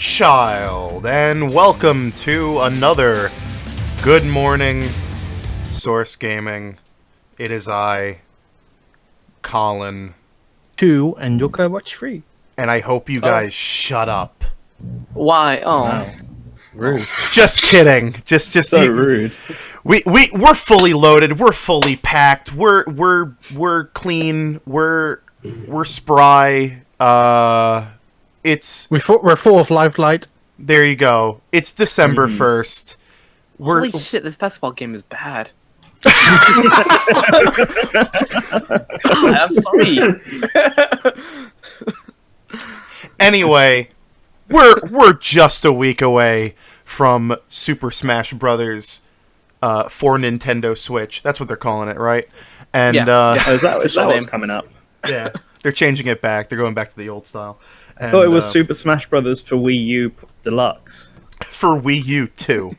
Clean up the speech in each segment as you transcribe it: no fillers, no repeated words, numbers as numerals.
child, and welcome to another Good Morning Source Gaming. It is I, Colin. 2, and you'll watch 3. And I hope you guys shut up. Why? Oh. Wow. Rude. Just kidding. Just So rude. We're fully loaded. We're fully packed. We're clean. We're spry. We're full of live light. There you go. It's December 1st. Holy shit, this basketball game is bad. God, I'm sorry. Anyway, we're just a week away from Super Smash Brothers for Nintendo Switch. That's what they're calling it, right? And Is that what's coming up? yeah, they're changing it back. They're going back to the old style. And, I thought it was Super Smash Brothers for Wii U Deluxe. For Wii U too.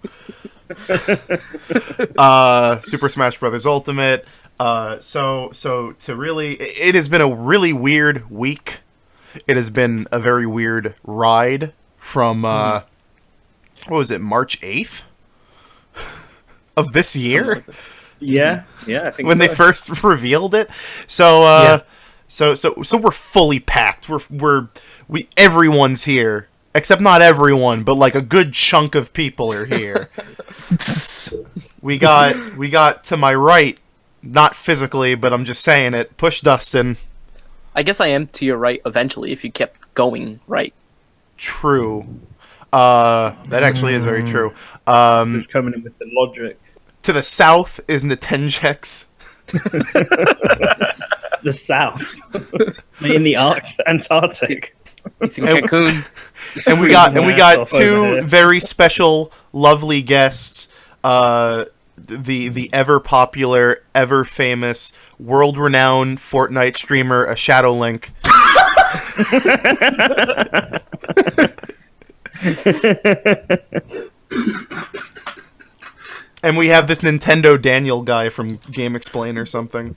Super Smash Brothers Ultimate. So to really, it has been a really weird week. It has been a very weird ride from what was it, March 8th of this year? Yeah, I think when so. they first revealed it. So we're fully packed. Everyone's here. Except not everyone, but like a good chunk of people are here. We got to my right, not physically, but I'm just saying it. Push Dustin. I guess I am to your right eventually if you kept going right. True. That actually is very true. Coming in with the logic. To the south is Nintenjex. The south. In the Antarctic. He's in Cancun. And we got two very special, lovely guests. The ever popular, ever famous, world renowned Fortnite streamer, a Shadow Link. And we have this Nintendo Daniel guy from Game Explain or something.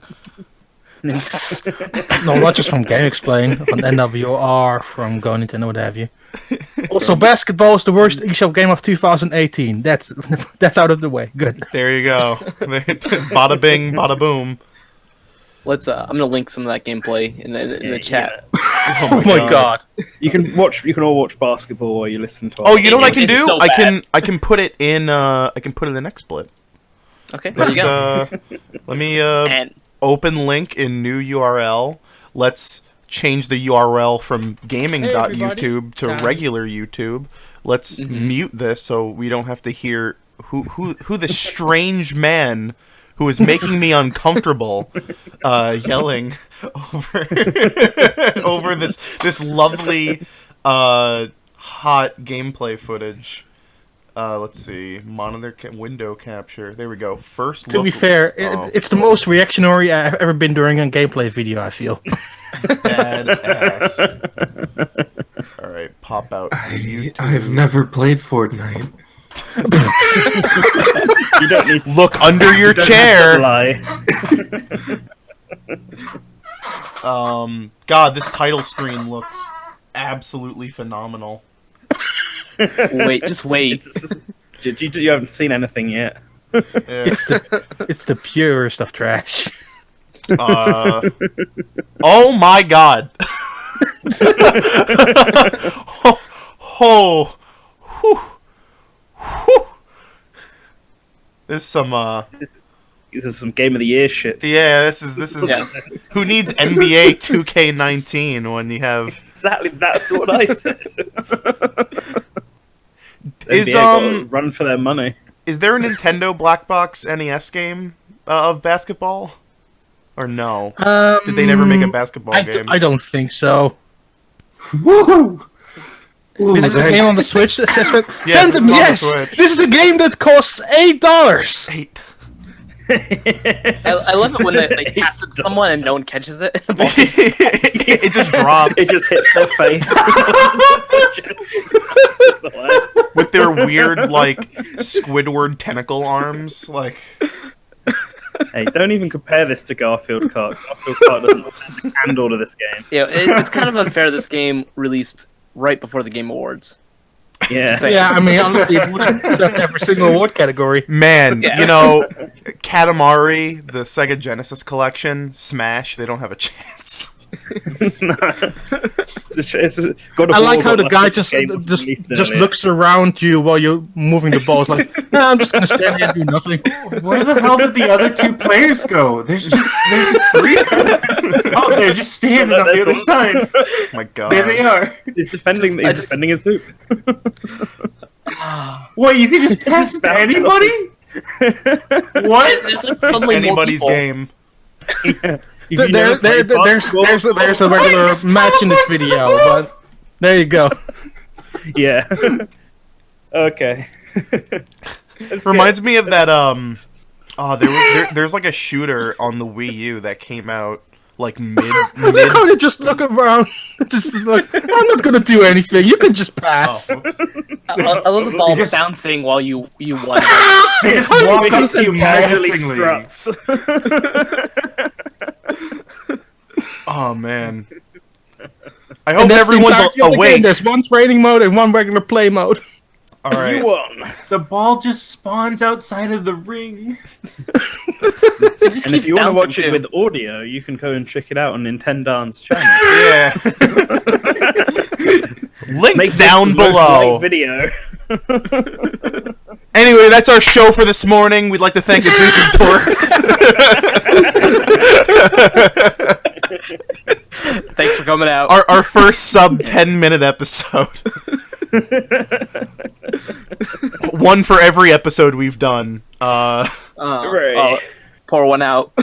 No, not just from Game Explain, from NWR, from Go Nintendo, what have you. Also, basketball is the worst eShop game of 2018. That's out of the way. Good. There you go. Bada bing, bada boom. Let's. I'm gonna link some of that gameplay in the chat. Yeah. Oh my god. You can all watch basketball while you listen to. Oh, you know what I can It's do? so I bad. can put it in. I can put it in the next split. Okay, there you go. Let me And open link in new URL. Let's change the URL from gaming.youtube to regular YouTube. Let's mute this so we don't have to hear who the strange man who is making me uncomfortable yelling over this lovely hot gameplay footage. Let's see. Monitor window capture. There we go. First look. To be fair, it's the most reactionary I've ever been during a gameplay video, I feel. Badass. Alright, pop out YouTube. I've never played Fortnite. You don't need to Look under your chair! lie. God, this title screen looks absolutely phenomenal. wait, just wait. You haven't seen anything yet. Yeah. It's the purest of trash. Oh my god! oh, whew, whew. This is some This is some Game of the Year shit. yeah. This is Yeah. who needs NBA 2K19 when you have Exactly, that's what I said. is NBA gotta run for their money. Is there a Nintendo Black Box NES game of basketball? Or no? Did they never make a basketball game? I don't think so. Woohoo! This is a game on the Switch that says that. Yes, Phantom, it's on the yes! Switch. This is a game that costs $8! Hey, I love it when they pass it to someone and no one catches it. it just drops It just hits their face. with their weird, like, Squidward tentacle arms. Like, Hey, don't even compare this to Garfield Kart. Garfield Kart doesn't stand a candle to this game. Yeah, it's kind of unfair. This game released right before the Game Awards. Yeah. Say- Yeah, I mean, honestly, it would have every single award category. Man, Yeah. you know, Katamari, the Sega Genesis collection, Smash, they don't have a chance. I like how the guy just looks around you while you're moving the balls. Like, nah, I'm just gonna stand here and do nothing. Where the hell did the other two players go? There's three. Oh, they're just standing on the other side. Oh my god. There they are. He's defending his hoop. What? You can just pass it to anybody? What? There's like It's suddenly more anybody's people. game. Yeah. If you never played There's a regular match in this video, but there you go. Yeah. Okay. Reminds me of that, there's like a shooter on the Wii U that came out, like, mid... They're going to just look around. Just like, I'm not gonna do anything. You can just pass. Oh, oops. I love the ball just- bouncing while you won. They just walk up to you Casually menacingly. struts. Oh, man. I hope And that's the everyone's entirety of the game. awake. There's one training mode and one regular play mode. Alright. You won. The ball just spawns outside of the ring. It just And if keeps you want to bouncing, watch it too. with audio, you can go and check it out on Nintendo's channel. Yeah. Links Make this down the most below. liked video. Anyway, that's our show for this morning. We'd like to thank the Duke of Dorks. Thanks for coming out. our first sub 10-minute episode. One for every episode we've done. Hooray. Pour one out.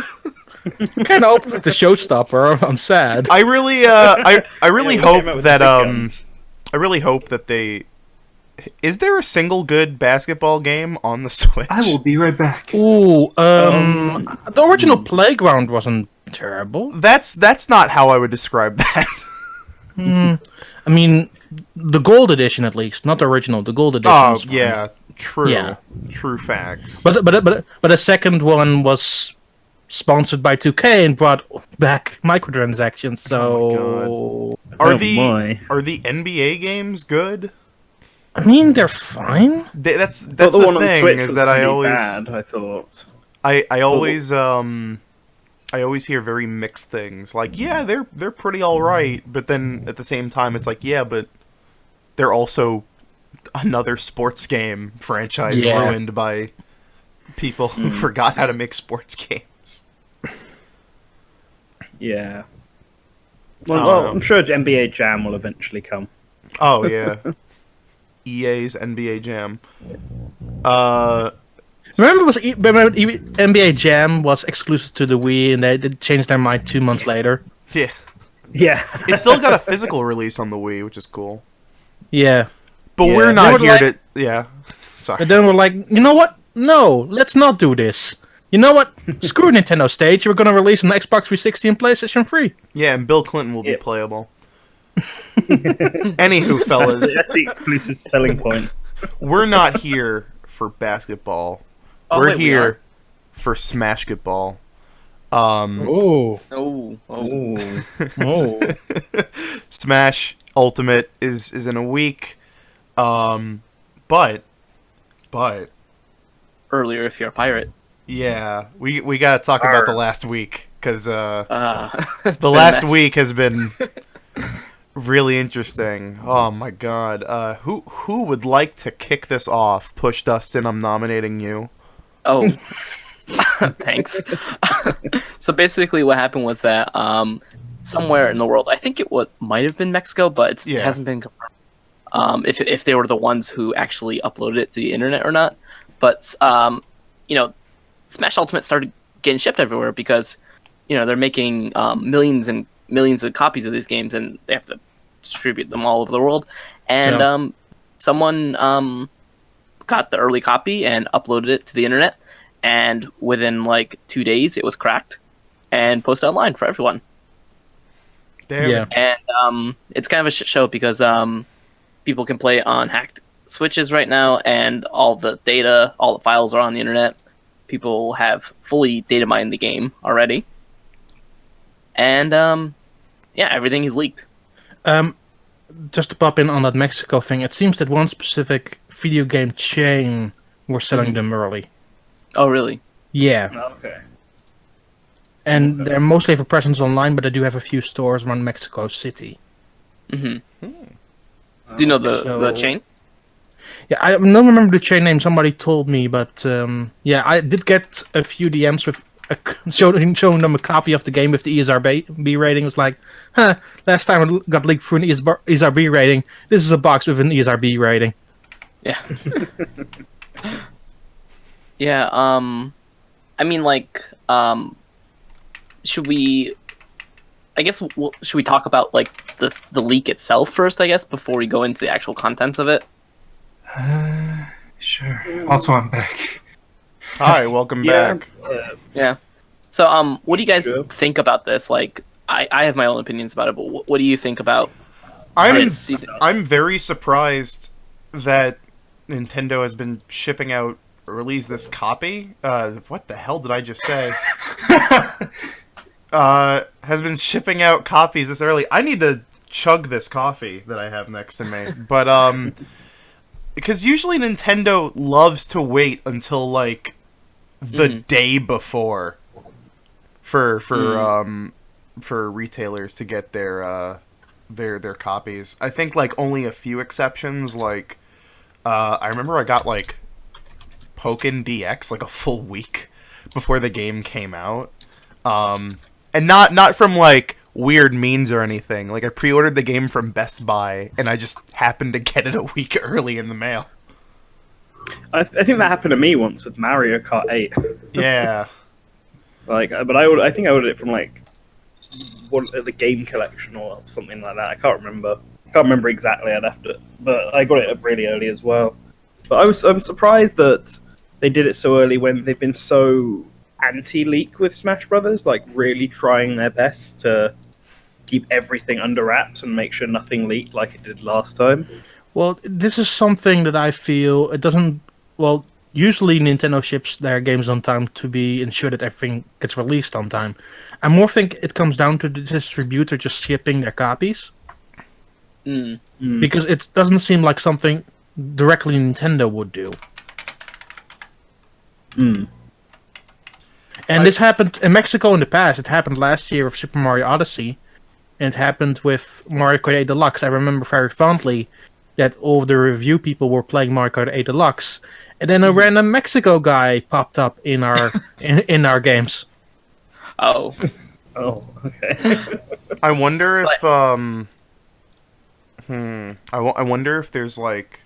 Kind of open with the showstopper. I'm sad. I really I really Yeah, we came hope out with that the big guns. I really hope that they. Is there a single good basketball game on the Switch? I will be right back. Ooh, the original Playground wasn't terrible. That's not how I would describe that. I mean, the gold edition at least, not the original. The gold edition. Oh was fine. yeah, true. Yeah. True facts. But the second one was sponsored by 2K and brought back microtransactions. So are Oh the my. NBA games good? I mean, they're fine. That's But the one on thing Switch is was that I pretty always bad, I thought. I always hear very mixed things. Like, yeah, they're pretty all right, but then at the same time, it's like, yeah, but they're also another sports game franchise Yeah. ruined by people who forgot how to make sports games. Yeah. I Well, don't know. I'm sure NBA Jam will eventually come. Oh yeah, EA's NBA Jam. Remember, NBA Jam was exclusive to the Wii, and they changed their mind 2 months later. Yeah, Yeah. it's still got a physical release on the Wii, which is cool. Yeah, But Yeah. we're They not were here like- to. Yeah, sorry. and then we're like, you know what? No, let's not do this. You know what? Screw Nintendo Stage. We're gonna release an Xbox 360 and PlayStation 3. Yeah, and Bill Clinton will be Yeah. playable. Anywho, fellas, That's the exclusive selling point. we're not here for basketball. Oh, we're wait, we here are? for Smashketball. Oh, Oh. Ooh. oh. Smash Ultimate is in a week. But Earlier, if you're a pirate. yeah, we gotta talk about the last week because It's the been a last mess. week has been really interesting. Oh my god. Who would like to kick this off? Push Dustin, I'm nominating you. Oh. Thanks. So basically what happened was that somewhere in the world, I think might have been Mexico, but Yeah. it hasn't been confirmed. If they were the ones who actually uploaded it to the internet or not. But Smash Ultimate started getting shipped everywhere because they're making millions and millions of copies of these games and they have to distribute them all over the world. And someone got the early copy and uploaded it to the internet, and within like 2 days it was cracked and posted online for everyone. Damn. Yeah. And it's kind of a shit show because people can play on hacked Switches right now, and all the data, all the files are on the internet. People have fully data mined the game already, and everything is leaked. just to pop in on that Mexico thing, it seems that one specific video game chain were selling them early. Oh, really? Yeah. Okay. And they're mostly have a presence online, but they do have a few stores around Mexico City. Do you know the chain? Yeah, I don't remember the chain name. Somebody told me, but yeah, I did get a few DMs with showing them a copy of the game with the ESRB rating. It was like, huh, last time it got leaked through an ESRB rating. This is a box with an ESRB rating. Yeah. Yeah. I mean, like, should we? I guess should we talk about like the leak itself first? I guess before we go into the actual contents of it. Sure. Also, I'm back. Hi, welcome Yeah. back. Yeah. So, what do you guys think about this? Like, I have my own opinions about it, but what do you think about? I'm very surprised that Nintendo has been shipping out, or at least this copy. What the hell did I just say? Has been shipping out copies this early. I need to chug this coffee that I have next to me. But, because usually Nintendo loves to wait until, like, the day before for retailers to get their copies. I think, like, only a few exceptions, like, I remember I got, like, Pokken DX, like, a full week before the game came out. And not from, like, weird means or anything. Like, I pre-ordered the game from Best Buy, and I just happened to get it a week early in the mail. I think that happened to me once with Mario Kart 8. Yeah. Like, but I think I ordered it from like the game collection or something like that. I can't remember. Exactly. I'd have to, but I got it really early as well. But I'm surprised that they did it so early when they've been so anti-leak with Smash Brothers, like really trying their best to keep everything under wraps and make sure nothing leaked like it did last time. Well, this is something that I feel it doesn't. Well, usually Nintendo ships their games on time to be ensure that everything gets released on time. I more think it comes down to the distributor just shipping their copies. Because it doesn't seem like something directly Nintendo would do. And this happened in Mexico in the past. It happened last year with Super Mario Odyssey. And it happened with Mario Kart 8 Deluxe. I remember very fondly that all of the review people were playing Mario Kart 8 Deluxe. And then a random Mexico guy popped up in our in our games. Oh. Oh, okay. I wonder if I wonder if there's like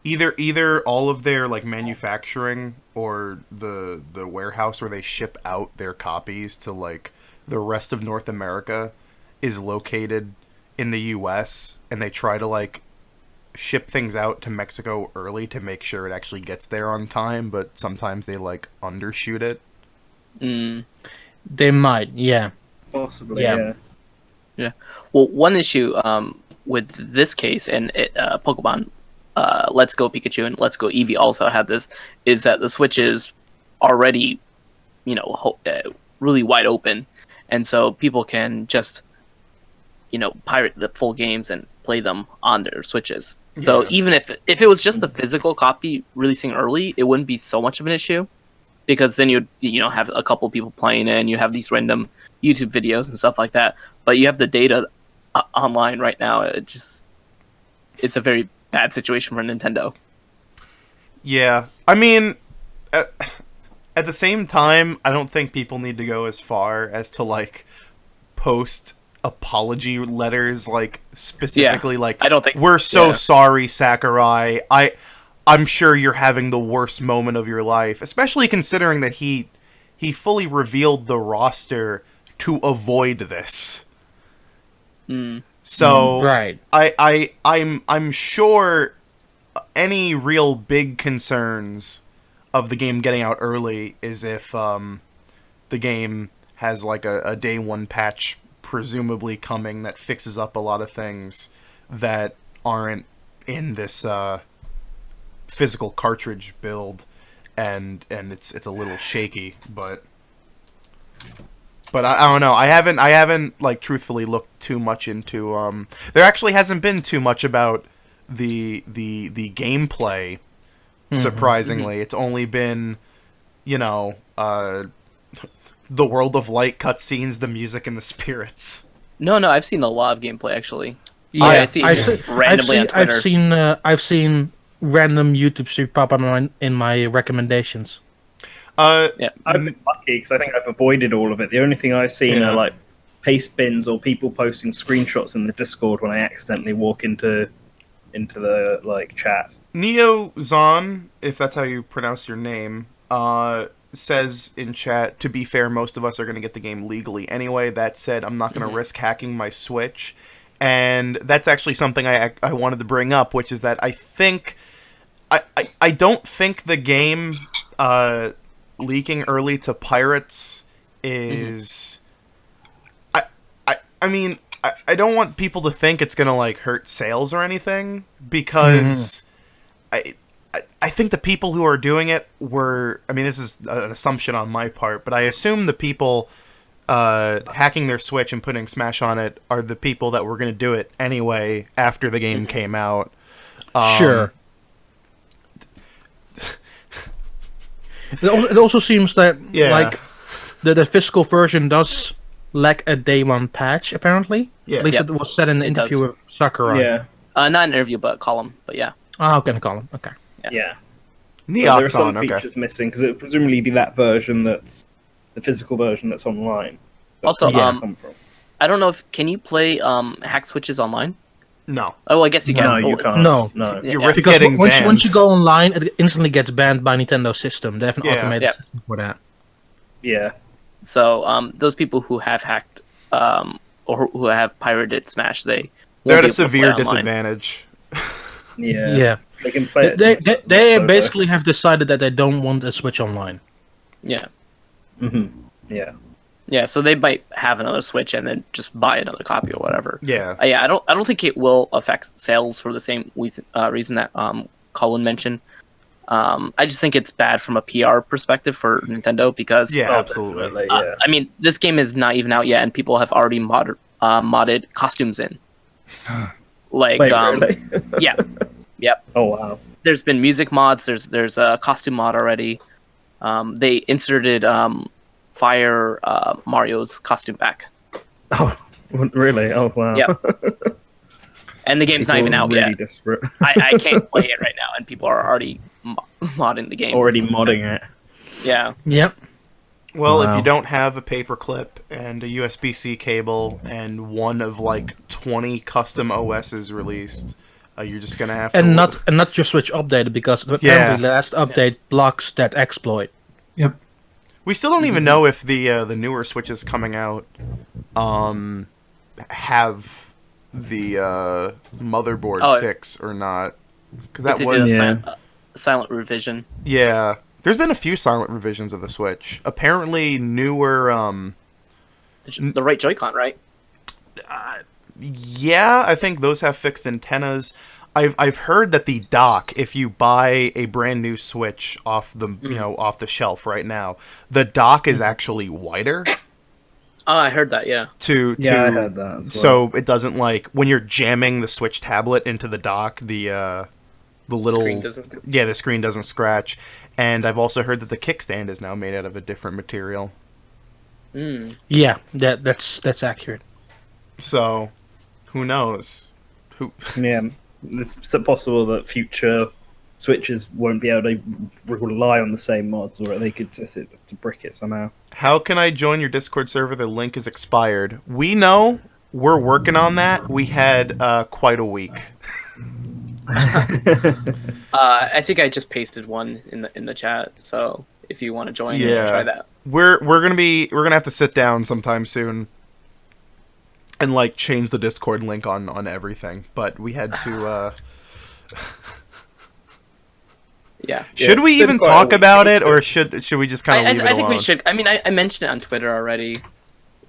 either all of their like manufacturing or the warehouse where they ship out their copies to like the rest of North America is located in the US, and they try to like ship things out to Mexico early to make sure it actually gets there on time, but sometimes they like undershoot it. They might, yeah. Possibly, Yeah. Yeah. Well, one issue with this case and Pokemon Let's Go Pikachu and Let's Go Eevee also have this, is that the Switch is already, really wide open, and so people can just, pirate the full games and play them on their Switches. So even if it was just the physical copy releasing early, it wouldn't be so much of an issue, because then you'd have a couple people playing it, and you have these random YouTube videos and stuff like that. But you have the data online right now. It's a very bad situation for Nintendo. Yeah, I mean, at the same time, I don't think people need to go as far as to like post apology letters, like specifically, like I don't think we're so sorry, Sakurai. I'm sure you're having the worst moment of your life, especially considering that he fully revealed the roster to avoid this. So Right. I'm sure any real big concerns of the game getting out early is if the game has like a day one patch presumably coming that fixes up a lot of things that aren't in this physical cartridge build, and it's a little shaky, but But I don't know. I haven't like truthfully looked too much into. There actually hasn't been too much about the gameplay. Surprisingly, it's only been, the World of Light cutscenes, the music, and the spirits. No, I've seen a lot of gameplay actually. Yeah, I see it just randomly on Twitter. I've seen random YouTube streams pop up in my recommendations. I've been lucky because I think I've avoided all of it. The only thing I've seen are like paste bins or people posting screenshots in the Discord when I accidentally walk into the like chat. Neo Zon, if that's how you pronounce your name, says in chat, to be fair, most of us are going to get the game legally anyway. That said, I'm not going to risk hacking my Switch. And that's actually something I wanted to bring up, which is that I think... I don't think the game leaking early to pirates is... I mean, I don't want people to think it's going to like hurt sales or anything, because... I think the people who are doing it were... I mean, this is an assumption on my part, but I assume the people hacking their Switch and putting Smash on it are the people that were going to do it anyway after the game came out. Sure. It also seems that like the physical version does lack a day one patch, apparently. Yeah. At least it was said in the interview with Sakurai. Yeah. Not an interview, but column. But yeah. Oh, okay, a column. Okay. Yeah. Neoxon, there are some features missing because it would presumably be that version that's the physical version that's online. Also, I don't know if can you play hack switches online? No. Oh, I guess you can. No, you can't. No. You risk getting banned. Once you go online, it instantly gets banned by Nintendo's system. They have an automated system for that. Yeah. So those people who have hacked or who have pirated Smash, they're at a severe disadvantage. Yeah. They can play it. They basically have decided that they don't want a Switch online. Yeah. Yeah. Yeah, so they might have another Switch and then just buy another copy or whatever. Yeah. I don't think it will affect sales for the same reason that Colin mentioned. I just think it's bad from a PR perspective for Nintendo because absolutely. I mean, this game is not even out yet, and people have already modded costumes in. Like, wait, really? Yep. Oh wow. There's been music mods. There's a costume mod already. They inserted Fire Mario's costume back. Oh, really? Oh wow. Yep. And the game's not even out yet. Desperate. I can't play it right now, and people are already modding the game. Already modding it. Yeah. Yep. Well, if you don't have a paperclip and a USB-C cable and one of like 20 custom OSs released, you're just gonna have to. And not your Switch updated because apparently the last update blocks that exploit. Yep. We still don't even know if the newer Switches coming out have the motherboard fix or not, because that was a silent revision. Yeah, there's been a few silent revisions of the Switch. Apparently, newer the right Joy-Con, right? Yeah, I think those have fixed antennas. I've heard that the dock, if you buy a brand new Switch off the off the shelf right now, the dock is actually wider. Oh, I heard that. Yeah. I heard that as well. So it doesn't like when you're jamming the Switch tablet into the dock, the little the screen doesn't scratch. And I've also heard that the kickstand is now made out of a different material. Yeah, that's accurate. So, who knows? Yeah, it's possible that future Switches won't be able to rely on the same mods, or they could just to brick it somehow. How can I join your Discord server? The link is expired. We know. We're working on that. We had quite a week. I think I just pasted one in the chat. So if you want to join, try that. We're gonna have to sit down sometime soon and like change the Discord link on everything. But we had to. Yeah. Should we even talk about it, or should we just kind of leave it alone? I think we should. I mean, I mentioned it on Twitter already,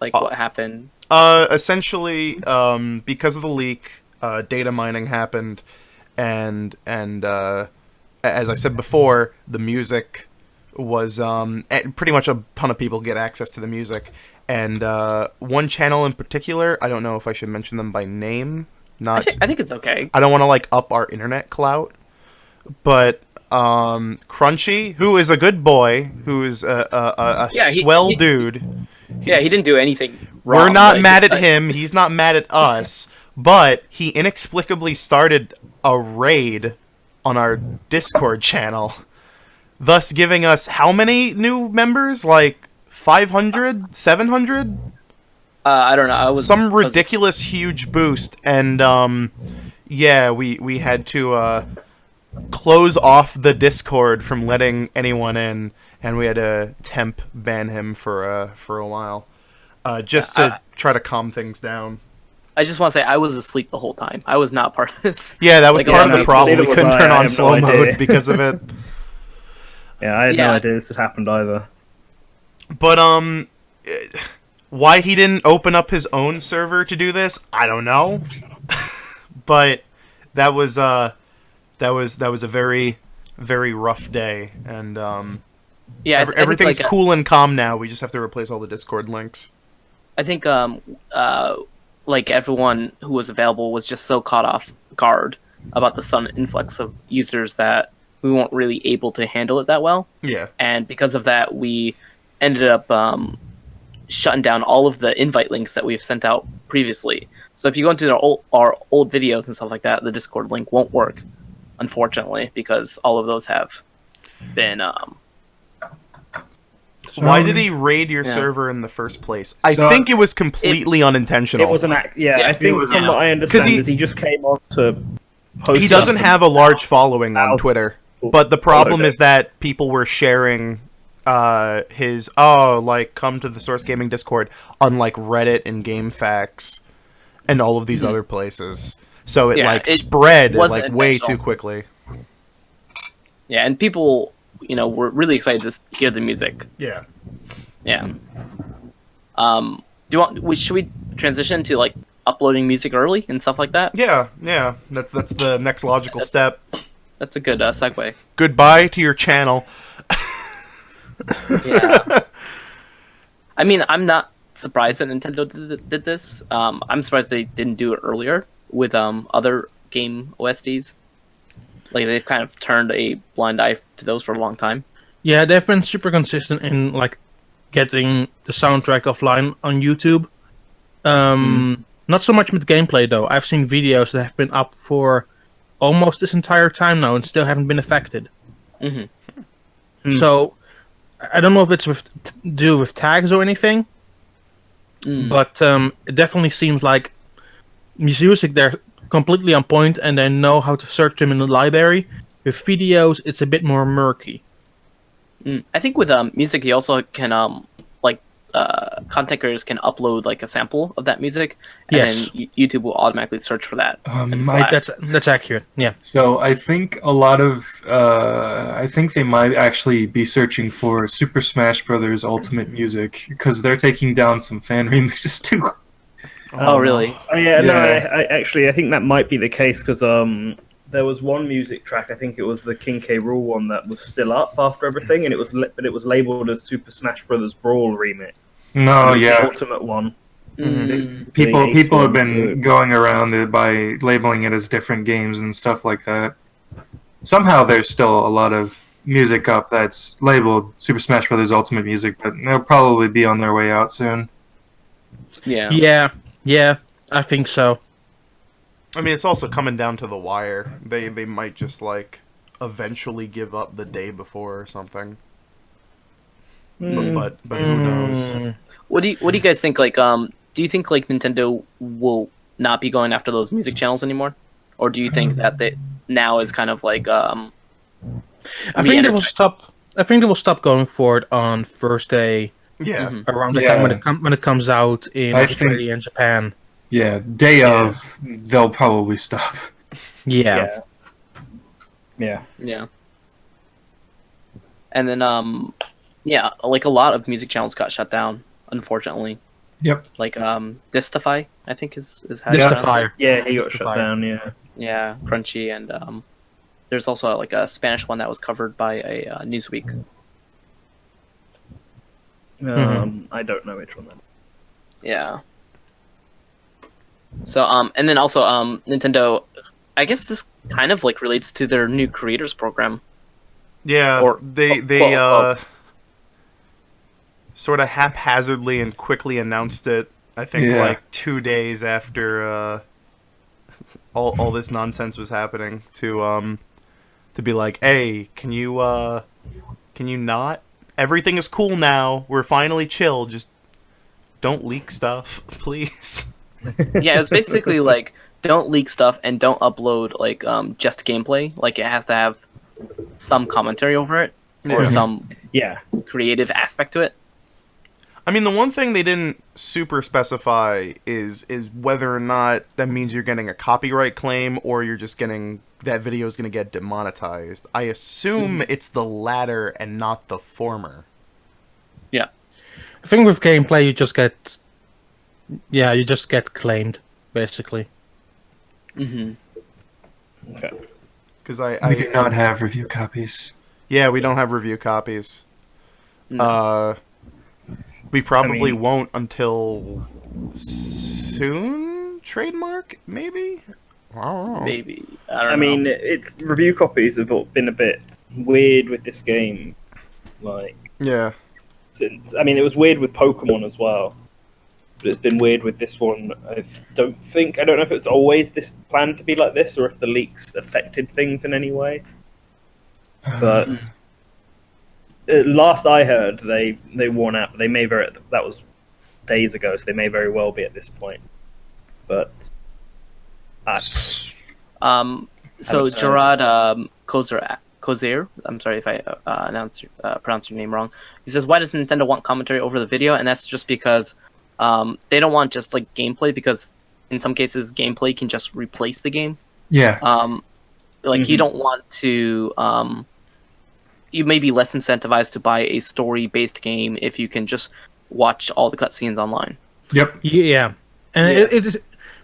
like what happened. Essentially, because of the leak, data mining happened, and as I said before, the music pretty much a ton of people get access to the music, and one channel in particular, I don't know if I should mention them by name. Not, I think it's okay. I don't want to like up our internet clout, but Crunchy, who is a good boy, who is a swell dude. He didn't do anything wrong. We're not mad at him. He's not mad at us. But he inexplicably started a raid on our Discord channel, thus giving us how many new members? Like 500? 700? I don't know. Some ridiculous huge boost. And, yeah, we had to close off the Discord from letting anyone in, and we had to temp ban him for a while. Just to try to calm things down. I just want to say I was asleep the whole time. I was not part of this. Yeah, that was part of the problem. We couldn't turn on slow mode because of it. Yeah, I had no idea this had happened either. But why he didn't open up his own server to do this, I don't know. But that was a very, very rough day, and everything's cool and calm now. We just have to replace all the Discord links. I think like everyone who was available was just so caught off guard about the sudden influx of users that we weren't really able to handle it that well. Yeah. And because of that, we ended up shutting down all of the invite links that we've sent out previously. So if you go into our old videos and stuff like that, the Discord link won't work, unfortunately, because all of those have been... Why did he raid your server in the first place? I think it was completely unintentional. It was an act. Yeah, I think from what I understand is he just came on to post. He doesn't have a large following on Twitter, but the problem is that people were sharing his come to the Source Gaming Discord on like Reddit and GameFAQs and all of these other places. So it spread like way too quickly. Yeah, and people, we're really excited to hear the music. Yeah. Yeah. Should we transition to like uploading music early and stuff like that? Yeah. That's the next logical step. That's a good segue. Goodbye to your channel. Yeah. I mean, I'm not surprised that Nintendo did this. I'm surprised they didn't do it earlier with other game OSTs. Like, they've kind of turned a blind eye to those for a long time. Yeah, they've been super consistent in, like, getting the soundtrack offline on YouTube. Not so much with gameplay, though. I've seen videos that have been up for almost this entire time now and still haven't been affected. Mm-hmm. So, I don't know if it's to do with tags or anything, but it definitely seems like music there completely on point, and they know how to search them in the library. With videos, it's a bit more murky. I think with music, you also can content creators can upload like a sample of that music, and then YouTube will automatically search for that. That's accurate. Yeah. So I think a lot of I think they might actually be searching for Super Smash Brothers Ultimate music because they're taking down some fan remixes too. Oh, really? Oh, yeah. No, I think that might be the case because there was one music track. I think it was the King K. Rool one that was still up after everything, and it was labeled as Super Smash Brothers Brawl remix. No, The yeah. ultimate one. People have been going around it by labeling it as different games and stuff like that. Somehow there's still a lot of music up that's labeled Super Smash Brothers Ultimate Music, but they'll probably be on their way out soon. Yeah, I think so. I mean, it's also coming down to the wire. They might just like eventually give up the day before or something. But who knows? What do you guys think? Like, do you think like Nintendo will not be going after those music channels anymore, or do you think that they now is kind of like I think they will stop. I think they will stop going for it on first day. Yeah, around the time when it comes out in Australia and Japan. Yeah, day of, they'll probably stop. Yeah. And then like a lot of music channels got shut down, unfortunately. Yep. Like Distify, I think is how Distify. Yeah, he got shut down. Yeah. Yeah, Crunchy, and there's also like a Spanish one that was covered by a Newsweek. I don't know which one that is. Yeah. So and then also Nintendo, I guess this kind of like relates to their new creators program. Yeah, Or- they well, sort of haphazardly and quickly announced it. I think Yeah. like 2 days after all this nonsense was happening to be like, hey, can you not? Everything is cool now. We're finally chill. Just don't leak stuff, please. Yeah, it was basically like don't leak stuff and don't upload like just gameplay. Like it has to have some commentary over it or Yeah. some Yeah. creative aspect to it. I mean, the one thing they didn't super specify is whether or not that means you're getting a copyright claim or you're just getting that video is going to get demonetized. I assume it's the latter and not the former. Yeah. I think with gameplay, you just get claimed, basically. Mm-hmm. Okay. Because We do not have review copies. yeah, we don't have review copies. No. We probably mean- won't until soon. Trademark, maybe. I don't know. Maybe. I don't I know. mean, it's review copies have been a bit weird with this game. Like, Yeah. since I mean, it was weird with Pokemon as well, but it's been weird with this one. I don't know if it's always this planned to be like this, or if the leaks affected things in any way. But last I heard, they worn out. They may that was days ago, so they may very well be at this point. But So Alex, Gerard Kozer, I'm sorry if I pronounce your name wrong. He says, "Why does Nintendo want commentary over the video?" And that's just because they don't want just like gameplay, because in some cases gameplay can just replace the game. Yeah. You don't want to. You may be less incentivized to buy a story-based game if you can just watch all the cutscenes online. Yep. Yeah, and Yeah. it is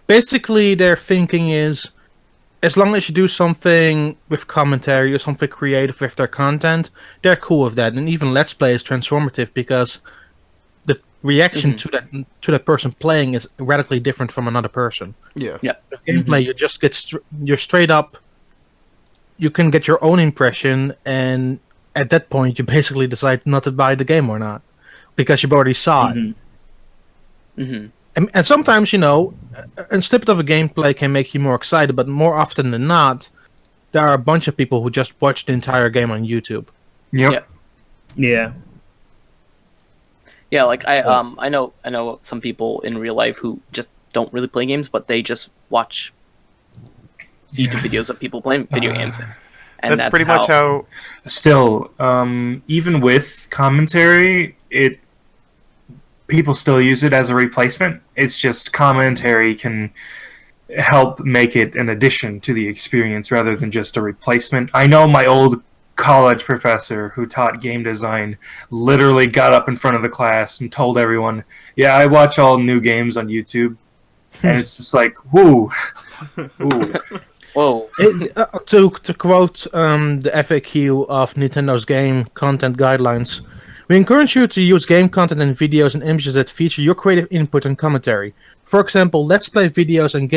basically their thinking is, as long as you do something with commentary or something creative with their content, they're cool with that. And even Let's Play is transformative because the reaction to that person playing is radically different from another person. Yeah. With gameplay, you just you're straight up. You can get your own impression, and at that point, you basically decide not to buy the game or not because you've already saw it. Mm-hmm. And sometimes, a snippet of a gameplay can make you more excited, but more often than not, there are a bunch of people who just watch the entire game on YouTube. Yep. Yeah. yeah, Yeah, like I know some people in real life who just don't really play games, but they just watch YouTube videos of people playing video games. And That's pretty much how. Still, even with commentary, people still use it as a replacement. It's just commentary can help make it an addition to the experience rather than just a replacement. I know my old college professor who taught game design literally got up in front of the class and told everyone, "Yeah, I watch all new games on YouTube," and it's just like, whoo, ooh. Whoa. To quote the FAQ of Nintendo's game content guidelines, we encourage you to use game content and videos and images that feature your creative input and commentary. For example, Let's Play videos and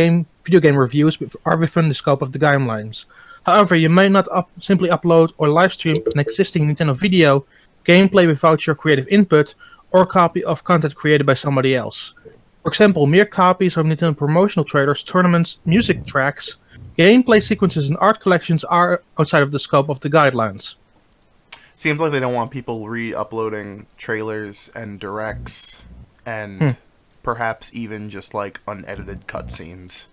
video game reviews are within the scope of the guidelines. However, you may not simply upload or live stream an existing Nintendo video, gameplay without your creative input, or copy of content created by somebody else. For example, mere copies of Nintendo promotional trailers, tournaments, music tracks, gameplay sequences, and art collections are outside of the scope of the guidelines. Seems like they don't want people re-uploading trailers and directs and perhaps even just like unedited cutscenes.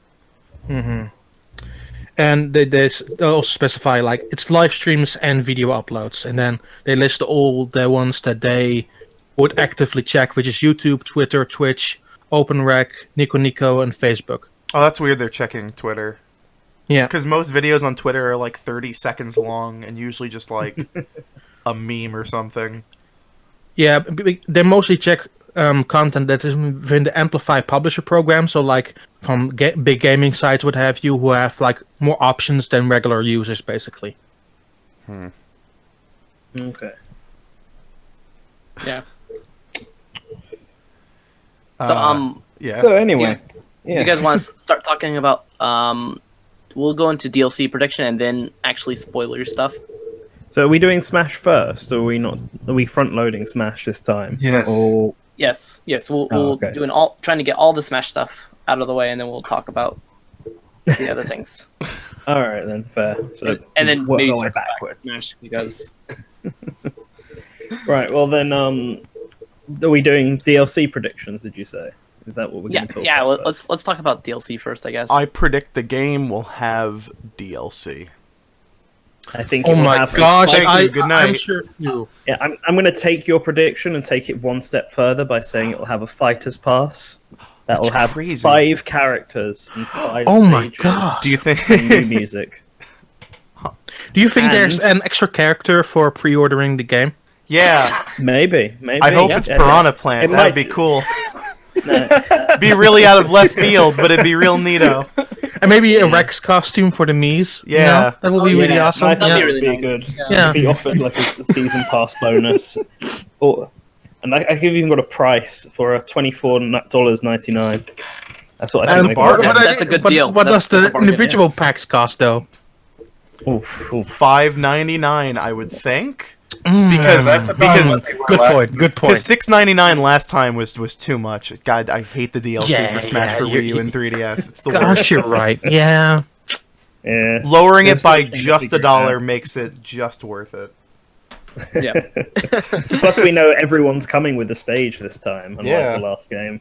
And they also specify like it's live streams and video uploads, and then they list all the ones that they would actively check, which is YouTube, Twitter, Twitch, OpenRec, Nico Nico, and Facebook. Oh, that's weird. They're checking Twitter. Yeah, Because most videos on Twitter are like 30 seconds long and usually just like a meme or something. yeah, they mostly check content that is within the Amplify Publisher program. So like from big gaming sites, what have you, who have like more options than regular users, basically. okay. Yeah. Yeah. So anyway, do you guys want to start talking about? We'll go into DLC prediction and then actually spoiler stuff. So are we doing Smash first, or are we not? Are we front loading Smash this time? Yes. Or Yes. We'll okay. do trying to get all the Smash stuff out of the way, and then we'll talk about the other things. all right then, fair. So And then work maybe our way circle back to backwards. Smash because Right. Well then, are we doing DLC predictions? Did you say? Is that what we're going to talk yeah. about? Let's talk about DLC first, I guess. I predict the game will have DLC. I think. Oh it will my have gosh! Thank you, good night. I'm sure you. Yeah, I'm going to take your prediction and take it one step further by saying it will have a fighter's pass. That will That's have crazy. 5 characters and 5 Oh my stages god! Do you think? and new music. Do you think And- there's an extra character for pre-ordering the game? Yeah. Maybe. I hope yeah. it's Piranha Plant. It That'd might- be cool. No. Be really out of left field, but it'd be real neato. And maybe a Rex costume for the Mii's. you Yeah. know? That would be really Yeah, awesome. I think That'd Yeah. be it would really be nice. good. Yeah. If he offered like a season pass bonus, and I've even got a price for a $24.99. That's what I That's think. a bargain. That's a good deal. What That's does a the bargain, individual packs cost, though? $5.99, I would think. Mm. Because that's about because what they were Good last point. Good because point. $6.99 last time was too much. God, I hate the DLC Yeah, for Smash yeah, for you're- Wii U and 3DS. It's the Gosh, worst. you're right. Yeah. Yeah. Lowering There's it by something to just figure $1 out. makes it just worth it. Yeah. Plus, we know everyone's coming with the stage this time, unlike Yeah. the last game.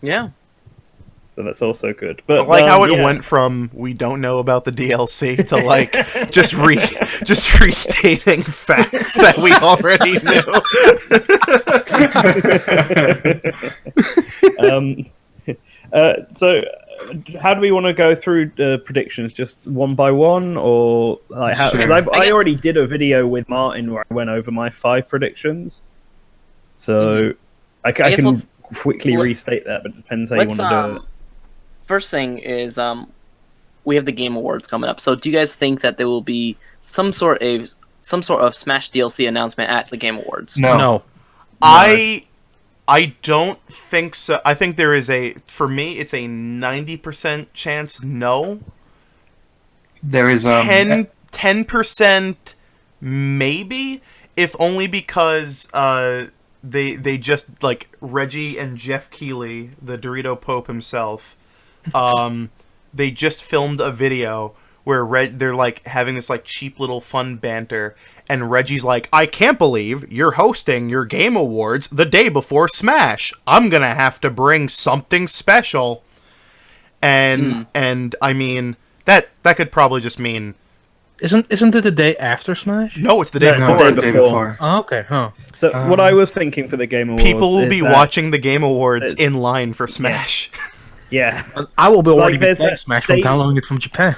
Yeah. So that's also good. I But like how it yeah. went from we don't know about the DLC to like just restating facts that we already knew. So, how do we want to go through the predictions? Just one by one, or like how? Because Sure. I guess- already did a video with Martin where I went over my 5 predictions. So I guess can let's- quickly let- restate that, but it depends how you want to do it. First thing is we have the Game Awards coming up. So do you guys think that there will be some sort of Smash DLC announcement at the Game Awards? No. I don't think so. I think there is for me it's a 90% chance no. There is 10% maybe, if only because they just like Reggie and Jeff Keighley, the Dorito Pope himself, they just filmed a video where they're like having this like cheap little fun banter, and Reggie's like, I can't believe you're hosting your Game Awards the day before Smash. I'm gonna have to bring something special. And I mean that could probably just mean Isn't it the day after Smash? no, it's the day No, it's before. the the day before. before. Oh, okay, huh. So what I was thinking for the Game Awards, People will is be that- watching the Game Awards it's- in line for Smash. Yeah. And I will be already there's playing that Smash from day- downloading it from Japan.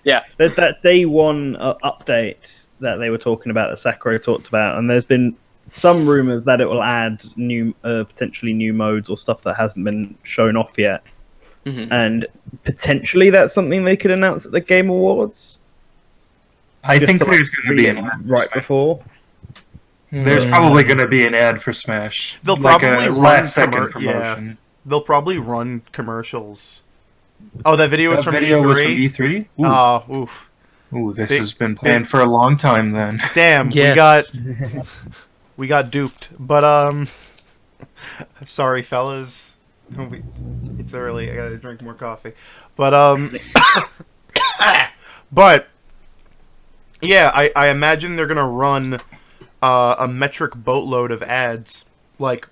Yeah. There's that day one update that they were talking about that Sakurai talked about, and there's been some rumors that it will add new, potentially new modes or stuff that hasn't been shown off yet, and potentially that's something they could announce at the Game Awards. I Just think to, like, there's going to be an ad. right before. There's probably going to be an ad for Smash. They'll like probably a run last-second commer- yeah. promotion. They'll probably run commercials. Oh, that video was That from video E3? was from E3? Ooh. Oh, oof. Ooh, this big- has been planned for a long time then. Damn, Yes. we got duped. But sorry fellas. It's early. I gotta drink more coffee. But but yeah, I imagine they're gonna run a metric boatload of ads, like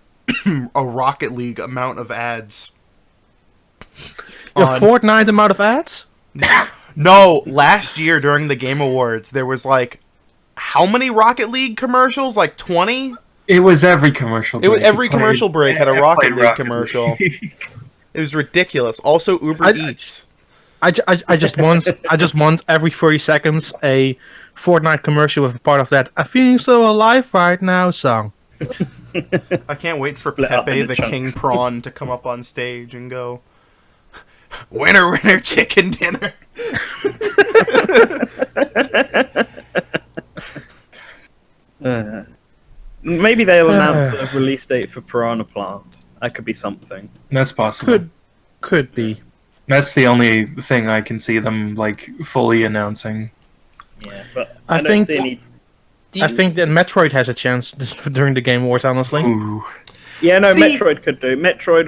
a Rocket League amount of ads. Your on- Fortnite amount of ads? No, last year during the Game Awards, there was like how many Rocket League commercials? Like 20? It was every commercial break. It was every You played- commercial break had a I Rocket played League commercial. League. It was ridiculous. Also, Uber Eats. I just want every 30 seconds a Fortnite commercial with part of that "I'm feeling so alive right now" song. I can't wait for Split up Pepe into the chunks. King Prawn to come up on stage and go, "Winner, winner, chicken dinner." Maybe they'll announce a release date for Piranha Plant. That could be something. That's possible. Could be. That's the only thing I can see them like fully announcing. Yeah, but I don't think- see any. I think that Metroid has a chance during the Game Awards, honestly. Ooh. Yeah, no, See- Metroid could do. Metroid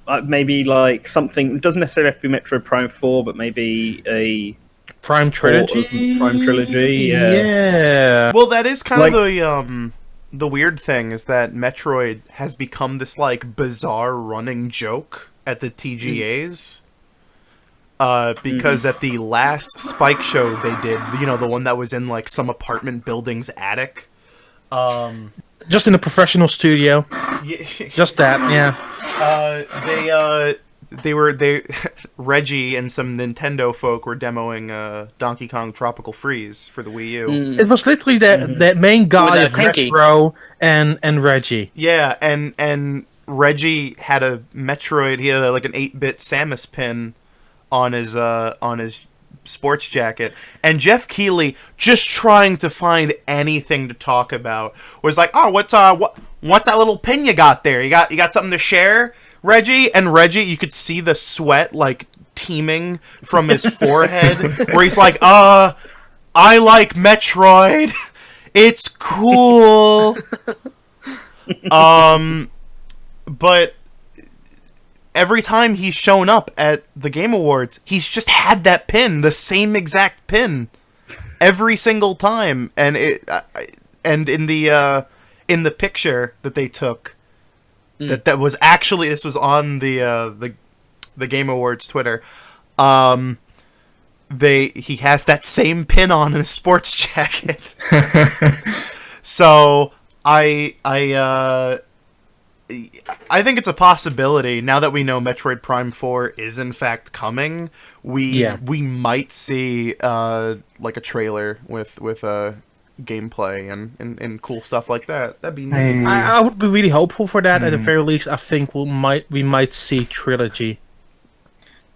or maybe like something. It doesn't necessarily have to be Metroid Prime 4, but maybe a Prime Trilogy? Prime Trilogy, yeah. Yeah. Well, that is kind Like- of the weird thing is that Metroid has become this like bizarre running joke at the TGAs. Because at the last Spike show they did, the one that was in like some apartment building's attic. Just in a professional studio. Just that, yeah. Reggie and some Nintendo folk were demoing Donkey Kong Tropical Freeze for the Wii U. It was literally that main guy With of that pinky. Retro and Reggie. Yeah, and Reggie had a Metroid. He had like an 8-bit Samus pin on his sports jacket, and Jeff Keighley, just trying to find anything to talk about, was like, "Oh, what's that little pin you got there? You got something to share, Reggie?" And Reggie, you could see the sweat like teeming from his forehead, where he's like, I like Metroid. It's cool." But every time he's shown up at the Game Awards, he's just had that pin, the same exact pin, every single time. And and in the picture that they took, that was actually, this was on the Game Awards Twitter. He has that same pin on in his sports jacket. So I think it's a possibility, now that we know Metroid Prime 4 is in fact coming, we might see like a trailer with gameplay and cool stuff like that. That'd be neat. I would be really hopeful for that. At the very least, I think we might see Trilogy.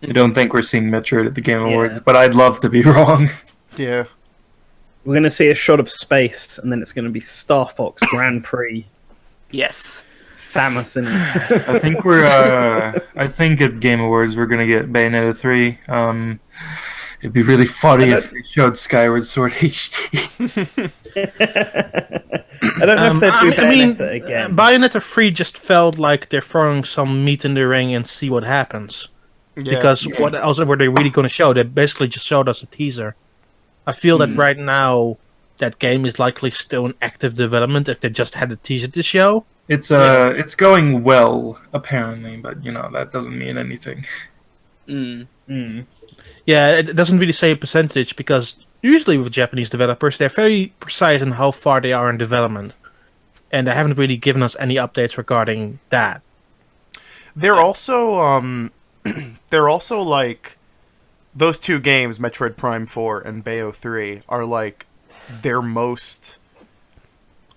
I don't think we're seeing Metroid at the Game Awards, but I'd love to be wrong. Yeah. We're going to see a shot of space, and then it's going to be Star Fox Grand Prix. Yes. Samus in it. I think at Game Awards we're gonna get Bayonetta 3. It'd be really funny if they showed Skyward Sword HD. I don't know if they'd do Bayonetta I again. Bayonetta 3 just felt like they're throwing some meat in the ring and see what happens. Yeah. Because what else were they really going to show? They basically just showed us a teaser. I feel that right now that game is likely still in active development if they just had a teaser to show. It's going well apparently, but that doesn't mean anything. Yeah, it doesn't really say a percentage because usually with Japanese developers they're very precise in how far they are in development, and they haven't really given us any updates regarding that. They're also like, those two games, Metroid Prime 4 and Bayo 3, are like their most,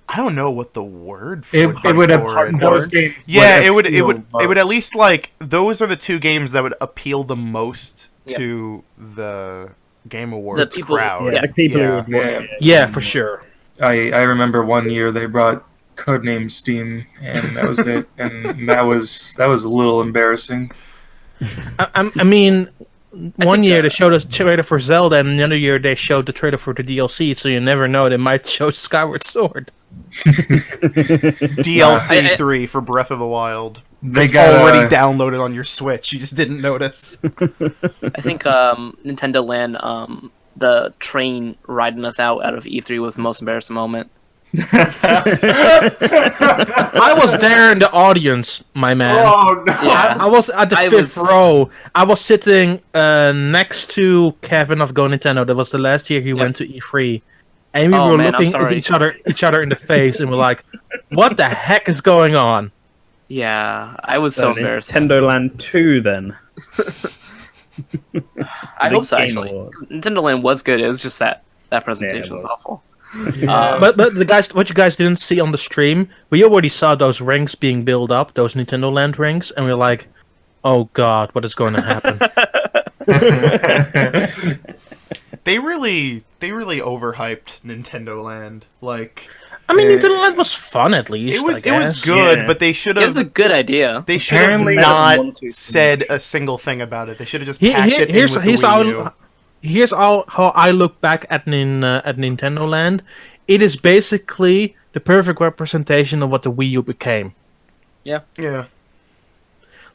I don't know what the word for It would have those games. Yeah, it would at least, like, those are the two games that would appeal the most to the Game Awards people- crowd. Yeah, the people who would want Yeah. it. Yeah, for sure. I remember one year they brought Codename Steam, and that was it, and that was a little embarrassing. I mean, one think, year they showed us trailer for Zelda, and another year they showed the trailer for the DLC. So you never know; they might show Skyward Sword. DLC 3 for Breath of the Wild. They It's got already downloaded on your Switch. You just didn't notice. I think Nintendo Land, the train riding us out of E3 was the most embarrassing moment. I was there in the audience, my man. Oh no! Yeah. I was at the fifth row. I was sitting next to Kevin of Go Nintendo. That was the last year he went to E3, and we Oh, were man, I'm looking at sorry. each other in the face, and we're like, "What the heck is going on?" Yeah, I was so embarrassed. Nintendo Land 2 then. I hope so, Game actually. Awards. 'Cause Nintendo Land was good. It was just that presentation Yeah, it was was. awful. But the guys, what you guys didn't see on the stream, we already saw those rings being built up, those Nintendo Land rings, and we're like, "Oh God, what is going to happen?" They really overhyped Nintendo Land. Like, I mean, Nintendo Land was fun at least. It was I guess. good, Yeah. but they should It was a have good idea. Apparently- not said a single thing about it. They should have just packed it in with the Wii U. Here's how I look back at Nintendo Land. It is basically the perfect representation of what the Wii U became. Yeah. Yeah.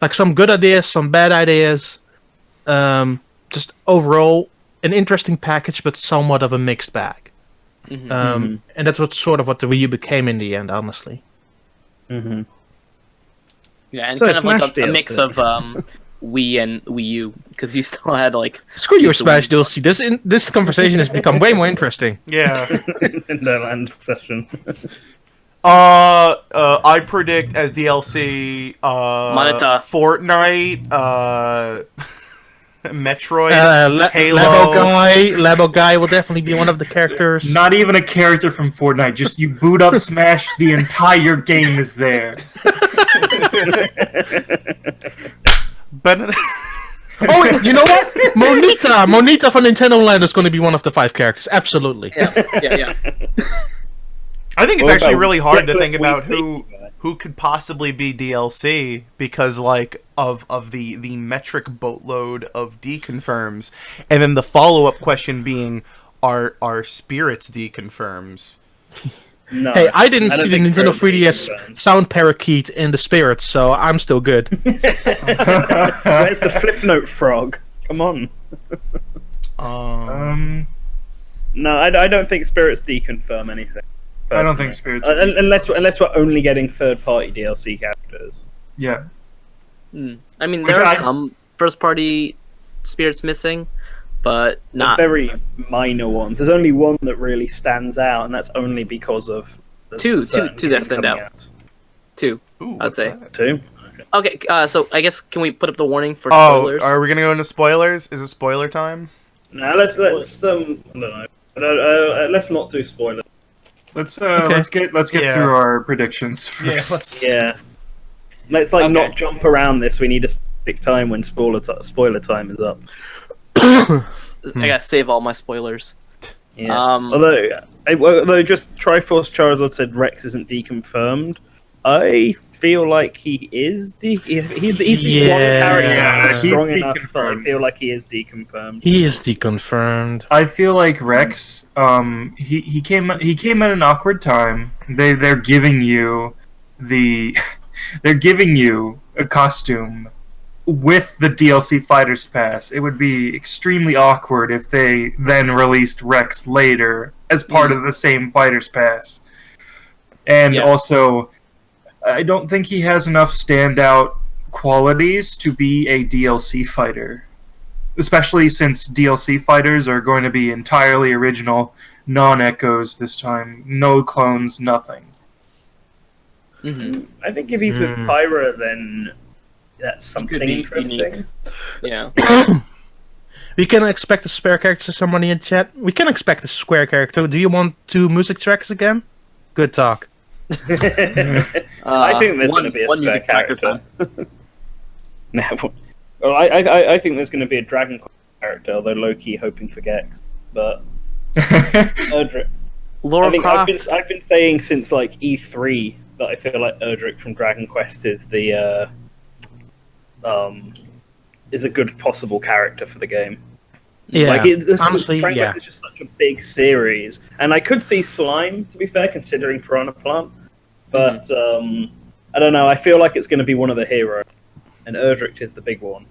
Like some good ideas, some bad ideas. Just overall an interesting package, but somewhat of a mixed bag. Mhm. And that's what the Wii U became in the end, honestly. Mm-hmm. Yeah, and So kind of like Smash a mix DLC. of Wii and Wii U, because you still had like Screw your Used to Smash Wii. DLC. This conversation has become way more interesting. Yeah. Nintendo Land session. I predict as DLC, Moneta. Fortnite, Metroid, Halo. Labo guy will definitely be one of the characters. Not even a character from Fortnite. Just you boot up Smash, the entire game is there. But Oh, you know what? Monita from Nintendo Land is going to be one of the 5 characters. Absolutely. yeah. I think it's What actually about really hard to Reckless think about Wii who could possibly be DLC because like of the metric boatload of deconfirms, and then the follow-up question being are spirits deconfirms? No, Hey, I didn't see the think Nintendo Spirit 3DS confirmed. sound parakeet in the spirits, so I'm still good. Where's the flip note frog? Come on. No, I don't think spirits deconfirm anything. I don't think personally. spirits. Unless we're only getting third-party DLC characters. Yeah. I mean, Which there are I- some first-party spirits missing, but They're not very minor ones. There's only one that really stands out, and that's only because of Two certain that games stand coming out. two. Ooh, I'd what's say. that? Two. Okay, so I guess can we put up the warning for Oh, spoilers? are we gonna go into spoilers? Is it spoiler time? No, let's I don't know. Let's not do spoilers. Let's Okay. let's get Yeah. through our predictions first. let's. Yeah. Let's Okay. not jump around this. We need a specific time when spoiler time is up. I gotta save all my spoilers. Yeah. Um, Although just Triforce Charizard said Rex isn't deconfirmed, I feel like he is. He's the one character that's he's strong enough that I deconfirmed. feel like he is deconfirmed. He is deconfirmed. I feel like Rex. He came at an awkward time. They're giving you they're giving you a costume with the DLC Fighters Pass. It would be extremely awkward if they then released Rex later as part of the same Fighters Pass. And Yeah. also, I don't think he has enough standout qualities to be a DLC fighter. Especially since DLC fighters are going to be entirely original, non-echoes this time. No clones, nothing. mhm. I think if he's with Pyra, then that's something be interesting. unique. Yeah. We can expect a spare character, somebody in chat. We can expect a square character. Do you want 2 music tracks again? Good talk. I think there's going to be a one spare music track this character. No, well, I think there's going to be a Dragon Quest character, although low-key hoping for Gex. But Erdrick. Laura I think Croft. I've been saying since like E3 that I feel like Erdrick from Dragon Quest is the is a good possible character for the game. Yeah, Like honestly, Dragon yeah. Quest is just such a big series, and I could see Slime, to be fair, considering Piranha Plant. But I don't know. I feel like it's going to be one of the heroes, and Erdrick is the big one.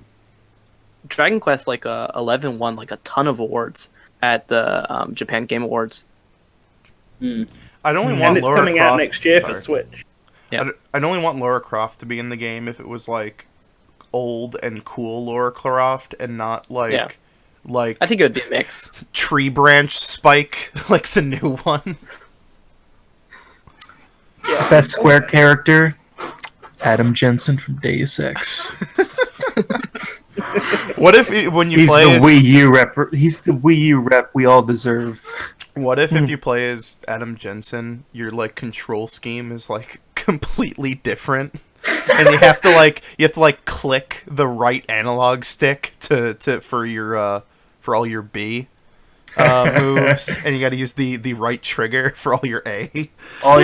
Dragon Quest 11 won like a ton of awards at the Japan Game Awards. I'd only And want it's Laura coming Croft. out next year Sorry. for Switch. Yeah. I'd only want Laura Croft to be in the game if it was like old and cool Laura Croft and not like Yeah. like I think it would be a mix. Tree Branch Spike like the new one. Best square character, Adam Jensen from Deus Ex. What if when you He's play the as, Wii U rep. He's the Wii U rep we all deserve. what if you play as Adam Jensen, your like control scheme is like completely different, and you have to click the right analog stick to for your for all your B. moves, and you got to use the right trigger for all your A. All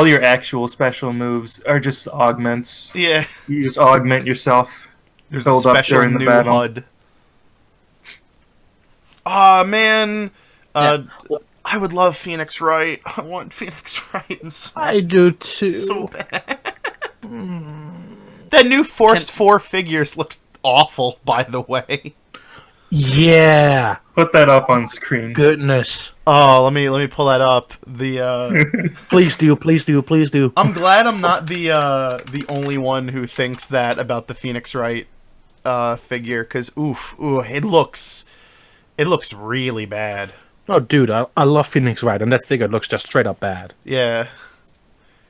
your actual special moves are just augments. Yeah. You just augment yourself. There's build a up special during the new battle. HUD. Aw, man. Yeah. I would love Phoenix Wright. I want Phoenix Wright in Smash I do too. so bad. That new Forced 4 figures looks awful, by the way. Yeah. Put that up on screen. Goodness. Oh, let me pull that up. Please do. I'm glad I'm not the only one who thinks that about the Phoenix Wright figure, because it looks really bad. Oh, dude, I love Phoenix Wright, and that figure looks just straight up bad. Yeah.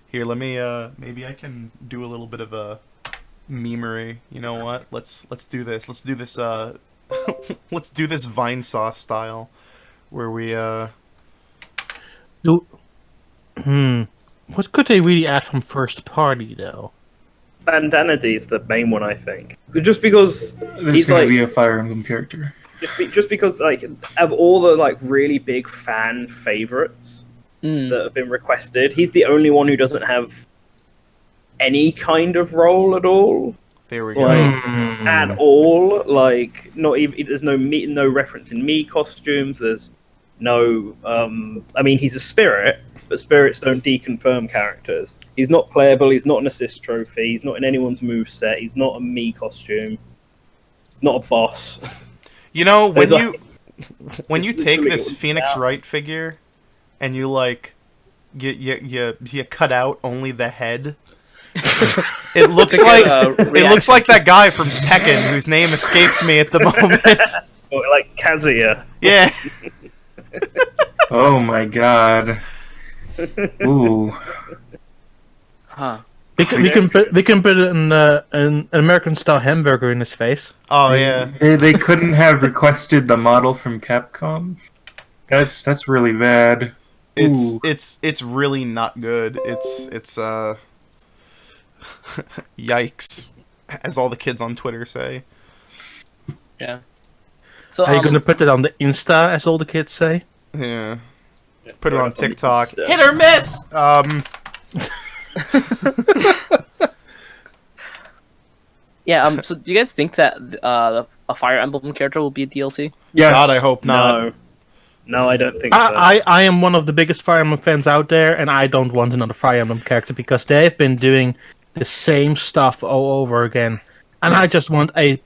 Here, let me maybe I can do a little bit of a memery. You know what? Let's do this. Let's do this let's do this Vine Sauce style where we What could they really add from first party though? Bandanity is the main one, I think. Just because There's he's gonna like, be a Fire Emblem character. just because like of all the like really big fan favorites that have been requested, he's the only one who doesn't have any kind of role at all. there we go. Like at all. Like not even there's no reference in Mii costumes. There's no I mean he's a spirit, but spirits don't deconfirm characters. He's not playable, he's not an assist trophy, he's not in anyone's moveset, he's not a Mii costume. He's not a boss. You know, There's when you take this Yeah. Phoenix Wright figure and you like you cut out only the head, it looks like it looks like that guy from Tekken whose name escapes me at the moment. Or like Kazuya. Yeah. Oh my god. Ooh. Huh. We can put an American style hamburger in his face. Oh yeah. They couldn't have requested the model from Capcom. That's really bad. Ooh. It's really not good. It's yikes, as all the kids on Twitter say. Yeah. So Are you gonna put it on the Insta, as all the kids say? Yeah. Put it on on the TikTok. Insta. Hit or miss. Yeah. So do you guys think that a Fire Emblem character will be a DLC? Yes. God, I hope not. No, I don't think so. I am one of the biggest Fire Emblem fans out there, and I don't want another Fire Emblem character because they've been doing the same stuff all over again. And I just want a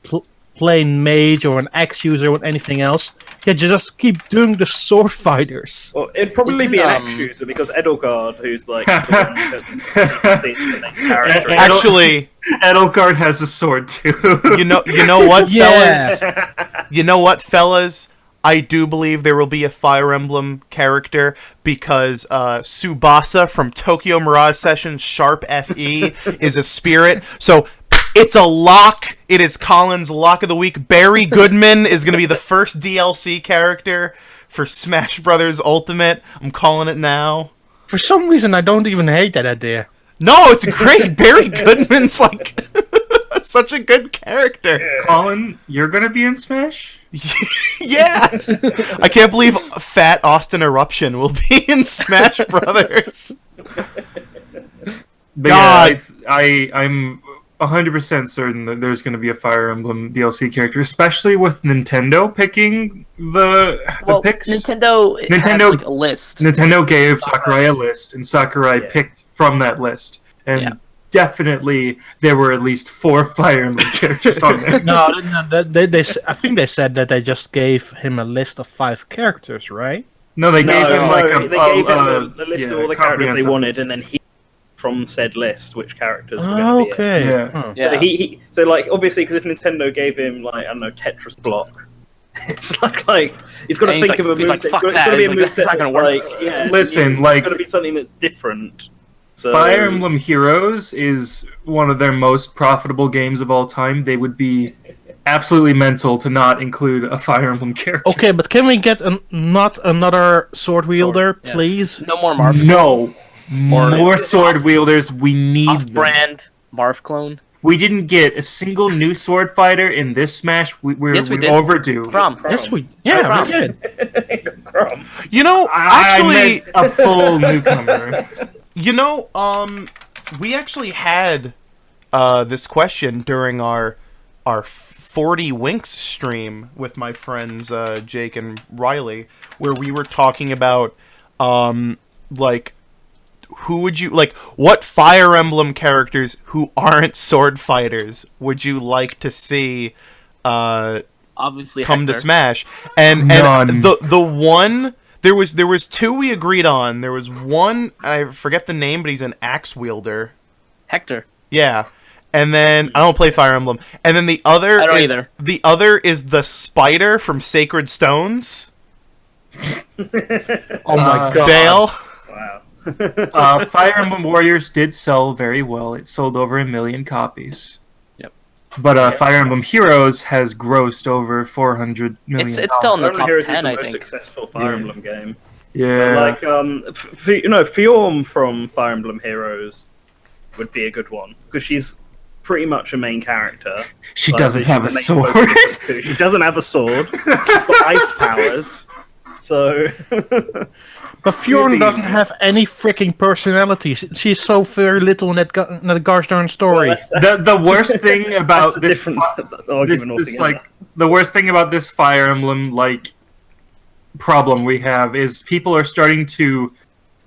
plain mage or an axe user or anything else. Yeah, just keep doing the sword fighters. Well, it'd probably Isn't, be an axe user because Edelgard, who's like the one that's the main character. Actually, Edelgard has a sword too. you know what, Yeah. fellas? You know what, fellas? I do believe there will be a Fire Emblem character because Tsubasa from Tokyo Mirage Session Sharp FE is a spirit. So it's a lock. It is Colin's lock of the week. Barry Goodman is going to be the first DLC character for Smash Brothers Ultimate. I'm calling it now. For some reason, I don't even hate that idea. No, it's great. Barry Goodman's like such a good character. Colin, you're gonna be in Smash? Yeah. I can't believe Fat Austin Eruption will be in Smash Brothers. But God. yeah, I'm 100% certain that there's going to be a Fire Emblem DLC character, especially with Nintendo picking the picks. Nintendo has like a list. Nintendo gave Sakurai a list, and Sakurai picked from that list. And definitely there were at least 4 Fire Emblem characters on there. No, I think they said that they just gave him a list of 5 characters, right? No, they gave him like they gave him a list of all the characters they comprehensive wanted, list. and then he from said list which characters were going to be Okay. Yeah. Huh. Yeah. So like obviously because if Nintendo gave him like I don't know Tetris block, it's like he's got to And he's think of a like- he's like, moveset. "Fuck It's that." got to be a He's like, "That's moveset not gonna that's, work." like, yeah, Listen, it's like- got to be something that's different. So, Fire Emblem Heroes is one of their most profitable games of all time. They would be absolutely mental to not include a Fire Emblem character. Okay, but can we get not another sword wielder, Yeah. please? No more Marv. No. Or- More sword wielders. We need them. Off-brand Marv clone. We didn't get a single new sword fighter in this Smash. We're Yes, we did. overdue. From. Yes, we Prom. did. from? You know, actually, I meant a full newcomer. you know, we actually had this question during our 40 Winks stream with my friends Jake and Riley, where we were talking about like, who would you like? What Fire Emblem characters who aren't sword fighters would you like to see Obviously, come to Hector. Smash? And None. the one there was two we agreed on. There was one, I forget the name, but he's an axe wielder. Hector. Yeah. And then I don't play Fire Emblem. And then the other I don't is either. the other is the spider from Sacred Stones. Oh my god. Dale. Wow. Fire Emblem Warriors did sell very well. It sold over 1 million copies. Yep. But Fire Emblem Heroes has grossed over 400 million. It's still in the Fire Emblem top Heroes 10, is the I most think. successful Fire Emblem game. Yeah. Like, Fjorm from Fire Emblem Heroes would be a good one because she's pretty much a main character. She Like, doesn't she's have the a main sword. focus too. She doesn't have a sword. She's got ice powers. So. But Fjorn doesn't have any freaking personality. She's so very little in that gosh darn story. Well, The worst thing about that's a this, different this argument altogether. like the worst thing about this Fire Emblem like problem we have is people are starting to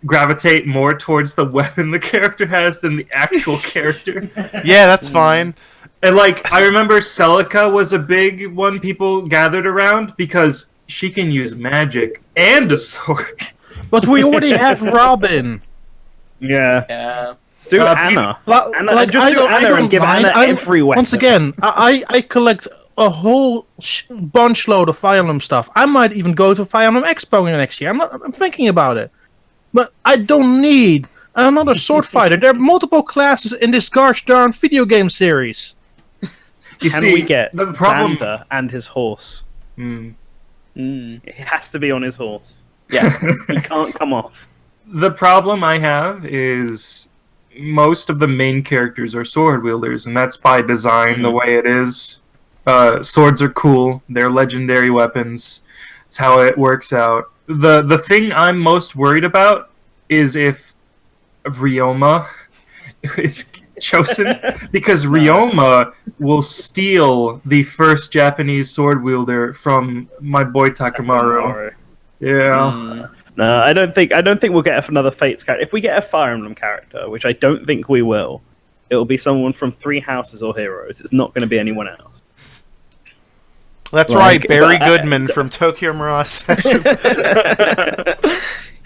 gravitate more towards the weapon the character has than the actual character. Yeah, that's fine. And like I remember Celica was a big one people gathered around because she can use magic and a sword. But we already have Robin. Yeah. Yeah. Do Uh, Anna. Like, Anna, just do Anna and give Anna every weapon. Once again, I collect a whole bunch load of Fire Emblem stuff. I might even go to Fire Emblem Expo next year. I'm thinking about it. But I don't need another sword fighter. There are multiple classes in this gosh darn video game series. You Can see, we get the problem. Xander and his horse? Mm. It has to be on his horse. Yeah. He can't come off. The problem I have is most of the main characters are sword wielders, and that's by design the way it is. Swords are cool; they're legendary weapons. It's how it works out. The thing I'm most worried about is if Ryoma is chosen, because Ryoma will steal the first Japanese sword wielder from my boy Takamaru. Yeah. Mm. No, I don't think we'll get another Fates character. If we get a Fire Emblem character, which I don't think we will, it'll be someone from Three Houses or Heroes. It's not going to be anyone else. That's Like, right, Barry but- Goodman from Tokyo Mirage Sessions.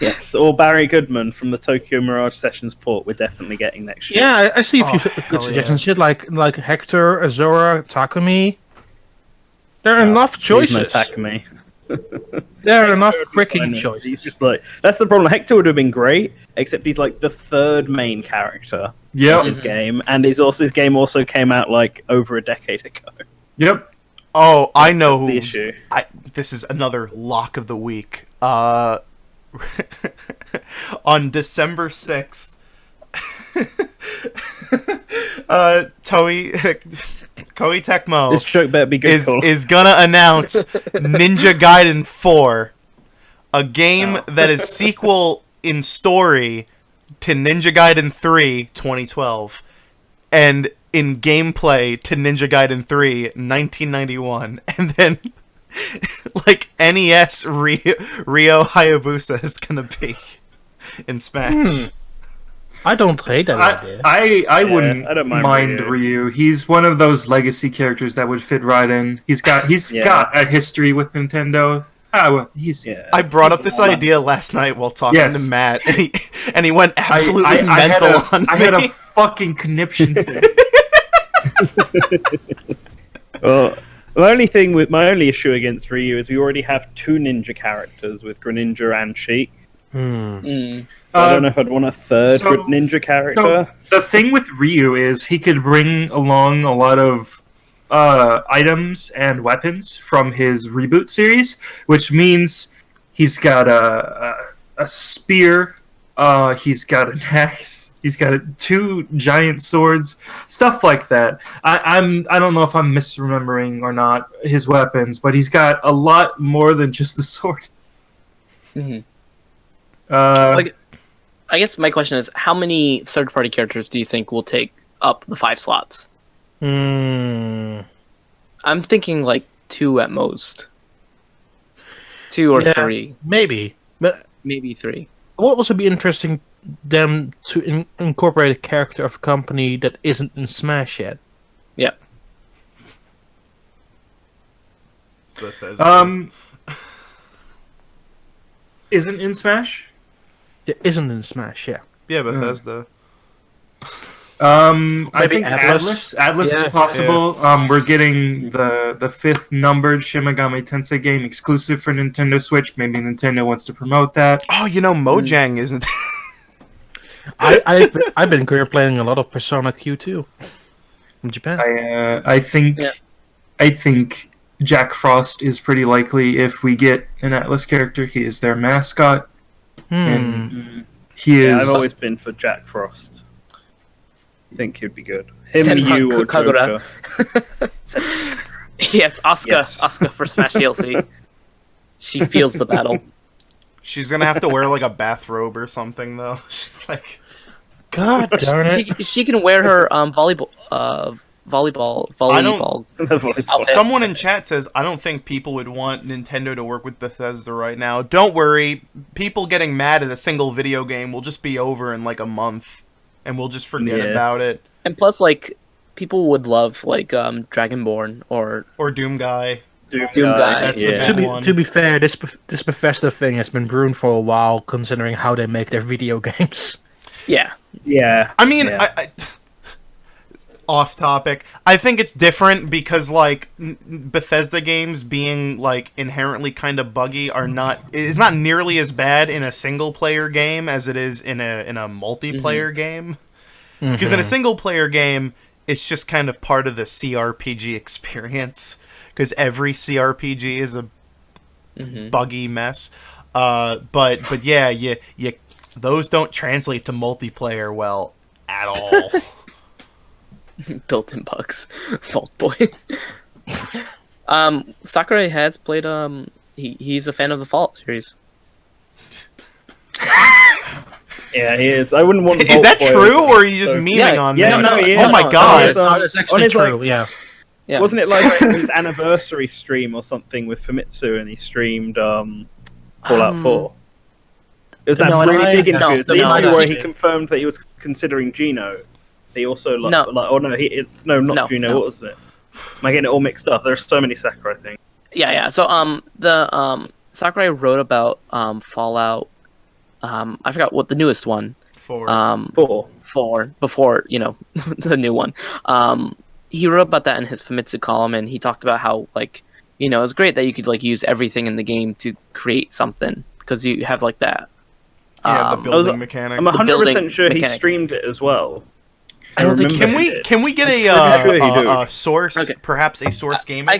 Yes, or Barry Goodman from the Tokyo Mirage Sessions port. We're definitely getting next year. Yeah, I see a few hell good suggestions. Shit like Hector, Azora, Takumi. There are enough Please choices. no Takumi. There are enough I freaking know. choices. He's just like that's the problem. Hector would have been great, except he's like the third main character Yep. in his game, and his game also came out like over a decade ago. Yep. Oh, I know That's the who. issue. This is another lock of the week. On December 6th, Koei Tecmo This joke better be good. Cole. is gonna announce Ninja Gaiden 4, a game that is sequel in story to Ninja Gaiden 3 2012, and in gameplay to Ninja Gaiden 3 1991, and then like NES Ryo Hayabusa is gonna be in Smash. I don't hate that idea. I wouldn't I don't mind mind Ryu. Ryu. He's one of those legacy characters that would fit right in. He's got Yeah. got a history with Nintendo. He's Yeah. I brought up this idea last night while talking Yes. to Matt, and he went absolutely mental on me. I had a fucking conniption fit. Well, my only issue against Ryu is we already have two ninja characters with Greninja and Sheik. Mm. So I don't know if I'd want a third so- ninja character. So the thing with Ryu is he could bring along a lot of items and weapons from his reboot series, which means he's got a spear, he's got an axe, he's got two giant swords, stuff like that. I don't know if I'm misremembering or not his weapons, but he's got a lot more than just the sword. Mhm. Uh, I guess my question is, how many third-party characters do you think will take up the 5 slots? Hmm. I'm thinking like 2 at most. 2 or Yeah. 3. Maybe, but Maybe 3. it would also be interesting them to incorporate a character of a company that isn't in Smash yet. Yeah. Bethesda. Isn't in Smash? It isn't in Smash, yeah. Yeah, Bethesda. I Maybe think Atlas? Atlas Yeah. is possible. We're getting the 5th numbered Shin Megami Tensei game exclusive for Nintendo Switch. Maybe Nintendo wants to promote that. Oh, Mojang isn't. I've been career playing a lot of Persona Q2 from Japan. I think Yeah. I think Jack Frost is pretty likely if we get an Atlas character. He is their mascot, and he is. I've always been for Jack Frost. I think he'd be good. Him, Senran you, or Kagura. Joker. Yes, Asuka. Yes. Asuka for Smash DLC. She feels the battle. She's gonna have to wear like a bathrobe or something, though. She's like, God darn it! She can wear her volleyball I don't- outfit. someone in chat says, I don't think people would want Nintendo to work with Bethesda right now. Don't worry, people getting mad at a single video game will just be over in like a month, and we'll just forget about it. And plus, like, people would love like Dragonborn or Doom Guy. Doom Guy. That's the Yeah. big one. To be fair, this Bethesda thing has been brewing for a while, considering how they make their video games. Yeah. Yeah. I mean, Yeah. I off topic. I think it's different because like Bethesda games being like inherently kind of buggy is not nearly as bad in a single player game as it is in a multiplayer game. Because in a single player game, it's just kind of part of the CRPG experience. Because every CRPG is a buggy mess. But yeah, those don't translate to multiplayer well at all. Built-in bugs. Fault Boy. Sakurai has played he's a fan of the Fallout series. Yeah, he is. I wouldn't want. Is that Vault Boy true, or are you just so- memeing on me? Yeah, no, he is. Oh my god. It's actually his, like- true, yeah. Yeah. Wasn't it like his anniversary stream or something with Famitsu, and he streamed Fallout 4? It was that No, really big no, interview. It was the no, interview no, where he he did. confirmed that he was considering Gino. He also No. not No, Gino. no. What was it? Am I getting it all mixed up? There's so many Sakurai things. Yeah. So the Sakurai wrote about Fallout. I forgot what the newest one. 4. 4. Before the new one. He wrote about that in his Famitsu column, and he talked about how it's great that you could use everything in the game to create something because you have like that. Yeah, the Um, building mechanic. I'm 100% building sure he mechanic. streamed it as well. I don't think remember he he did. Can we get pretty sure he did. a source, Okay. perhaps a source gaming? I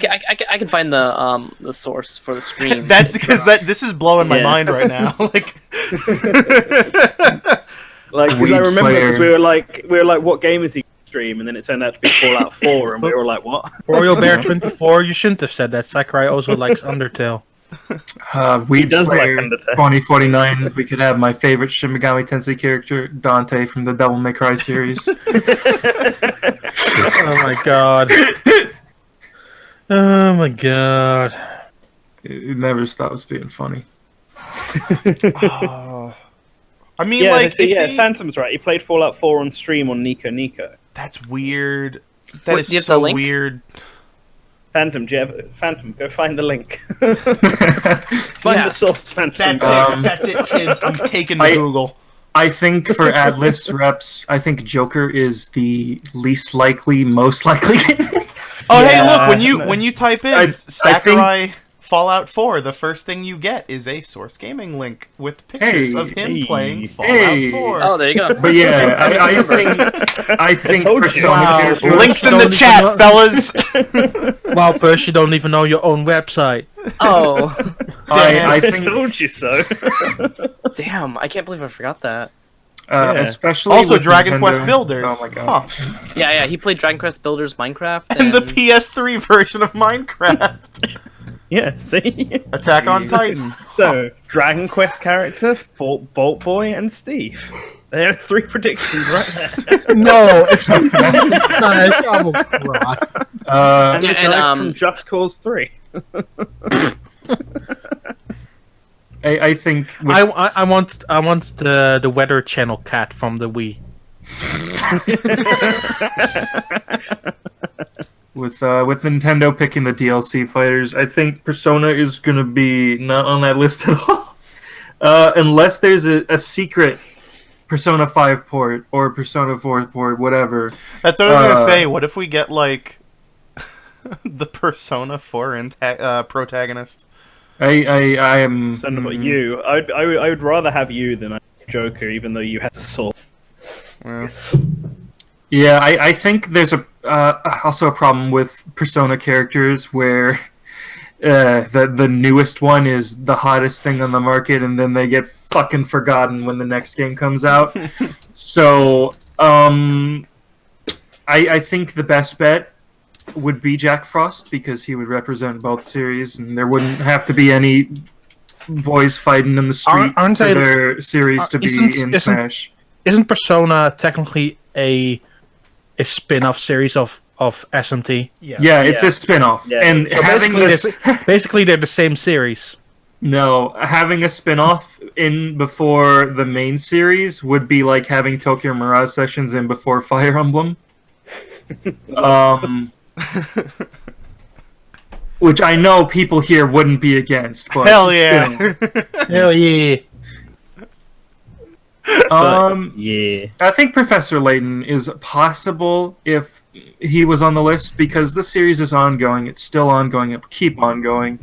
can find the source for the stream. That's because this is blowing my Yeah. mind right now. Like, Like, because Weeb I remember Slayer. because we were like, what game is he stream? And then it turned out to be Fallout 4, and we were like, what? Royal Bear 24, you shouldn't have said that. Sakurai also likes Undertale. Weeb does like Slayer Undertale. 2049. We could have my favorite Shin Megami Tensei character, Dante from the Devil May Cry series. Oh my god. Oh my god. It never stops being funny. I mean, Yeah, like, so, if yeah, they- Phantom's right. He played Fallout 4 on stream on Nico Nico. that's weird. What, That do you is have the so link? weird. Phantom, go find the link. Find Yeah. the source, Phantom. That's Um, it. That's it, kids. I'm taking to I- Google. I think for Atlas reps, I think Joker is the least likely, most likely. Oh, hey, Yeah, look, no. when you type in I think- Sakurai Fallout 4, the first thing you get is a Source Gaming link with pictures Hey, of him hey, playing Fallout hey. 4. Oh, there you go. But yeah, I think told you. Persona Wow. characters. Links in the Don't chat, even fellas. Wow, Persh, you don't even know your own website. Oh, I I think told you so. damn! I can't believe I forgot that. Yeah. especially Also, with Dragon Nintendo- Quest Builders. Oh my god. Huh. Yeah, he played Dragon Quest Builders Minecraft And the PS3 version of Minecraft. Yeah, see? Attack on Titan. So, Dragon Quest character, Bolt Boy, and Steve. There are 3 predictions right there. No, if you nice, I will cry. And Yeah, the guy and, from Just Cause 3. I think with, I want the Weather Channel cat from the Wii. with Nintendo picking the DLC fighters, I think Persona is gonna be not on that list at all, unless there's a secret Persona 5 port or Persona 4 port, whatever. That's what I was gonna say. What if we get like the Persona 4 protagonist? I am. So, about you, I would rather have you than Joker, even though you had a sword. Well, Yeah, I think there's also a problem with Persona characters where the newest one is the hottest thing on the market, and then they get fucking forgotten when the next game comes out. So, I think the best bet would be Jack Frost, because he would represent both series, and there wouldn't have to be any boys fighting in the street Aren't for they- their series to be in Smash. Isn't Persona technically a spin-off series of SMT? yes. Yeah, it's a spin-off. Yeah. And So having this... basically they're the same series. No, having a spin-off in before the main series would be like having Tokyo Mirage Sessions in before Fire Emblem. Which I know people here wouldn't be against, but Hell yeah. still. Hell yeah. Yeah. I think Professor Layton is possible if he was on the list, because the series is ongoing. It's still ongoing. It will keep ongoing.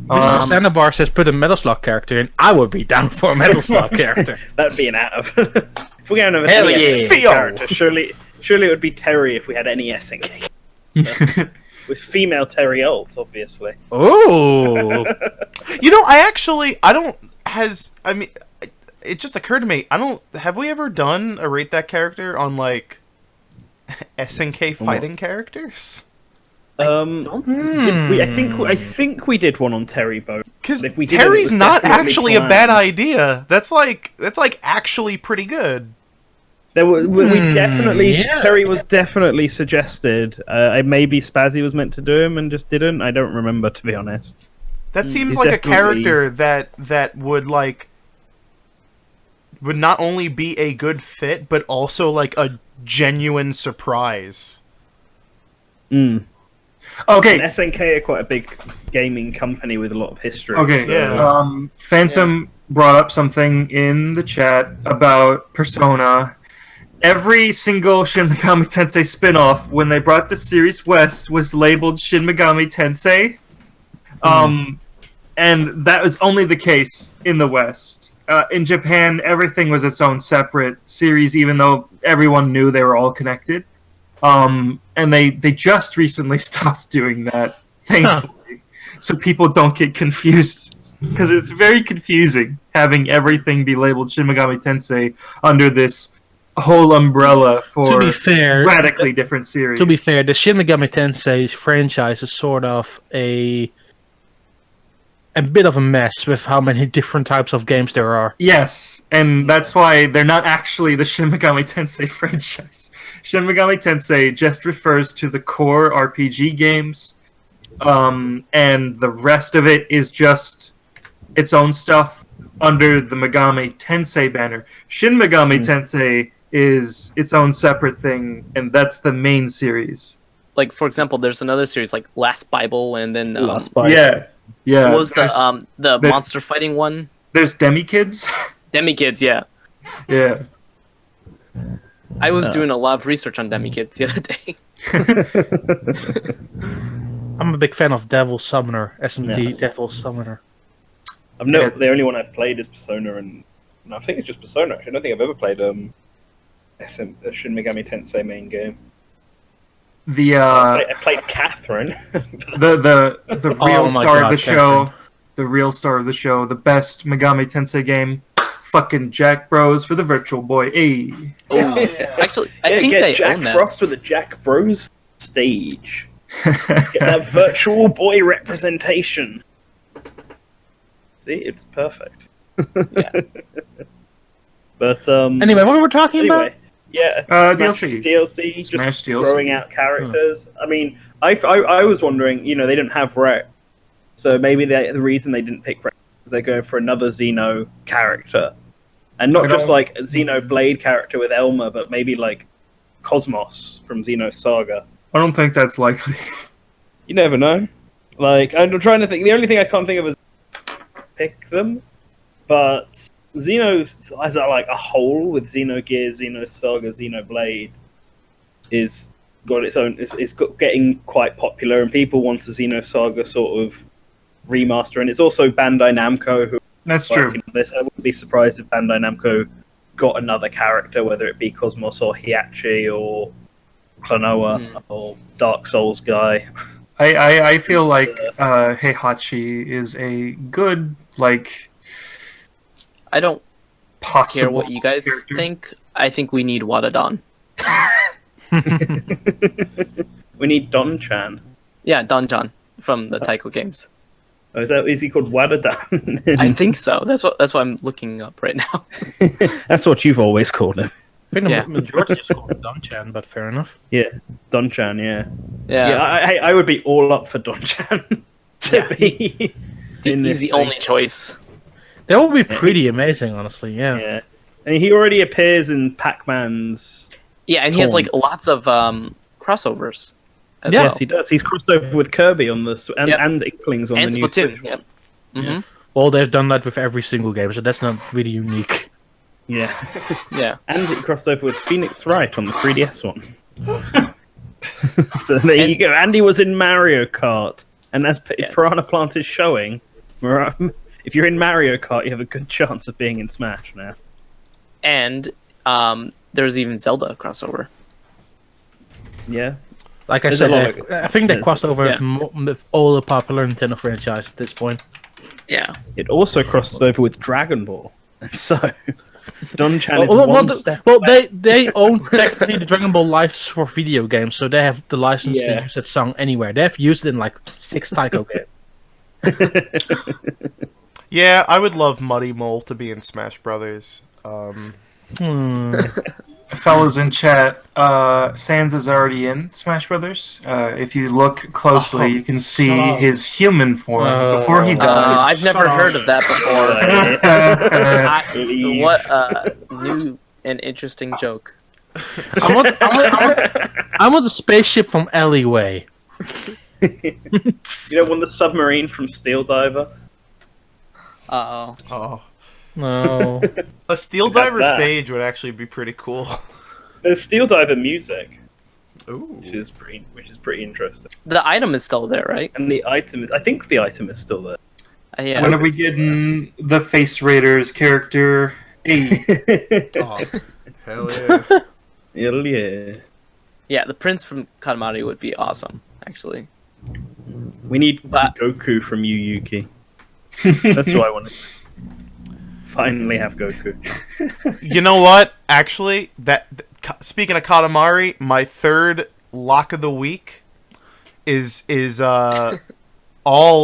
Mr. Sandbar says put a Metal Slug character in. I would be down for a Metal Slug character. That'd be an out of. If we're going to Hell have yeah. Theo! character, surely it would be Terry if we had any SNK. With female Terry ult, obviously. Oh. You know, it just occurred to me, have we ever done a rate that character on like SNK fighting characters? I think we did one on Terry Bow. Because If we did it, it Terry's was not definitely actually a planned. bad idea. That's like actually pretty good. Yeah. Terry was definitely suggested. Maybe Spazzy was meant to do him and just didn't. I don't remember, to be honest. That seems he's like a definitely- character that would not only be a good fit, but also like a genuine surprise. And Okay, SNK are quite a big gaming company with a lot of history. okay. so- Yeah. Phantom brought up something in the chat about Persona. Every single Shin Megami Tensei spin-off, when they brought the series west, was labeled Shin Megami Tensei. And that was only the case in the West. In Japan, everything was its own separate series, even though everyone knew they were all connected. And they just recently stopped doing that, thankfully. So people don't get confused. Because it's very confusing having everything be labeled Shin Megami Tensei under this whole umbrella for To be fair, radically different series. To be fair, the Shin Megami Tensei franchise is sort of a bit of a mess with how many different types of games there are. Yes, and that's why they're not actually the Shin Megami Tensei franchise. Shin Megami Tensei just refers to the core RPG games, and the rest of it is just its own stuff under the Megami Tensei banner. Shin Megami Tensei is its own separate thing, and that's the main series. Like, for example, there's another series like Last Bible, and then Last Bible. Yeah. what was there's- the there's- monster fighting one? There's Demi-Kids. Demi-Kids, yeah. Yeah. I was doing a lot of research on Demi-Kids the other day. I'm a big fan of Devil Summoner, SMT Yeah. Devil Summoner. The only one I've played is Persona, and I think it's just Persona. Actually, I don't think I've ever played a Shin Megami Tensei main game. The I played Catherine. the real Oh my star God, of the show, the real star of the show, the best Megami Tensei game, fucking Jack Bros for the Virtual Boy. Hey. Actually, I think get they Jack own that. Frost with the Jack Bros stage. Get that virtual boy representation. See, it's perfect. Yeah. But Anyway, what were we talking about? yeah, Smash DLC. DLC, Smash just DLC. growing out characters. I mean, I was wondering, they didn't have Rex, so maybe the reason they didn't pick Rex is they're going for another Xeno character, and not just like a Xenoblade character with Elma, but maybe like Cosmos from Xeno Saga. I don't think that's likely. You never know. Like, I'm trying to think. The only thing I can't think of is pick them, but Xeno as like a whole with Xenogears, Xenosaga, Xenoblade is got its own. It's got getting quite popular, and people want a Xenosaga sort of remaster. And it's also Bandai Namco who. That's true. This. I wouldn't be surprised if Bandai Namco got another character, whether it be Cosmos or Hiachi or Klonoa or Dark Souls guy. I feel like Heihachi is a good, like... I don't possible care what you guys character. think. I think we need Wadadon. We need Don-chan. Yeah, Donjon from the Taiko games. Oh, is he called Wadadan? I think so. That's what I'm looking up right now. That's what you've always called him. I think Yeah. the majority just called him Don-chan, but fair enough. Yeah, Don-chan, yeah. Yeah, I would be all up for Don-chan to be in he's this the thing. only choice. That would be pretty amazing, honestly, yeah. Yeah. And he already appears in Pac-Man's... Yeah, and he has like Taunts. lots of crossovers. As Yeah. well. Yes, he does. He's crossed over with Kirby on the... And, Yep. and Inklings on And the new Splatoon. Switch. Yep. Mm-hmm. Well, they've done that with every single game, so that's not really unique. Yeah. Yeah. And he crossed over with Phoenix Wright on the 3DS one. So there you go. Andy was in Mario Kart. And as Yes. Piranha Plant is showing, if you're in Mario Kart, you have a good chance of being in Smash now. And there's even Zelda crossover. Yeah. Like I There's said, a lot I think they crossed over Yeah. with all the popular Nintendo franchises at this point. Yeah. It also crossed over with Dragon Ball. So, Don-chan is Well, one step well, away. they own technically the Dragon Ball license for video games, so they have the license Yeah. to use that song anywhere. They have used it in like 6 Taiko games. Yeah, I would love Muddy Mole to be in Smash Brothers. Fellas in chat, Sans is already in Smash Brothers. If you look closely, Oh, you can see shut up. his human form before he died. I've never heard of that before. Leave. What a new and interesting joke. I want a spaceship from Alleyway. You don't want the submarine from Steel Diver? Uh-oh. Oh, No. a Steel Got Diver that. stage would actually be pretty cool. There's Steel Diver music, Ooh. which is pretty interesting. The item is still there, right? And the item, I think the item is still there. Yeah. When are we getting the Face Raiders character? Hey, Oh, hell yeah. Hell yeah. Yeah, the prince from Katamari would be awesome, actually. We need But- Goku from Yu Yuki. That's what I want to finally have Goku. You know what? Actually, speaking of Katamari, my third lock of the week is all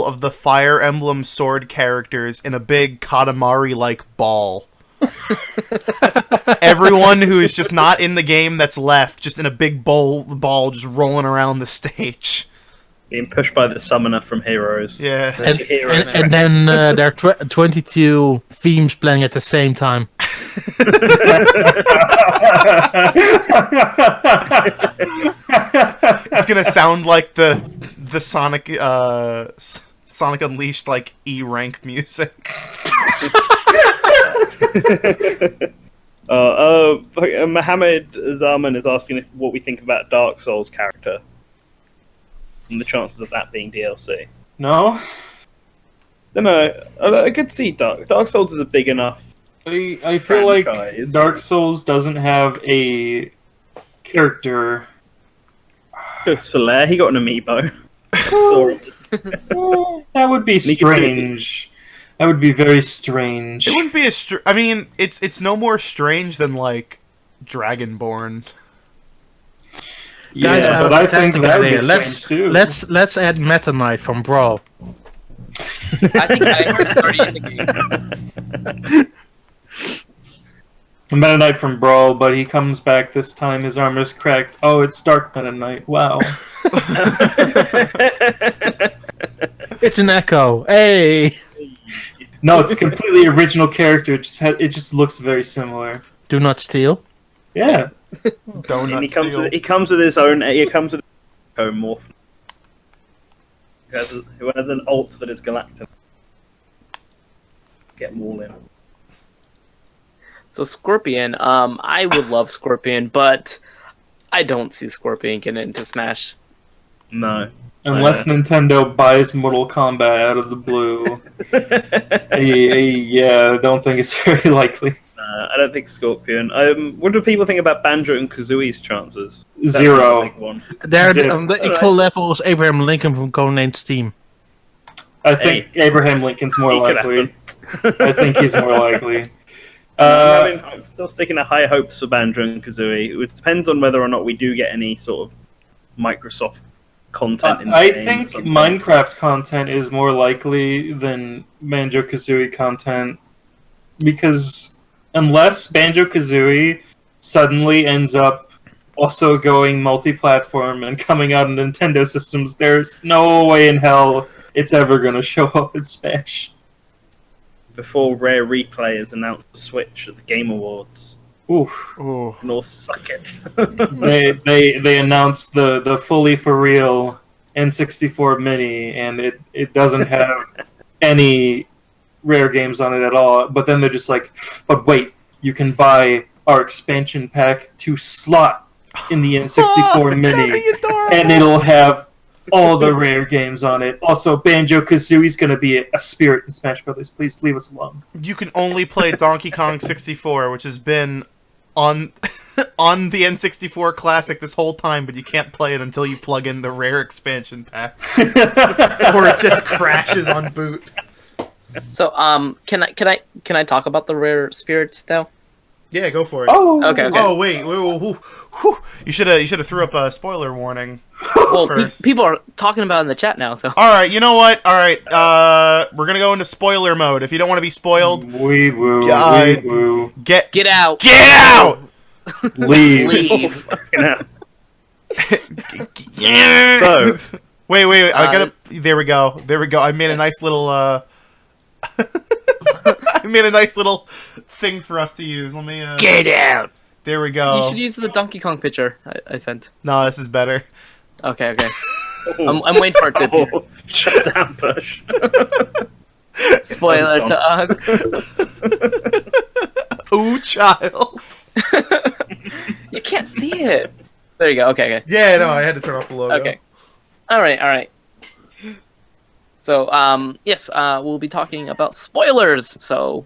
of the Fire Emblem sword characters in a big Katamari-like ball. Everyone who is just not in the game that's left, just in a big ball just rolling around the stage. Being pushed by the summoner from Heroes. Yeah. And then there are 22 themes playing at the same time. It's gonna sound like the Sonic Sonic Unleashed like E-rank music. Mohammed Zaman is asking what we think about Dark Souls character and the chances of that being DLC. no, No, I could see Dark Souls is a big enough. I feel like Franchise. Dark Souls doesn't have a character. Solaire, he got an amiibo. Sorry. That would be He could do- strange. That would be very strange. It wouldn't be I mean, it's no more strange than like Dragonborn. Guys, I have but a I think fantastic that would be idea. strange too. Let's add Meta Knight from Brawl. I think I heard it's already in the game. Meta Knight from Brawl, but he comes back this time. His armor's cracked. Oh, it's Dark Meta Knight. Wow. It's an echo. Hey! No, it's a completely original character. It just looks very similar. Do not steal. Yeah. Donut And steal. he comes with his own. He comes with his own morph. Who has an ult that is galactic. Get them all in. So Scorpion, I would love Scorpion, but I don't see Scorpion getting into Smash. No. Unless Nintendo buys Mortal Kombat out of the blue. Yeah, I don't think it's very likely. I don't think Scorpion. What do people think about Banjo and Kazooie's chances? That's Zero. a big one. They're on the equal level as Abraham Lincoln from Codename's team. I think Abraham Lincoln's more He could likely. I think he's more likely. I'm still sticking to high hopes for Banjo and Kazooie. It depends on whether or not we do get any sort of Microsoft content in the I game think or something. Minecraft content is more likely than Banjo-Kazooie content, because unless Banjo-Kazooie suddenly ends up also going multi-platform and coming out on Nintendo systems, there's no way in hell it's ever going to show up in Smash. Before Rare Replay has announced the Switch at the Game Awards, Oof. Ooh. and all suck it. They announced the fully for real N64 Mini, and it doesn't have any Rare games on it at all. But then they're just like, but wait, you can buy our expansion pack to slot in the N64 Mini, and it'll have all the Rare games on it. Also, Banjo-Kazooie's going to be a spirit in Smash Brothers. Please leave us alone. You can only play Donkey Kong 64, which has been on on the N64 Classic this whole time, but you can't play it until you plug in the Rare expansion pack, or it just crashes on boot. So can I talk about the Rare spirits now? Yeah, go for it. Oh, Okay. Oh wait, whew. You should have threw up a spoiler warning. Well, first. people are talking about it in the chat now. So All right, you know what? All right, we're gonna go into spoiler mode. If you don't want to be spoiled, wee woo, Yeah, wee woo. get out. Get out! Leave. Leave. Yeah. So- wait, I gotta. There we go. I made a nice little. I made a nice little thing for us to use. Let me. Get out. There we go. You should use the Donkey Kong picture I sent. No, this is better. Okay. I'm waiting for it to appear. Oh, shut down, Bush. Spoiler talk. Ooh, child. You can't see it. There you go. Okay. Yeah, no, I had to turn off the logo. Okay. All right. So, yes, we'll be talking about spoilers. So,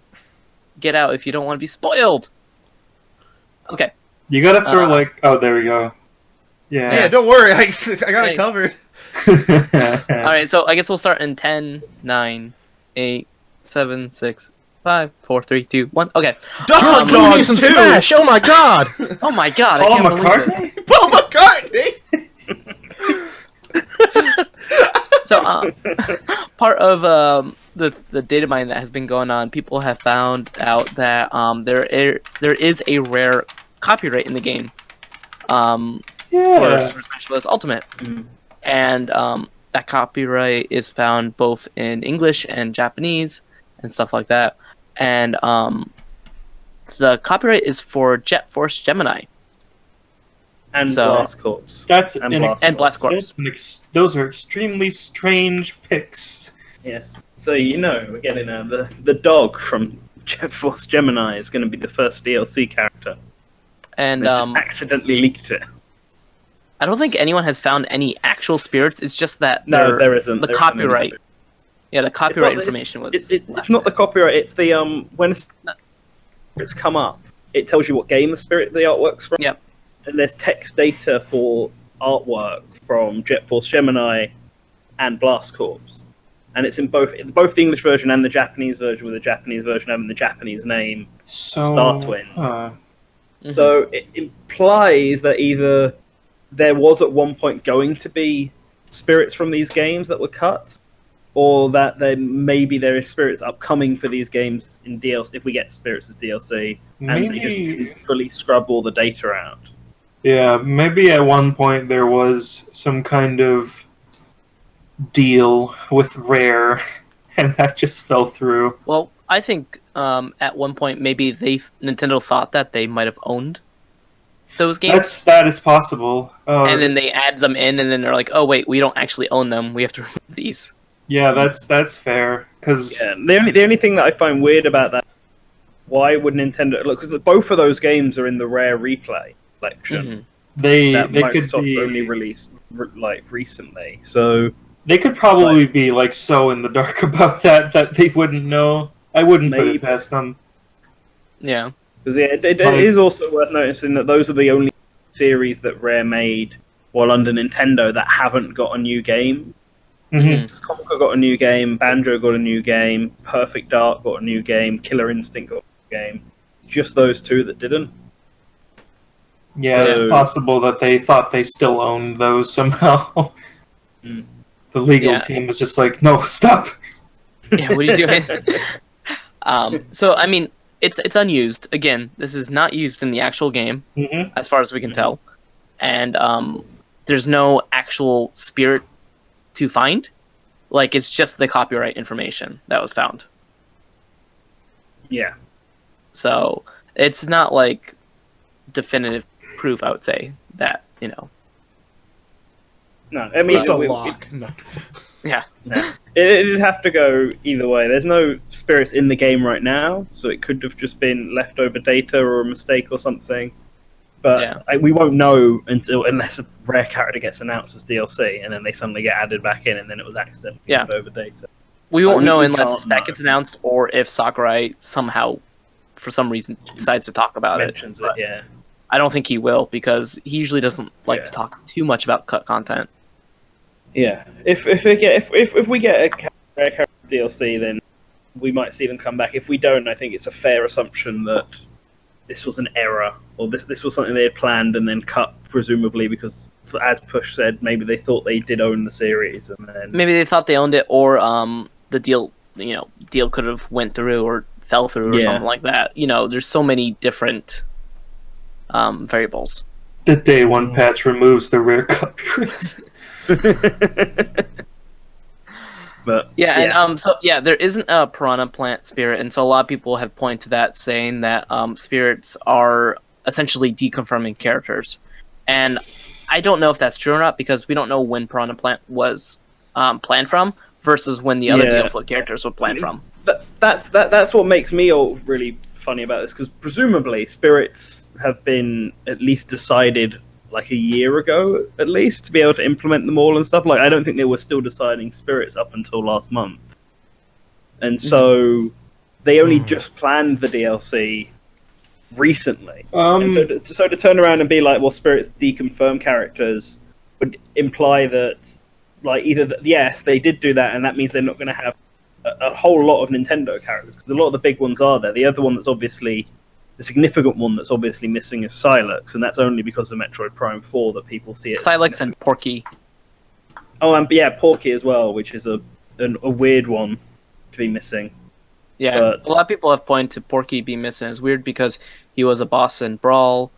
get out if you don't want to be spoiled. Okay. You gotta throw oh, there we go. Yeah, Yeah. don't worry. I got it Hey. covered. All right. So, I guess we'll start in 10, 9, 8, 7, 6, 5, 4, 3, 2, 1. Okay. Dog You're Dog using 2! Smash! Oh my god! Oh my god! Paul I can't believe it. McCartney? Paul McCartney! So, part of the data mine that has been going on, people have found out that there is a rare copyright in the game for Yeah. Super Smash Bros. Ultimate, and that copyright is found both in English and Japanese and stuff like that, and the copyright is for Jet Force Gemini. And So- Blast Corps. That's And Blast Corps. those are extremely strange picks. So we're getting the dog from Jet Force Gemini is going to be the first DLC character. And They just accidentally leaked it. I don't think anyone has found any actual spirits. It's just that No, there isn't. the There isn't any copyright. spirit. Yeah, the copyright It's not- information was. It's not the copyright. It's the when it's come up, it tells you what game the spirit the artwork's from. Yep. And there's text data for artwork from Jet Force Gemini and Blast Corps, and it's in both the English version and the Japanese version, with the Japanese version having the Japanese name So Star Twin. Mhm. So it implies that either there was at one point going to be spirits from these games that were cut, or that there is spirits upcoming for these games in DLC if we get spirits as DLC, and they just didn't fully scrub all the data out. Yeah, maybe at one point there was some kind of deal with Rare, and that just fell through. Well, I think at one point maybe Nintendo thought that they might have owned those games. That is possible. And then they add them in, and then they're like, "Oh wait, we don't actually own them. We have to remove these." Yeah, that's fair. Because the only thing that I find weird about that, why would Nintendo look? Because both of those games are in the Rare Replay collection. They Microsoft could be only released like recently, so they could probably be like so in the dark about that they wouldn't know. I wouldn't put it past them. Yeah. Because it is also worth noticing that those are the only series that Rare made while under Nintendo that haven't got a new game. Conker got a new game, Banjo got a new game, Perfect Dark got a new game, Killer Instinct got a new game. Just those two that didn't. Yeah, it's possible that they thought they still owned those somehow. The legal team was just like, no, stop. Yeah, what are you doing? So, I mean, it's unused. Again, this is not used in the actual game, as far as we can tell. And there's no actual spirit to find. Like, it's just the copyright information that was found. Yeah. So, it's not, like, definitive proof, I would say, that, you know. No, I mean... It's a lock. No. Yeah. It'd have to go either way. There's no spirits in the game right now, so it could have just been leftover data or a mistake or something. But we won't know unless a Rare character gets announced as DLC, and then they suddenly get added back in, and then it was accidentally leftover data. We won't know unless that gets announced, or if Sakurai somehow, for some reason, decides to talk about Mentions it. Yeah. I don't think he will, because he usually doesn't like to talk too much about cut content. Yeah, if we get a Rare character DLC, then we might see them come back. If we don't, I think it's a fair assumption that this was an error, or this was something they had planned and then cut, presumably because, as Push said, maybe they thought they did own the series, and then maybe they thought they owned it, or the deal could have went through or fell through or something like that. You know, there's so many different variables. The day one patch removes the Rare copyrights. But there isn't a piranha plant spirit, and so a lot of people have pointed to that, saying that spirits are essentially deconfirming characters, and I don't know if that's true or not, because we don't know when piranha plant was planned from versus when the other DLC characters were planned from. That's what makes me all really funny about this, because presumably spirits have been at least decided like a year ago, at least, to be able to implement them all and stuff. Like, I don't think they were still deciding spirits up until last month. And so they only just planned the DLC recently. And so to turn around and be like, well, spirits deconfirm characters would imply that, like, either that, yes, they did do that, and that means they're not going to have a whole lot of Nintendo characters, because a lot of the big ones are there. The other one that's obviously... The significant one that's obviously missing is Silex, and that's only because of Metroid Prime 4 that people see it. Silex and Porky. Oh, and Porky as well, which is a weird one to be missing. Yeah, but a lot of people have pointed to Porky being missing. It's weird because he was a boss in Brawl,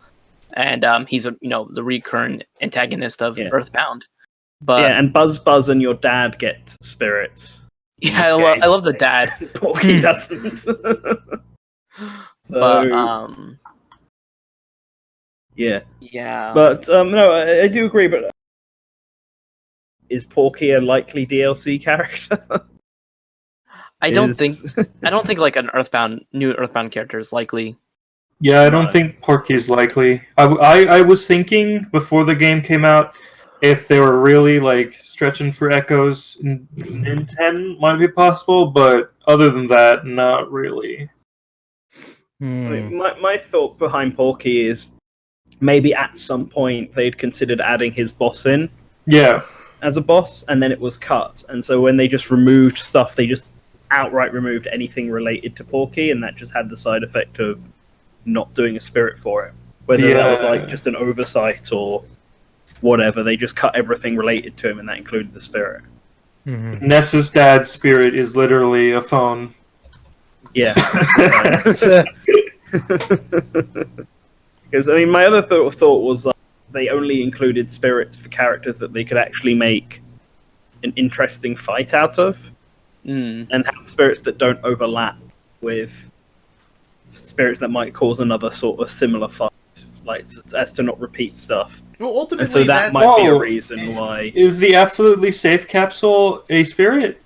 and he's the recurrent antagonist of Earthbound. But and Buzz and your dad get spirits. Yeah, I love the dad. Porky doesn't. But But no, I do agree. But is Porky a likely DLC character? I don't think like an new Earthbound character is likely. Yeah, I don't think Porky's likely. I was thinking before the game came out, if they were really like stretching for echoes in 10 might be possible, but other than that, not really. I mean, my thought behind Porky is maybe at some point they'd considered adding his boss in. Yeah. As a boss, and then it was cut. And so when they just removed stuff, they just outright removed anything related to Porky, and that just had the side effect of not doing a spirit for it. Whether that was like just an oversight or whatever. They just cut everything related to him, and that included the spirit. Mhm. Ness's dad's spirit is literally a phone. Yeah. It's, uh, Because I mean, my other thought was they only included spirits for characters that they could actually make an interesting fight out of, and have spirits that don't overlap with spirits that might cause another sort of similar fight, like as to not repeat stuff. Well, ultimately, And so that that's... might be a reason why. Is the absolutely safe capsule a spirit?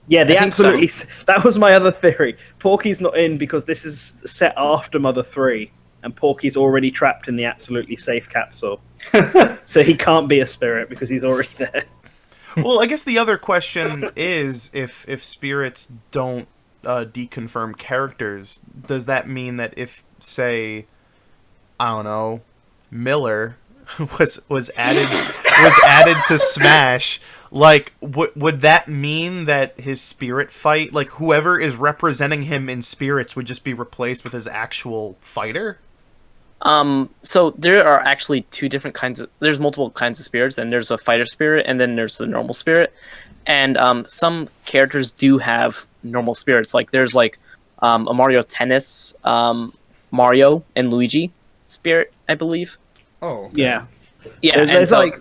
Yeah, the I think so. absolutely. That was my other theory. Porky's not in because this is set after Mother 3, and Porky's already trapped in the absolutely safe capsule. So he can't be a spirit because he's already there. Well, I guess the other question is if spirits don't deconfirm characters, does that mean that if, say, I don't know, Miller was added to Smash, like would that mean that his spirit fight, like whoever is representing him in spirits, would just be replaced with his actual fighter? So there are actually there's multiple kinds of spirits, and there's a fighter spirit, and then there's the normal spirit. And some characters do have normal spirits. Like there's like a Mario Tennis, Mario and Luigi spirit, I believe. Oh, okay. Yeah. Yeah, There's and like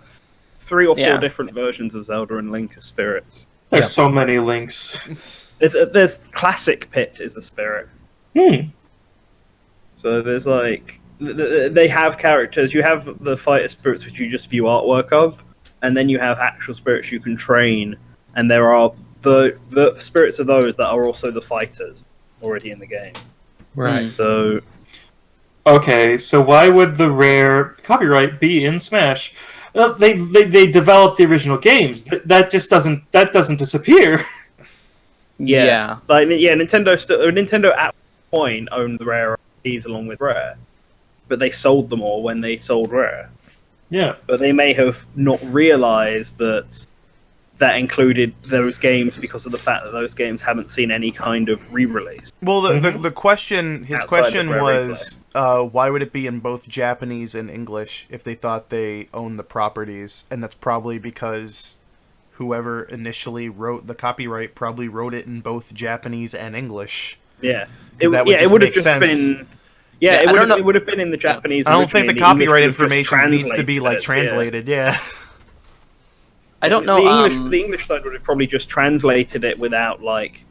3 or 4 Yeah. different versions of Zelda and Link as spirits. There's so many links. There's Classic Pit is a spirit. So there's like they have characters. You have the fighter spirits which you just view artwork of, and then you have actual spirits you can train, and there are the spirits of those that are also the fighters already in the game. right. So Okay, so why would the rare copyright be in Smash? They developed the original games. That just doesn't disappear. Yeah. like Nintendo at one point owned the Rare IPs along with Rare, but they sold them all when they sold Rare. Yeah. But they may have not realized that included those games because of the fact that those games haven't seen any kind of re-release. Well, the question, his Outside question of Rare was, why would it be in both Japanese and English if they thought they owned the properties? And that's probably because whoever initially wrote the copyright probably wrote it in both Japanese and English. Yeah, That would just make sense. been. Yeah, Yeah, it would have been in the Japanese. I don't think the originally, and copyright English would have just information needs to be like translated it, yeah. translated. Yeah. I don't know. The English side would have probably just translated it without like,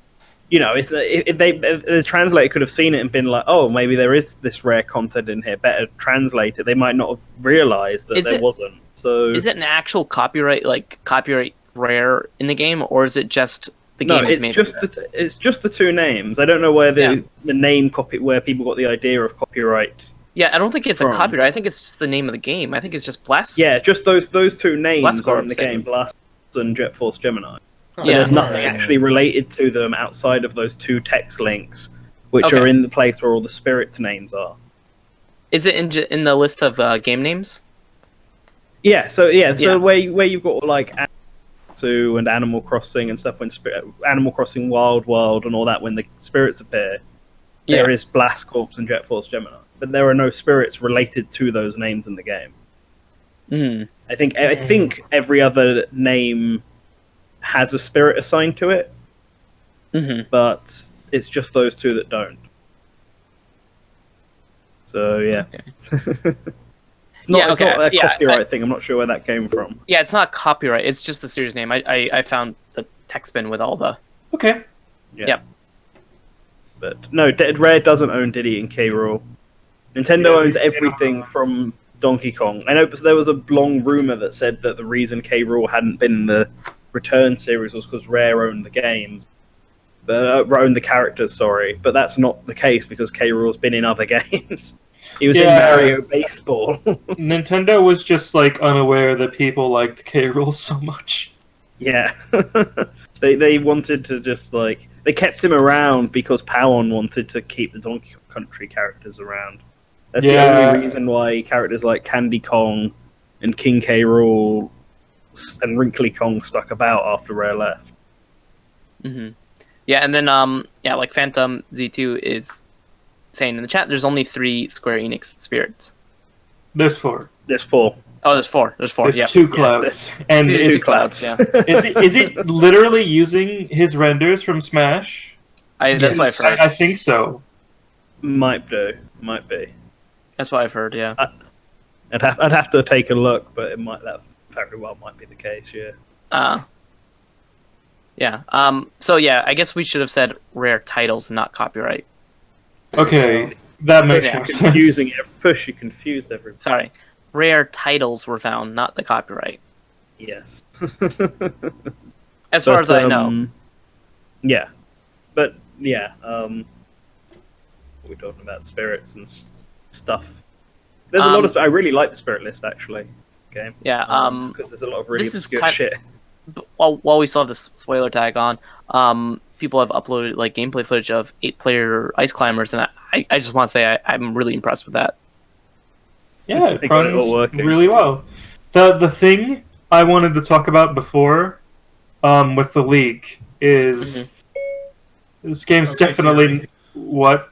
if the translator could have seen it and been like, oh, maybe there is this rare content in here. Better translate it. They might not have realized that there wasn't. So is it an actual copyright rare in the game, or is it just the game? No, it's just the 2 names. I don't know where the name where people got the idea of copyright. Yeah, I don't think it's a copyright. I think it's just the name of the game. I think it's just Blast. Yeah, just those 2 names Blast are in the Corp, game, Blast and Jet Force Gemini. Yeah. There's nothing actually related to them outside of those 2 text links, which are in the place where all the spirits' names are. Is it in the list of game names? Yeah, so where you've got like Animal and Animal Crossing and stuff, when Animal Crossing Wild and all that, when the spirits appear, there is Blast Corps and Jet Force Gemini, but there are no spirits related to those names in the game. I think every other name has a spirit assigned to it, but it's just those 2 that don't. So yeah. Okay. It's not a copyright thing. I'm not sure where that came from. Yeah, it's not copyright. It's just the series name. I found the text bin with all the. Okay. Yeah. But no, Rare doesn't own Diddy and K. Rool. Nintendo owns everything from Donkey Kong. I know there was a long rumor that said that the reason K. Rool hadn't been in the Return series was because Rare owned the games. Owned the characters, sorry. But that's not the case because K. Rool's been in other games. He was in Mario Baseball. Nintendo was just like unaware that people liked K. Rool so much. Yeah. They wanted to just like... They kept him around because Powon wanted to keep the Donkey Country characters around. That's the only reason why characters like Candy Kong and King K. Rool and Wrinkly Kong stuck about after Rare left. Yeah, and then like Phantom Z2 is saying in the chat, there's only 3 Square Enix spirits. There's 4. There's 4. Oh, there's four. There's four. There's Yeah. two clouds, and Two it's, clouds. Yeah. is it literally using his renders from Smash? That's what I've heard. I think so. Might be. That's what I've heard. Yeah. I'd have to take a look, but that very well might be the case. Yeah. Yeah. So yeah, I guess we should have said rare titles, not copyright. Okay, that makes Yeah. more sense. Confusing you confused everybody. Sorry, rare titles were found, not the copyright. Yes. As far as I know. Yeah, but yeah. We're talking about spirits and stuff. There's a lot of. I really like the spirit list actually. Okay. Yeah. Because there's a lot of really this is obscure shit. While we still have the spoiler tag on, people have uploaded like gameplay footage of 8-player ice climbers, and I just want to say I'm really impressed with that. Yeah, it They got it all runs working. really well. The thing I wanted to talk about before, with the leak, is this game's Okay, definitely Siri. what.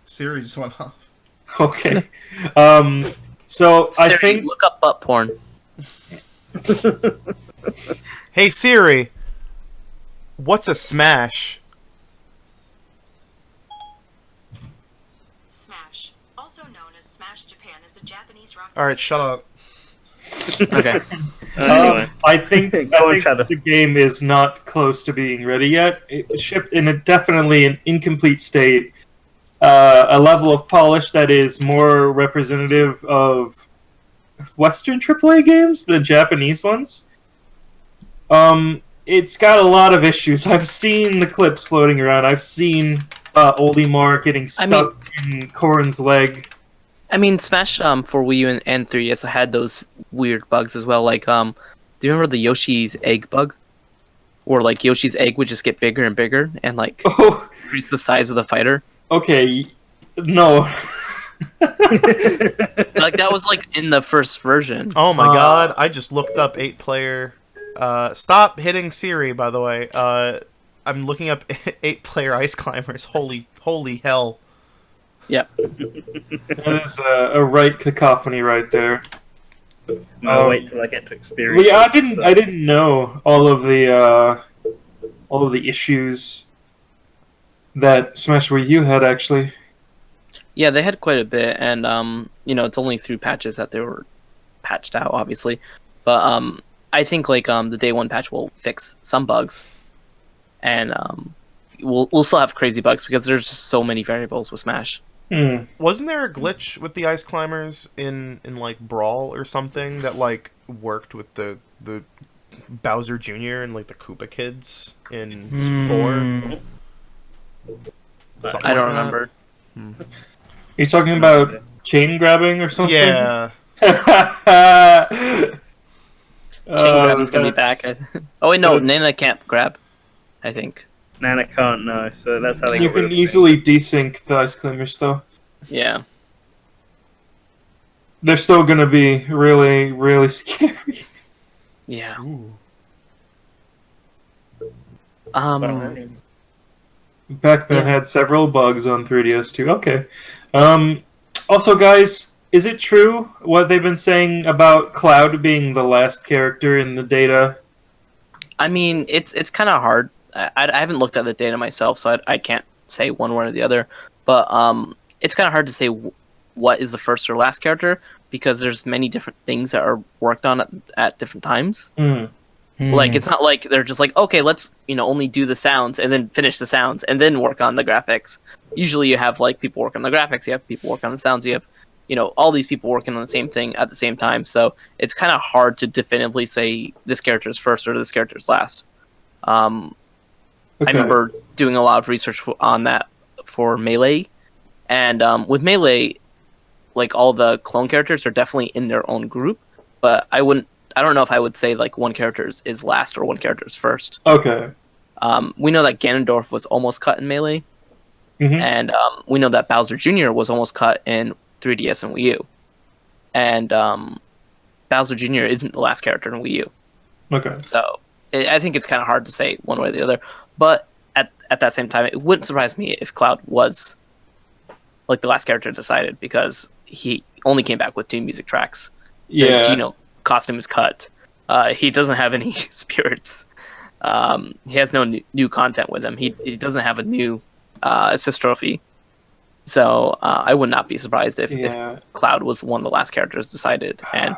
Siri just went off. Okay. So Siri, I think look up butt porn. Hey Siri, what's a smash? Smash, also known as Smash Japan, is a Japanese rock. All right, shut up. Okay. Anyway. I think Go on, Shadow. the game is not close to being ready yet. It shipped in definitely an incomplete state. A level of polish that is more representative of Western AAA games than Japanese ones. It's got a lot of issues. I've seen the clips floating around. I've seen Olimar getting stuck in Corrin's leg. I mean, Smash for Wii U and 3DS had those weird bugs as well. Like, do you remember the Yoshi's egg bug? Or like Yoshi's egg would just get bigger and bigger and like Oh, increase the size of the fighter. okay. No. Like that was like in the first version. Oh my god, I just looked up 8-player. Stop hitting Siri, by the way. I'm looking up 8-player ice climbers. Holy hell. Yep. That is a right cacophony right there. I'll wait till I get to experience. Yeah, it, so. I didn't know all of the issues that Smash Wii U had actually. Yeah, they had quite a bit, and it's only through patches that they were patched out, obviously. But I think like the day one patch will fix some bugs, and we'll still have crazy bugs because there's just so many variables with Smash. Wasn't there a glitch with the ice climbers in like Brawl or something that like worked with the Bowser Jr. and like the Koopa Kids in 4? I don't remember. You're talking about chain grabbing or something? Yeah. Chain grabbing's gonna be back. Oh wait, no, Nana can't grab. I think. Nana can't know, so that's how they. You got rid can of easily desync the ice climbers though. Yeah. They're still gonna be really, really scary. Yeah. Ooh. Pac-Man had several bugs on 3DS too. Okay. Also, guys, is it true what they've been saying about Cloud being the last character in the data? I mean, it's kind of hard. I haven't looked at the data myself, so I can't say one way or the other. But it's kind of hard to say what is the first or last character because there's many different things that are worked on at different times. Like it's not like they're just like, okay, let's only do the sounds and then finish the sounds and then work on the graphics. Usually you have like people work on the graphics, you have people work on the sounds, you have all these people working on the same thing at the same time. So it's kind of hard to definitively say this character is first or this character is last. I remember doing a lot of research on that for Melee, and with Melee, like all the clone characters are definitely in their own group, but I don't know if I would say like one character is last or one character is first. Okay. We know that Ganondorf was almost cut in Melee, and we know that Bowser Jr. was almost cut in 3DS and Wii U, and Bowser Jr. isn't the last character in Wii U. Okay. So I think it's kind of hard to say one way or the other, but at that same time, it wouldn't surprise me if Cloud was like the last character decided because he only came back with 2 music tracks Geno costume is cut. He doesn't have any spirits. He has no new content with him. He doesn't have a new assist trophy. So I would not be surprised if Cloud was one of the last characters decided. And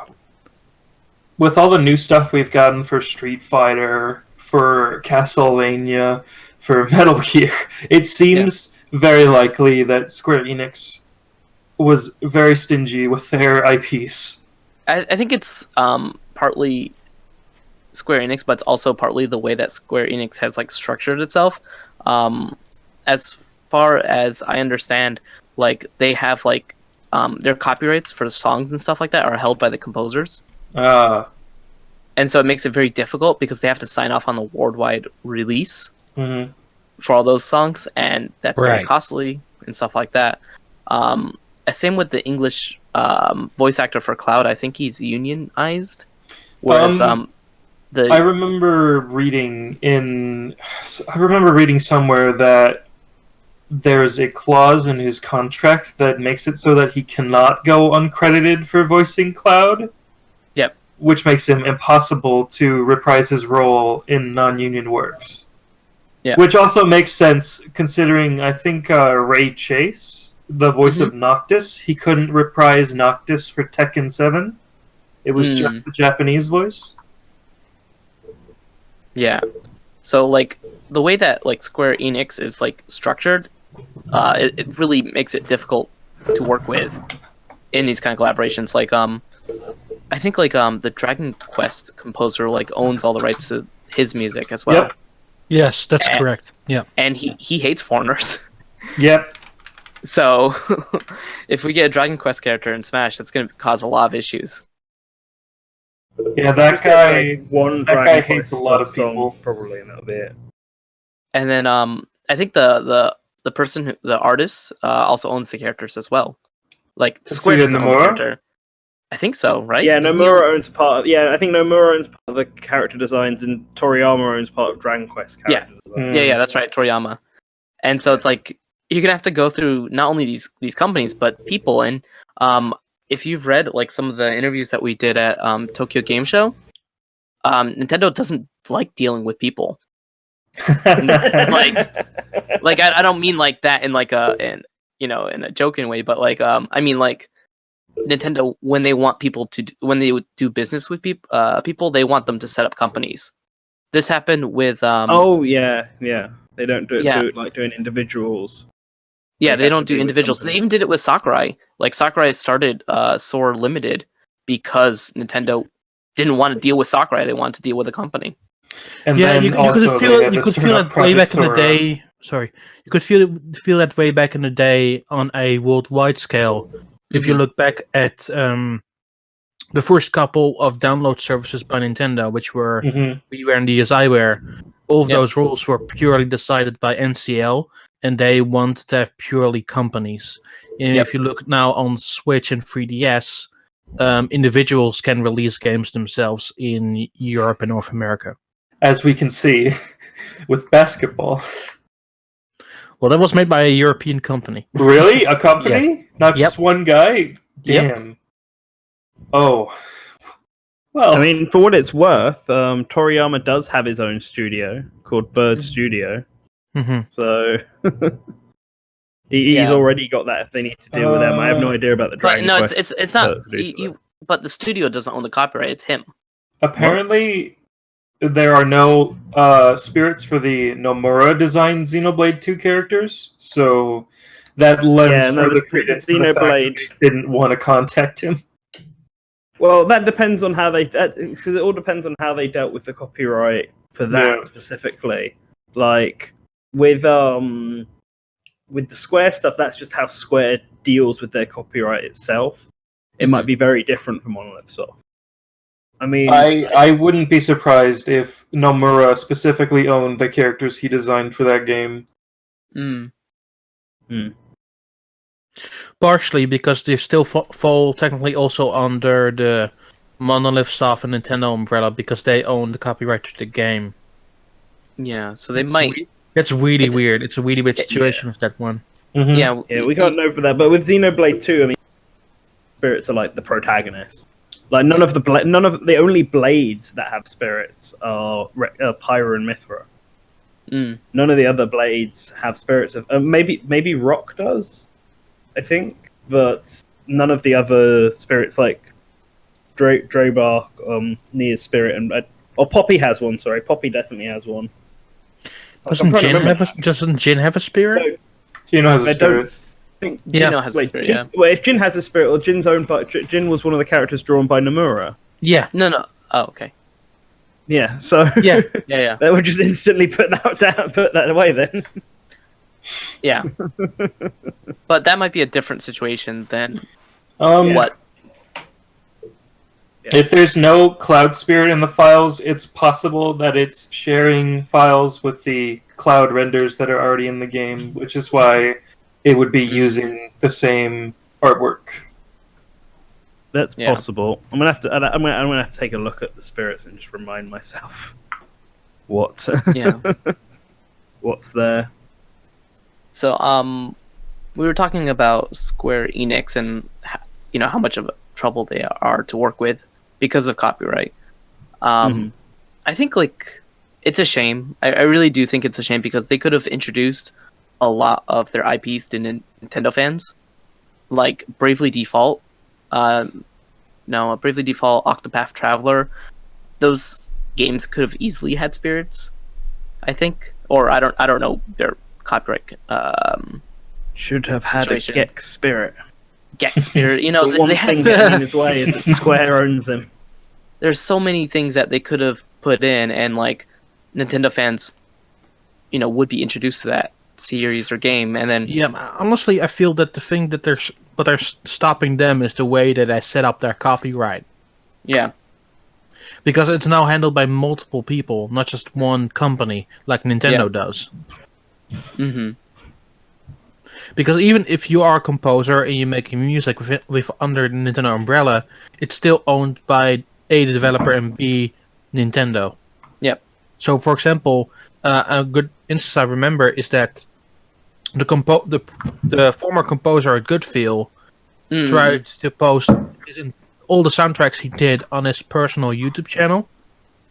with all the new stuff we've gotten for Street Fighter, for Castlevania, for Metal Gear, it seems very likely that Square Enix was very stingy with their IPs. I think it's partly Square Enix, but it's also partly the way that Square Enix has like structured itself. As far as I understand, like they have like their copyrights for songs and stuff like that are held by the composers. And so it makes it very difficult because they have to sign off on the worldwide release for all those songs, and that's very costly and stuff like that. Same with the English voice actor for Cloud. I think he's unionized. Whereas I remember reading somewhere that there's a clause in his contract that makes it so that he cannot go uncredited for voicing Cloud. Yep. Which makes him impossible to reprise his role in non-union works. Yeah. Which also makes sense considering, I think, Ray Chase, the voice of Noctis, he couldn't reprise Noctis for Tekken 7. It was just the Japanese voice. Yeah. So, like, the way that, like, Square Enix is, like, structured, it really makes it difficult to work with in these kind of collaborations. Like, I think, like, the Dragon Quest composer, like, owns all the rights to his music as well. Yep. Yes, that's correct. Yeah. And he hates foreigners. Yep. So, if we get a Dragon Quest character in Smash, that's going to cause a lot of issues. Yeah, that guy hates a lot of people. Probably, and that'll be it. And then I think the person, the artist, also owns the characters as well. Like Square doesn't own the character. I think so, right? Yeah, Nomura owns part of. Yeah, I think Nomura owns part of the character designs, and Toriyama owns part of Dragon Quest character design. Yeah, that's right, Toriyama. And so it's like you're gonna have to go through not only these companies but people. And if you've read like some of the interviews that we did at Tokyo Game Show, Nintendo doesn't like dealing with people. like I don't mean like that in like in a joking way, but like I mean like Nintendo, when they want people to when they would do business with people, they want them to set up companies. This happened with they don't do it like doing individuals. Yeah, they don't do individuals. They even did it with Sakurai. Like Sakurai started Soar Limited because Nintendo didn't want to deal with Sakurai. They wanted to deal with a company. And you could feel that way back in the day. Sorry, you could feel that way back in the day on a worldwide scale. If you look back at the first couple of download services by Nintendo, which were WiiWare and DSiWare, all of those rules were purely decided by NCL, and they wanted to have purely companies. And if you look now on Switch and 3DS, individuals can release games themselves in Europe and North America. As we can see with basketball. Well, that was made by a European company. Really? A company? Not just one guy? Damn. Yep. Oh. Well, I mean, for what it's worth, Toriyama does have his own studio called Bird Studio. So he's already got that if they need to deal with them. I have no idea about the Dragon Quest. It's not. But the studio doesn't own the copyright. It's him. Apparently, there are no spirits for the Nomura designed Xenoblade 2 characters, so that lends further credence to the fact that they didn't want to contact him. Well, that depends on how because it all depends on how they dealt with the copyright for that specifically. Like with the Square stuff, that's just how Square deals with their copyright itself. It might be very different from Monolith stuff. I mean, I wouldn't be surprised if Nomura specifically owned the characters he designed for that game. Partially because they still fall technically also under the Monolith Soft and Nintendo umbrella because they own the copyright to the game. Yeah, so they might. That's really weird. It's a really weird situation with that one. Yeah, we can't know for that. But with Xenoblade 2, I mean, spirits are like the protagonists. Like none of the only blades that have spirits are Pyra and Mithra. None of the other blades have spirits of. Maybe Rock does, I think, but none of the other spirits like Drobark, Nia's spirit, and or Poppy has one. Sorry, Poppy definitely has one. Doesn't Jin have a spirit? Gino has a I don't spirit. think. Gino has a spirit, yeah. Well, if Jin has a spirit, or Jin's own, Jin was one of the characters drawn by Nomura. Yeah. No. Oh, okay. Yeah. So Yeah. Yeah. they would just instantly put that away then. Yeah. But that might be a different situation than Um, what. If there's no cloud spirit in the files, it's possible that it's sharing files with the cloud renders that are already in the game, which is why it would be using the same artwork. That's possible. I'm gonna have to take a look at the spirits and just remind myself what's there. So we were talking about Square Enix and how much of a trouble they are to work with because of copyright. I think it's a shame. I really do think it's a shame because they could have introduced a lot of their IPs to Nintendo fans, like Bravely Default. Bravely Default, Octopath Traveler. Those games could have easily had spirits, I think, or I don't know their copyright. Should have had situation. a Gex spirit. Gex spirit. The one they thing had getting in his way is that Square owns him. There's so many things that they could have put in, and Nintendo fans, would be introduced to that series or game, and then honestly, I feel that the thing that they're stopping them is the way that they set up their copyright. Yeah, because it's now handled by multiple people, not just one company like Nintendo does. Because even if you are a composer and you're making music with under the Nintendo umbrella, it's still owned by A, the developer, and B, Nintendo. Yep. So, for example, a good instance I remember is that the former composer at Goodfeel tried to post all the soundtracks he did on his personal YouTube channel.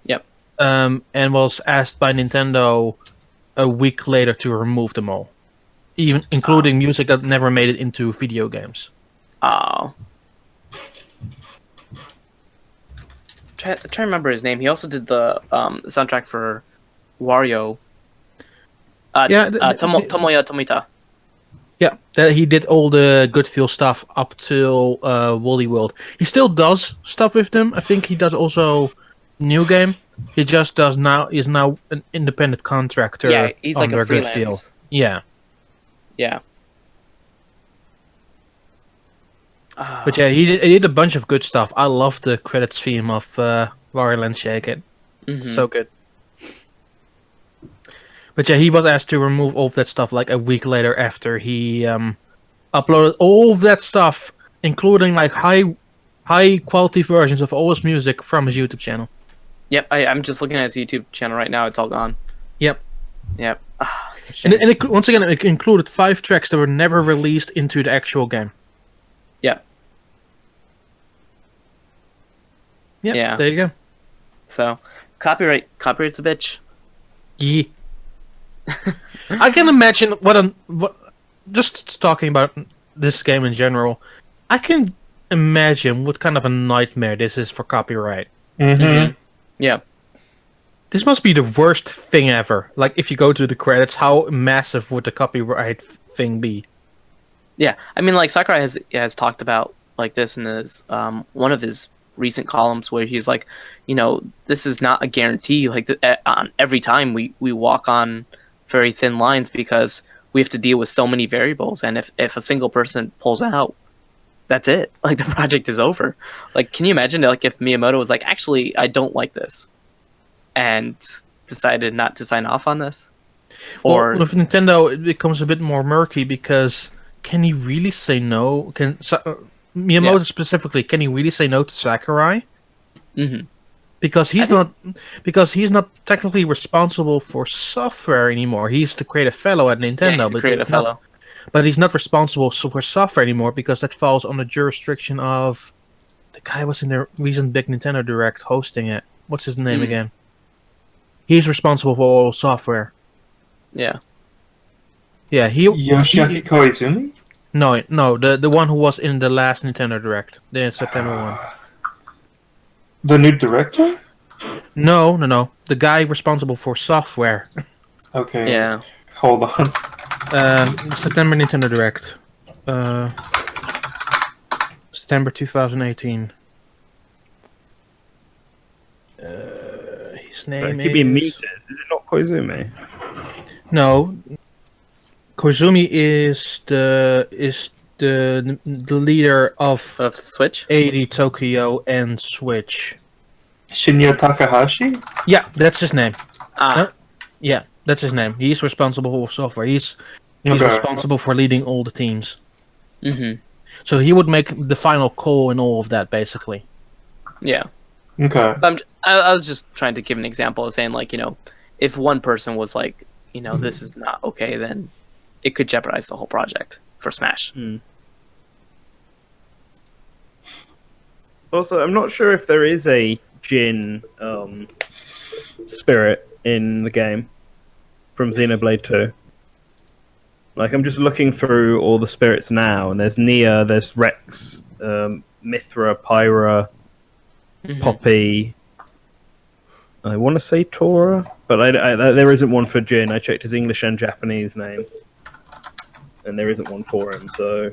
Yep. And was asked by Nintendo a week later to remove them all. Even including music that never made it into video games. Oh. Try to remember his name. He also did the soundtrack for Wario. Tomoya Tomita. Yeah, he did all the Goodfeel stuff up till Wally World. He still does stuff with them. I think he does also New Game. He just is now an independent contractor. Yeah, he's like a under freelance. Goodfeel. Yeah. Yeah. But yeah, he did a bunch of good stuff. I love the credits theme of Wario Land Shake It. So good. But yeah, he was asked to remove all of that stuff like a week later after he uploaded all of that stuff, including high quality versions of all his music from his YouTube channel. Yep, I'm just looking at his YouTube channel right now. It's all gone. Yep. And once again, it included 5 tracks that were never released into the actual game. Yeah. There you go. So, copyright's a bitch. Yeah. I can imagine what. Just talking about this game in general, I can imagine what kind of a nightmare this is for copyright. Yeah. This must be the worst thing ever. Like, if you go to the credits, how massive would the copyright thing be? Yeah, I mean, Sakurai has talked about this in his one of his recent columns where he's like, this is not a guarantee. On every time we walk on very thin lines because we have to deal with so many variables, and if a single person pulls out, that's it. The project is over. Can you imagine if Miyamoto was like, actually, I don't like this, and decided not to sign off on this? Or with Nintendo, it becomes a bit more murky because can he really say no? Miyamoto specifically, can he really say no to Sakurai? Because he's not technically responsible for software anymore. He's the creative fellow at Nintendo, but he's not responsible for software anymore because that falls under jurisdiction of The guy was in the recent big Nintendo Direct hosting it. What's his name again? He's responsible for all software. Yeah. Yeah, Yoshiaki Koizumi? No, the one who was in the last Nintendo Direct, the September one. The new director? No. The guy responsible for software. Okay. Yeah. Hold on. September Nintendo Direct. September 2018. His name Keep being is... muted. Is it not Koizumi? No. Koizumi is the leader of Switch? 80 Tokyo and Switch. Shinya Takahashi? Yeah, that's his name. Ah. Yeah, that's his name. He's responsible for software. He's Okay. responsible for leading all the teams. Mm-hmm. So he would make the final call in all of that, basically. Yeah. Okay. I was just trying to give an example of saying, like, if one person was like, this is not okay, then it could jeopardize the whole project for Smash. Also, I'm not sure if there is a Jin spirit in the game from Xenoblade 2. Like, I'm just looking through all the spirits now, and there's Nia, there's Rex, Mithra, Pyra, Poppy. I want to say Tora, but there isn't one for Jin. I checked his English and Japanese name, and there isn't one for him. So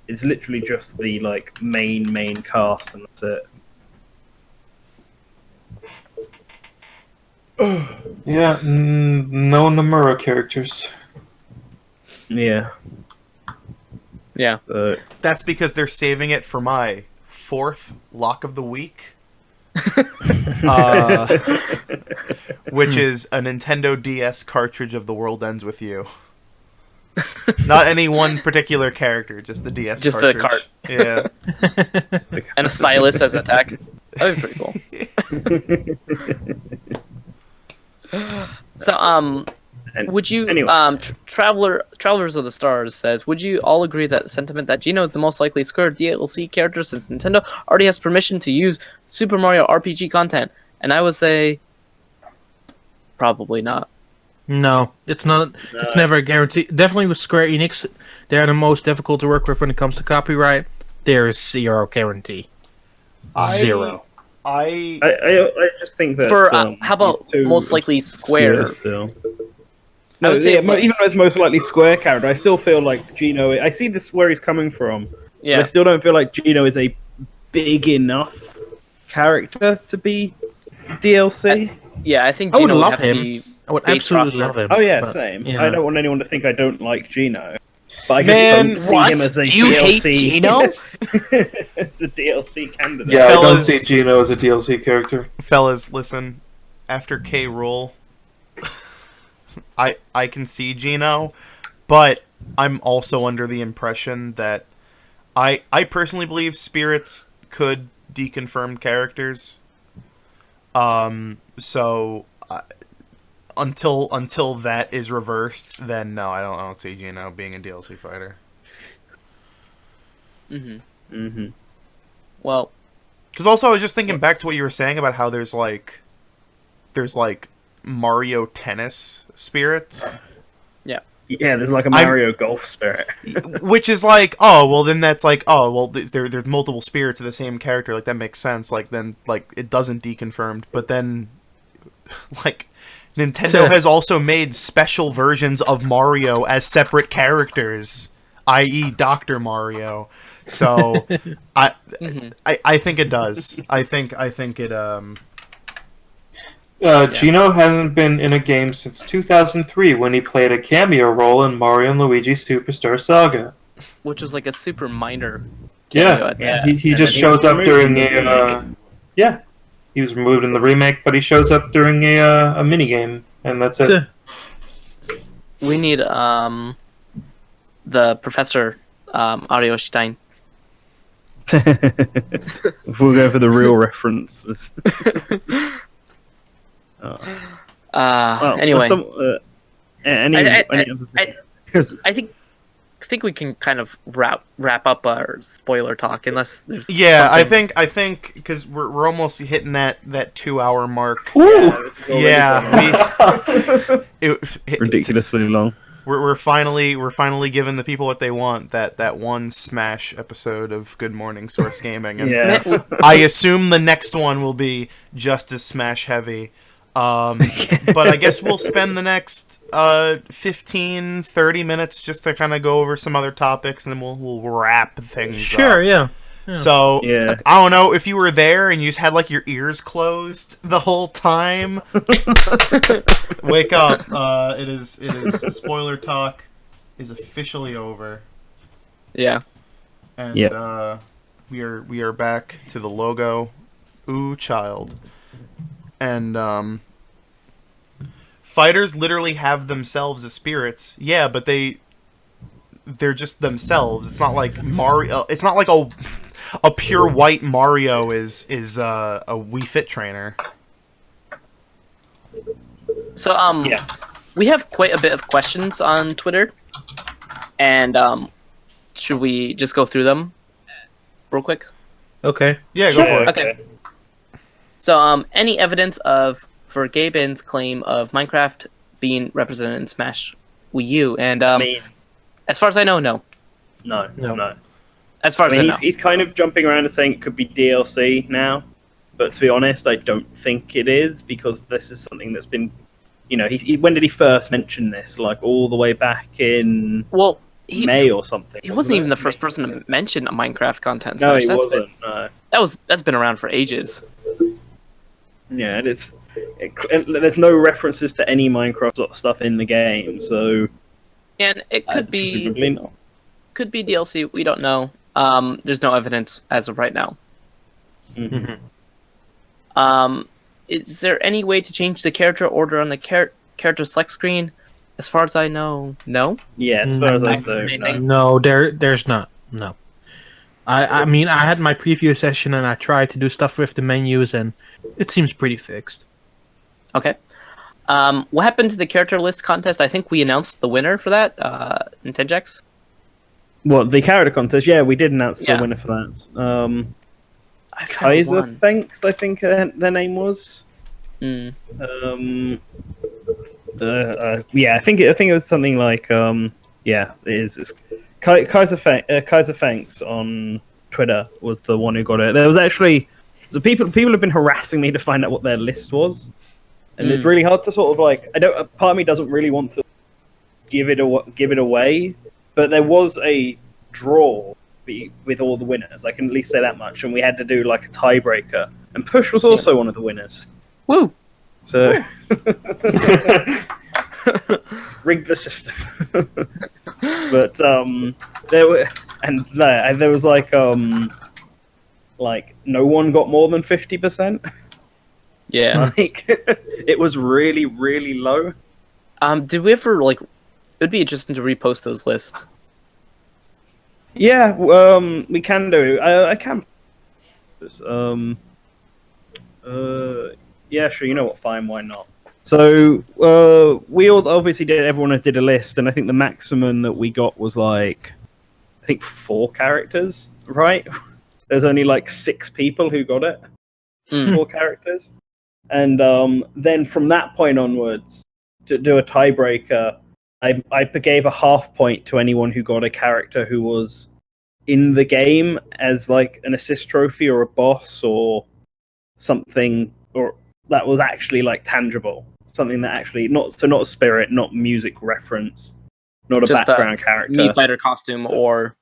it's literally just the main cast, and that's it. Yeah, no Nomura characters. Yeah. Yeah. That's because they're saving it for my 4th lock of the week. Which is a Nintendo DS cartridge of The World Ends With You. Not any one particular character, just the DS Just cartridge. a cart. Yeah. And a stylus as attack. That would be pretty cool. So, would you, anyway. Travelers of the Stars says, would you all agree that the sentiment that Geno is the most likely Square DLC character since Nintendo already has permission to use Super Mario RPG content? And I would say, probably not. No, it's not. It's never a guarantee. Definitely with Square Enix, they're the most difficult to work with when it comes to copyright. There is zero guarantee. Zero. I just think that For how about most likely Square? Still. I would say even as most likely Square character, I still feel like Geno. I see this where he's coming from. Yeah. But I still don't feel like Geno is a big enough character to be DLC. I think I would Geno love have to him. be I would base absolutely roster. love him. Oh yeah, but, same. you know. I don't want anyone to think I don't like Geno. But I Man, just don't see him as a You DLC. hate Geno? It's a DLC candidate. Yeah, I don't Fellas- see Geno as a DLC character. Fellas, listen. After K. Rool, I can see Geno, but I'm also under the impression that I personally believe spirits could deconfirm characters. So until that is reversed, then no, I don't see Geno being a DLC fighter. Well, Because also I was just thinking back to what you were saying about how there's like Mario Tennis spirits. Yeah, there's like a Mario Golf spirit. Which is like, oh, well, then that's like, oh, well, there's multiple spirits of the same character. Like, that makes sense. Like, then, like, it doesn't deconfirmed. But then, like, Nintendo has also made special versions of Mario as separate characters, i.e. Dr. Mario. So, I think it does. I think it, Geno hasn't been in a game since 2003 when he played a cameo role in Mario & Luigi Superstar Saga. which was like a super minor. Yeah, Yeah. he And just then he shows was up removed during in the a... yeah, he was removed in the remake, but he shows up during a minigame, and that's it. We need the Professor Ariostein. We'll go for the real references. Anyway, any other thing? Because I think think we can kind of wrap up our spoiler talk, unless there's Yeah, something... I think because we're almost hitting that 2-hour mark. Yeah, ridiculously long. We're finally giving the people what they want. That one Smash episode of Good Morning Source Gaming. And Yeah. I assume the next one will be just as Smash heavy. But I guess we'll spend the next 15, 30 minutes just to kind of go over some other topics, and then we'll wrap things up. Sure, yeah. So, Yeah. I don't know if you were there and you just had, like, your ears closed the whole time. Wake up. It is spoiler talk is officially over. Yeah. And, Yep. we are back to the logo. Ooh, child. And, fighters literally have themselves as spirits. Yeah, but they're just themselves. It's not like Mario. It's not like a pure white Mario is a Wii Fit trainer. So Yeah. we have quite a bit of questions on Twitter, and should we just go through them real quick? Okay. Yeah, go for it. Okay. So any evidence for Gaben's claim of Minecraft being represented in Smash Wii U? And I mean, as far as I know, no. no. As far I as I mean, know. he's kind of jumping around and saying it could be DLC now, but to be honest, I don't think it is, because this is something that's been, when did he first mention this? Like all the way back in May or something. He wasn't even the first person to mention a Minecraft content. No, Smash. he wasn't. No. That's been around for ages. Yeah, there's no references to any Minecraft sort of stuff in the game, so And it could be presumably not. could be DLC. We don't know. There's no evidence as of right now. Mm-hmm. Is there any way to change the character order on the character select screen? As far as I know, no. Yeah, as far as I know. No, there's not. No. I mean, I had my preview session and I tried to do stuff with the menus, and it seems pretty fixed. Okay. What happened to the character list contest? I think we announced the winner for that in Tenjax. What, the character contest? Yeah, we did announce the winner for that. Kaiser Thanks, I think their name was. Mm. Yeah, I think it was something like yeah, it is. It's Kaiser Thanks on Twitter was the one who got it. There was actually people have been harassing me to find out what their list was, and it's really hard to sort of like. Part of me doesn't really want to give it away, but there was a draw with all the winners. I can at least say that much, and we had to do like a tiebreaker, and Push was also one of the winners. Woo! So rigged the system. But there was like no one got more than 50%. Yeah. Like it was really, really low. Did we ever like? It'd be interesting to repost those lists. Yeah, we can do. I can. Yeah, sure. You know what? Fine. Why not? So we all obviously did. Everyone did a list, and I think the maximum that we got was like, I think 4 characters. Right? There's only like 6 people who got it. 4 characters, and then from that point onwards, to do a tiebreaker, I gave a half point to anyone who got a character who was in the game as like an assist trophy or a boss or something, or that was actually like tangible, something that actually not a spirit, not music reference, not just a background character, Mii Fighter costume or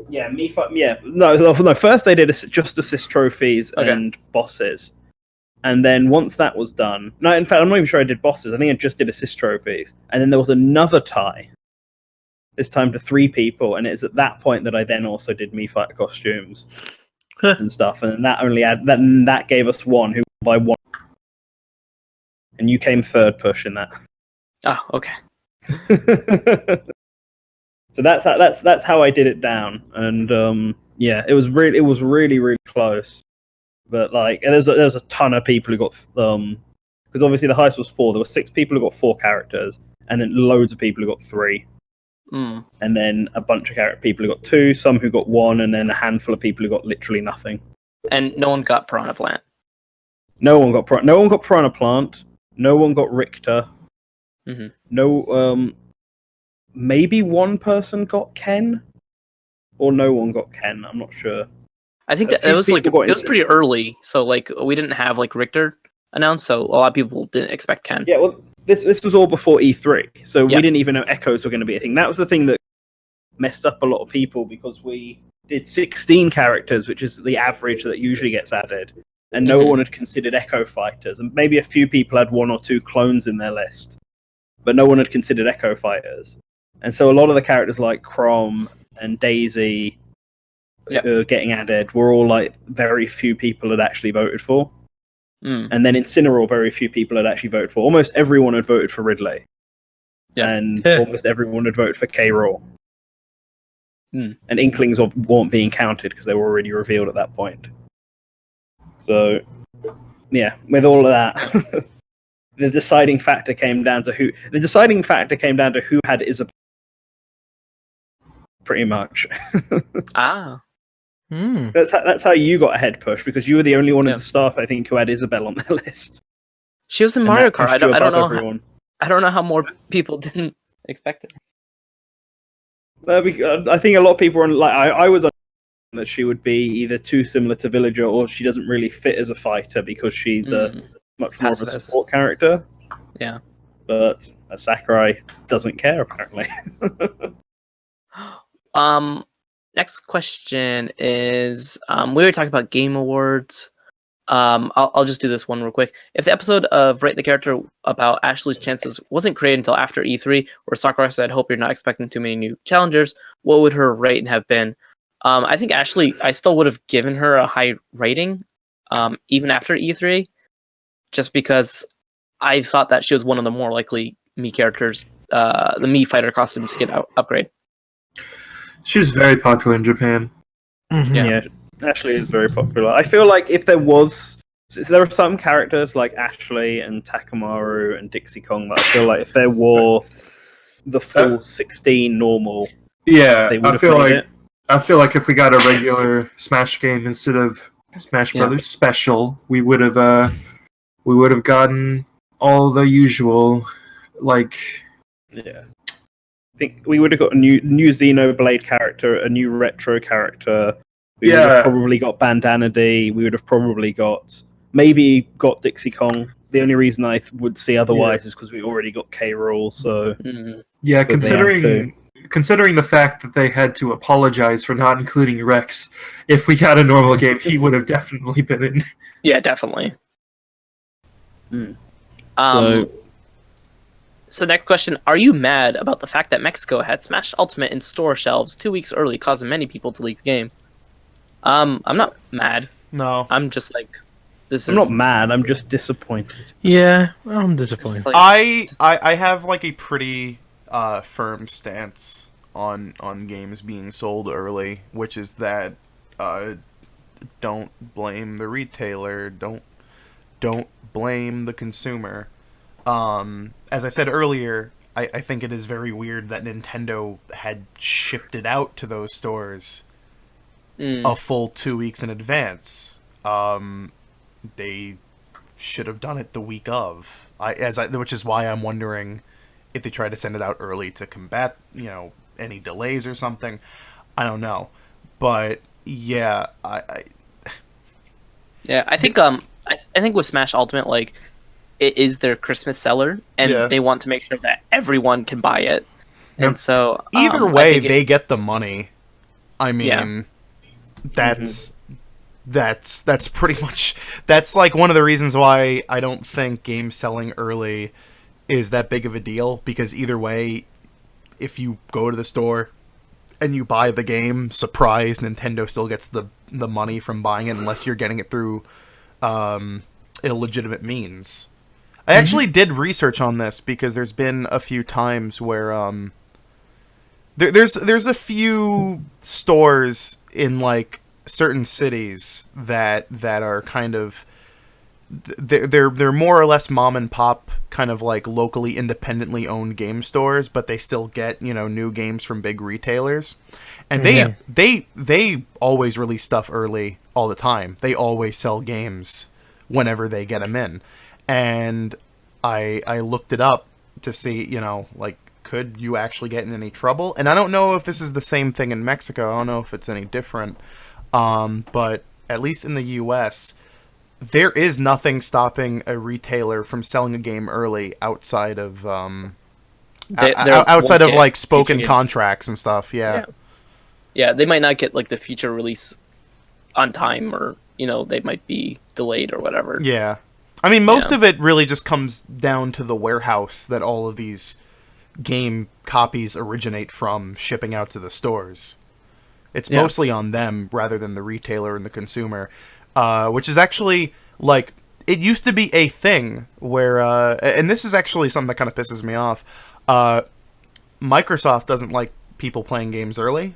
no. First they did just assist trophies and bosses. And then once that was done, no, in fact, I'm not even sure I did bosses. I think I just did assist trophies. And then there was another tie. This time to 3 people, and it's at that point that I then also did Mii Fighter costumes and stuff. And that gave us 1 who by 1. And you came third, Push, in that. Oh, okay. So that's how I did it down. And yeah, it was really, really close. But like, there's a ton of people who got because obviously the highest was 4. There were 6 people who got 4 characters, and then loads of people who got 3. Mm. And then a bunch of people who got 2, some who got 1, and then a handful of people who got literally nothing. And no one got Piranha Plant. No one got Piranha Plant. No one got Richter. Mm-hmm. No, maybe one person got Ken, or no one got Ken. I'm not sure. I think that it was pretty early, so like we didn't have like Richter announced, so a lot of people didn't expect Ken. Yeah, well, this was all before E3, so we didn't even know Echoes were going to be a thing. That was the thing that messed up a lot of people, because we did 16 characters, which is the average that usually gets added, and no one had considered Echo Fighters, and maybe a few people had 1 or 2 clones in their list, but no one had considered Echo Fighters. And so a lot of the characters like Chrom and Daisy getting added were all like very few people had actually voted for. And then Incineroar, very few people had actually voted for. Almost everyone had voted for Ridley. And almost everyone had voted for K-Raw. And Inklings weren't being counted because they were already revealed at that point. So, yeah, with all of that, the deciding factor came down to who had Isabelle. Pretty much. That's how you got a head push, because you were the only one in the staff, I think, who had Isabelle on their list. She was in Mario Kart. I don't know how more people didn't expect it. I think a lot of people were like, I was on that she would be either too similar to Villager, or she doesn't really fit as a fighter because she's much more of a support character. Yeah. But Sakurai doesn't care, apparently. Next question is, we were talking about Game Awards. I'll just do this one real quick. If the episode of Rate the Character about Ashley's chances wasn't created until after E3, where Sakurai said, "Hope you're not expecting too many new challengers," what would her rating have been? I think Ashley, I still would have given her a high rating, even after E3, just because I thought that she was one of the more likely Mii characters, the Mii fighter costumes to get upgrade. She's very popular in Japan. Yeah, Ashley is very popular. I feel like if there are some characters like Ashley and Takamaru and Dixie Kong that I feel like if there were the full 16 normal, they would have played it. I feel like if we got a regular Smash game instead of Smash Brothers Special, we would have gotten all the usual, like. Yeah. I think we would have got a new Xenoblade character, a new retro character. We would have probably got Bandana D. We would have probably got Dixie Kong. The only reason I would see otherwise is because we already got K-Rool. So considering the fact that they had to apologize for not including Rex, if we got a normal game, he would have definitely been in. Yeah, definitely. So next question, are you mad about the fact that Mexico had Smash Ultimate in store shelves 2 weeks early, causing many people to leak the game? I'm not mad. No. I'm just like, I'm not mad, I'm just disappointed. Yeah, I'm disappointed. Like, I have like a pretty firm stance on games being sold early, which is that don't blame the retailer, don't blame the consumer. As I said earlier, I think it is very weird that Nintendo had shipped it out to those stores a full 2 weeks in advance. They should have done it the week of. Which is why I'm wondering if they tried to send it out early to combat, any delays or something. I don't know, but yeah, I think I think with Smash Ultimate, like, it is their Christmas seller, and they want to make sure that everyone can buy it. And so either way, they get the money. I mean, that's pretty much, that's like one of the reasons why I don't think games selling early is that big of a deal, because either way, if you go to the store and you buy the game, surprise, Nintendo still gets the money from buying it, unless you're getting it through illegitimate means. I actually did research on this, because there's been a few times where there's a few stores in like certain cities that are kind of they're more or less mom and pop, kind of like locally independently owned game stores, but they still get, you know, new games from big retailers, and they always release stuff early all the time. They always sell games whenever they get them in, and I looked it up to see, you know, like, could you actually get in any trouble? And I don't know if this is the same thing in Mexico. I don't know if it's any different, but at least in the U.S., there is nothing stopping a retailer from selling a game early outside of outside of like spoken contracts and stuff. Yeah, they might not get like the feature release on time, or, you know, they might be delayed or whatever. Yeah, I mean, most of it really just comes down to the warehouse that all of these game copies originate from, shipping out to the stores. It's mostly on them rather than the retailer and the consumer. Which is actually, like, it used to be a thing where, and this is actually something that kind of pisses me off, Microsoft doesn't like people playing games early,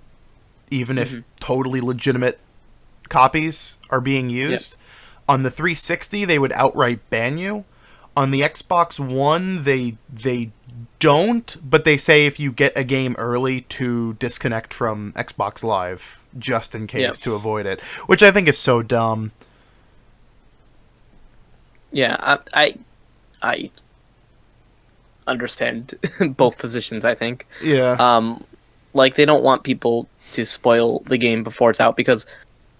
even if totally legitimate copies are being used. On the 360, they would outright ban you. On the Xbox One, they don't, but they say if you get a game early to disconnect from Xbox Live, just in case, to avoid it, which I think is so dumb. Yeah, I understand both positions, I think. Yeah. Like, they don't want people to spoil the game before it's out, because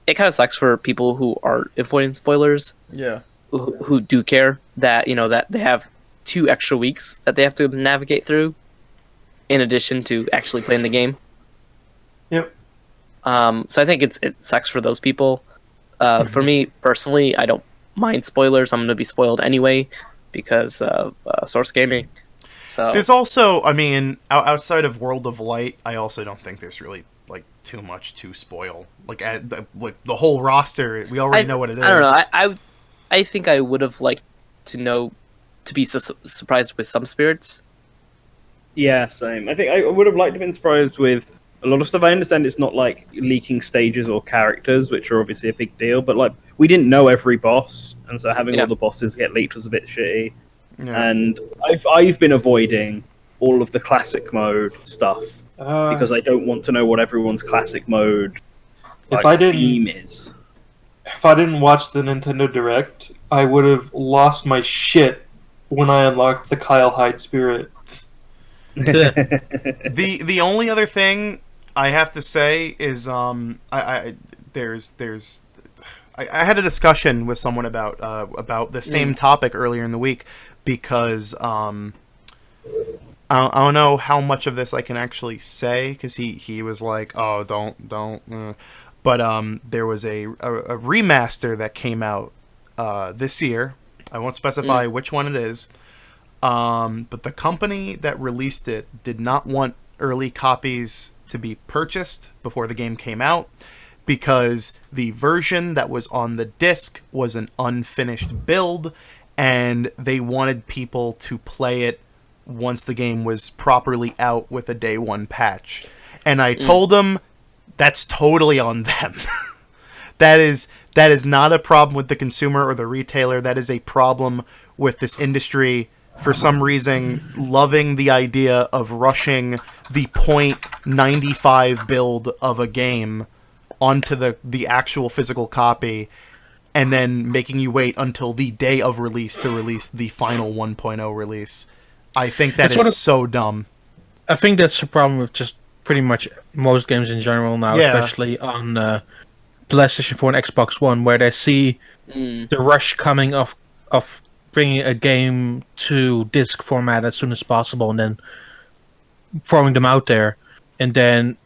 it kind of sucks for people who are avoiding spoilers. Yeah. Who do care that, you know, that they have 2 extra weeks that they have to navigate through, in addition to actually playing the game. Yep. So I think it sucks for those people. For me personally, I don't mind spoilers. I'm going to be spoiled anyway because of Source Gaming. So there's also, I mean, outside of World of Light, I also don't think there's really like too much to spoil. Like, the whole roster, we already know what it is. I don't know. I think I would have liked to be surprised with some spirits. Yeah, same. I think I would have liked to have been surprised with a lot of stuff. I understand it's not like leaking stages or characters, which are obviously a big deal, but like, we didn't know every boss, and so having all the bosses get leaked was a bit shitty. Yeah. And I've been avoiding all of the classic mode stuff because I don't want to know what everyone's classic mode theme is. If I didn't watch the Nintendo Direct, I would have lost my shit when I unlocked the Kyle Hyde spirit. The only other thing I have to say is I had a discussion with someone about the same topic earlier in the week, because I don't know how much of this I can actually say, because he was like, oh, don't. But there was a remaster that came out this year. I won't specify which one it is. But the company that released it did not want early copies to be purchased before the game came out, because the version that was on the disc was an unfinished build, and they wanted people to play it once the game was properly out with a day one patch. And I told them, that's totally on them. That is not a problem with the consumer or the retailer. That is a problem with this industry, for some reason, loving the idea of rushing the .95 build of a game onto the actual physical copy, and then making you wait until the day of release to release the final 1.0 release. I think that is so dumb. I think that's the problem with just pretty much most games in general now, especially on PlayStation 4 and Xbox One, where they see the rush coming of bringing a game to disc format as soon as possible, and then throwing them out there, and then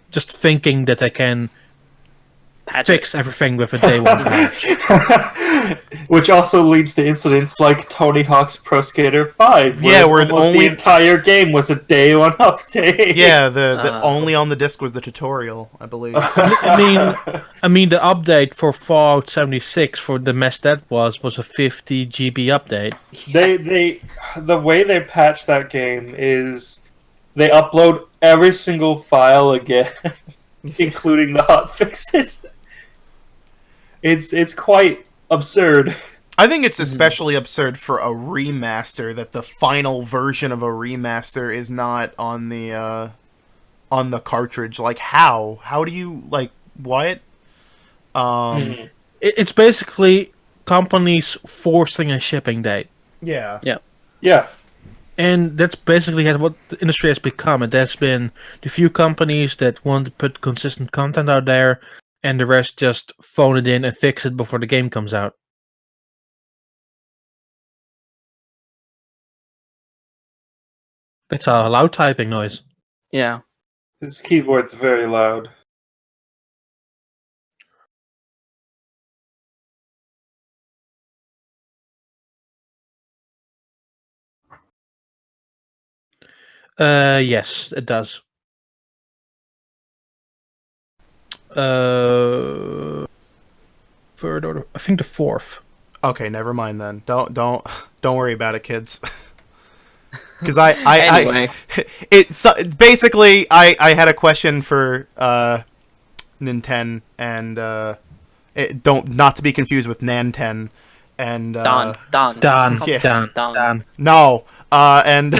just thinking that they can fix everything with a day one patch. Which also leads to incidents like Tony Hawk's Pro Skater 5, where the entire game was a day one update. Yeah, the only on the disc was the tutorial, I believe. I mean, the update for Fallout 76 for the mess that was a 50 GB update. The way they patch that game is they upload every single file again, including the hotfixes. It's quite absurd. I think it's especially absurd for a remaster that the final version of a remaster is not on the cartridge. Like, how? How do you, like, what? It's basically companies forcing a shipping date. Yeah. Yeah. And that's basically what the industry has become. It has been the few companies that want to put consistent content out there, and the rest just phone it in and fix it before the game comes out. It's a loud typing noise. Yeah. This keyboard's very loud. Yes, it does. Third order. I think the fourth. Okay, never mind then. Don't worry about it, kids. Because Anyway. Basically I had a question for Nintendo and not to be confused with Nanten and Don. Dan. no and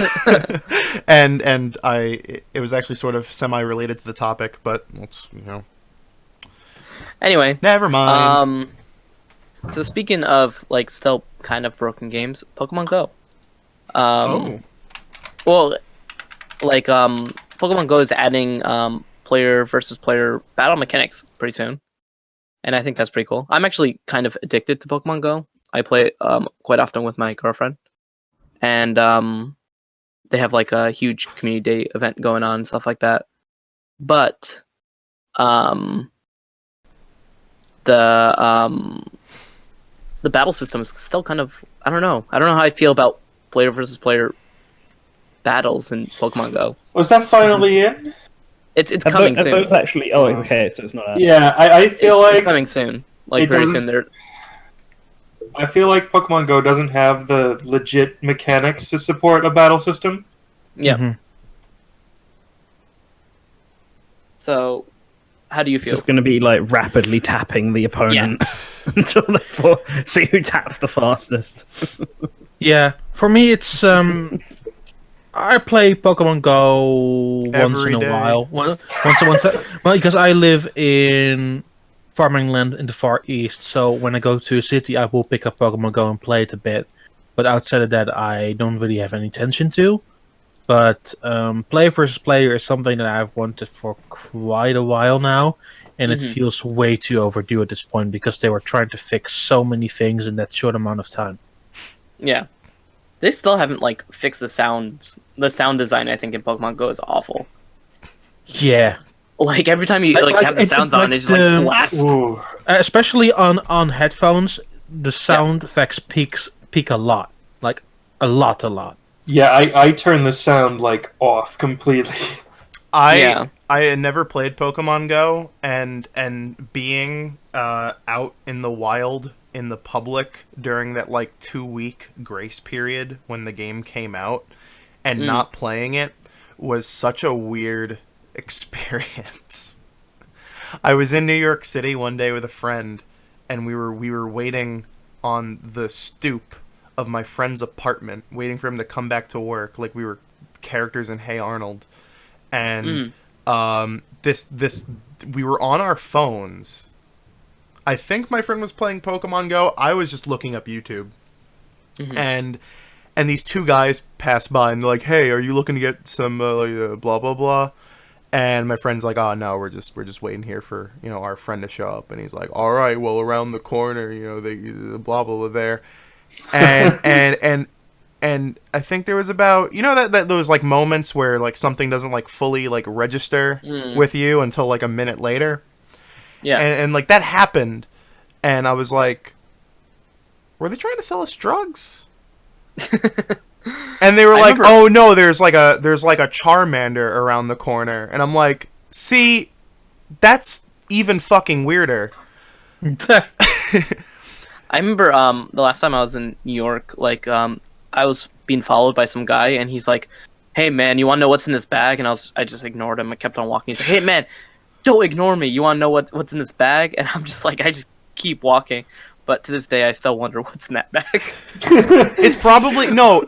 and it was actually sort of semi-related to the topic, but let's Anyway. never mind. So speaking of like still kind of broken games, Pokemon Go. Well, like Pokemon Go is adding player versus player battle mechanics pretty soon, and I think that's pretty cool. I'm actually kind of addicted to Pokemon Go. I play it quite often with my girlfriend, and they have like a huge community day event going on and stuff like that. But the battle system is still kind of, I don't know how I feel about player versus player battles in Pokemon Go. Was that finally in? It's coming soon. Those actually. Oh, okay. So it's not. Out. Yeah, I feel It's like coming soon. Like it very doesn't- soon. I feel like Pokemon Go doesn't have the legit mechanics to support a battle system. Yeah. Mhm. So, how do you It's feel? just going to be like rapidly tapping the opponents until they see who taps the fastest. Yeah, for me it's I play Pokemon Go once Every in a day. while. Well, because I live in farming land in the Far East, so when I go to a city, I will pick up Pokemon Go and play it a bit. But outside of that, I don't really have any intention to. But player versus player is something that I've wanted for quite a while now, and it feels way too overdue at this point because they were trying to fix so many things in that short amount of time. Yeah. They still haven't like fixed the sounds. The sound design, I think, in Pokemon Go is awful. Yeah. Like every time you Like, have the sounds on, it's just like blast. Ooh. Especially on headphones, the sound effects peak a lot, like a lot. Yeah, I turn the sound like off completely. I had never played Pokemon Go, and being out in the wild in the public during that like 2-week grace period when the game came out and not playing it was such a weird experience. I was in New York City one day with a friend, and we were waiting on the stoop of my friend's apartment, waiting for him to come back to work, like we were characters in Hey Arnold. And this we were on our phones. I think my friend was playing Pokemon Go. I was just looking up YouTube. And these two guys passed by and they're like, "Hey, are you looking to get some blah blah blah?" And my friend's like, "Oh no, we're just waiting here for, our friend to show up." And he's like, "All right, well, around the corner, they blah blah blah there." And I think there was about, that those like moments where like something doesn't like fully like register with you until like a minute later. Yeah. And like that happened, and I was like, were they trying to sell us drugs? And they were like, "Oh no, there's like a Charmander around the corner." And I'm like, "See, that's even fucking weirder." I remember the last time I was in New York, like I was being followed by some guy, and he's like, "Hey man, you want to know what's in this bag?" And I just ignored him. I kept on walking. He's like, "Hey man, don't ignore me. You want to know what's in this bag?" And I'm just like, I just keep walking. but to this day, I still wonder what's in that bag. It's probably no.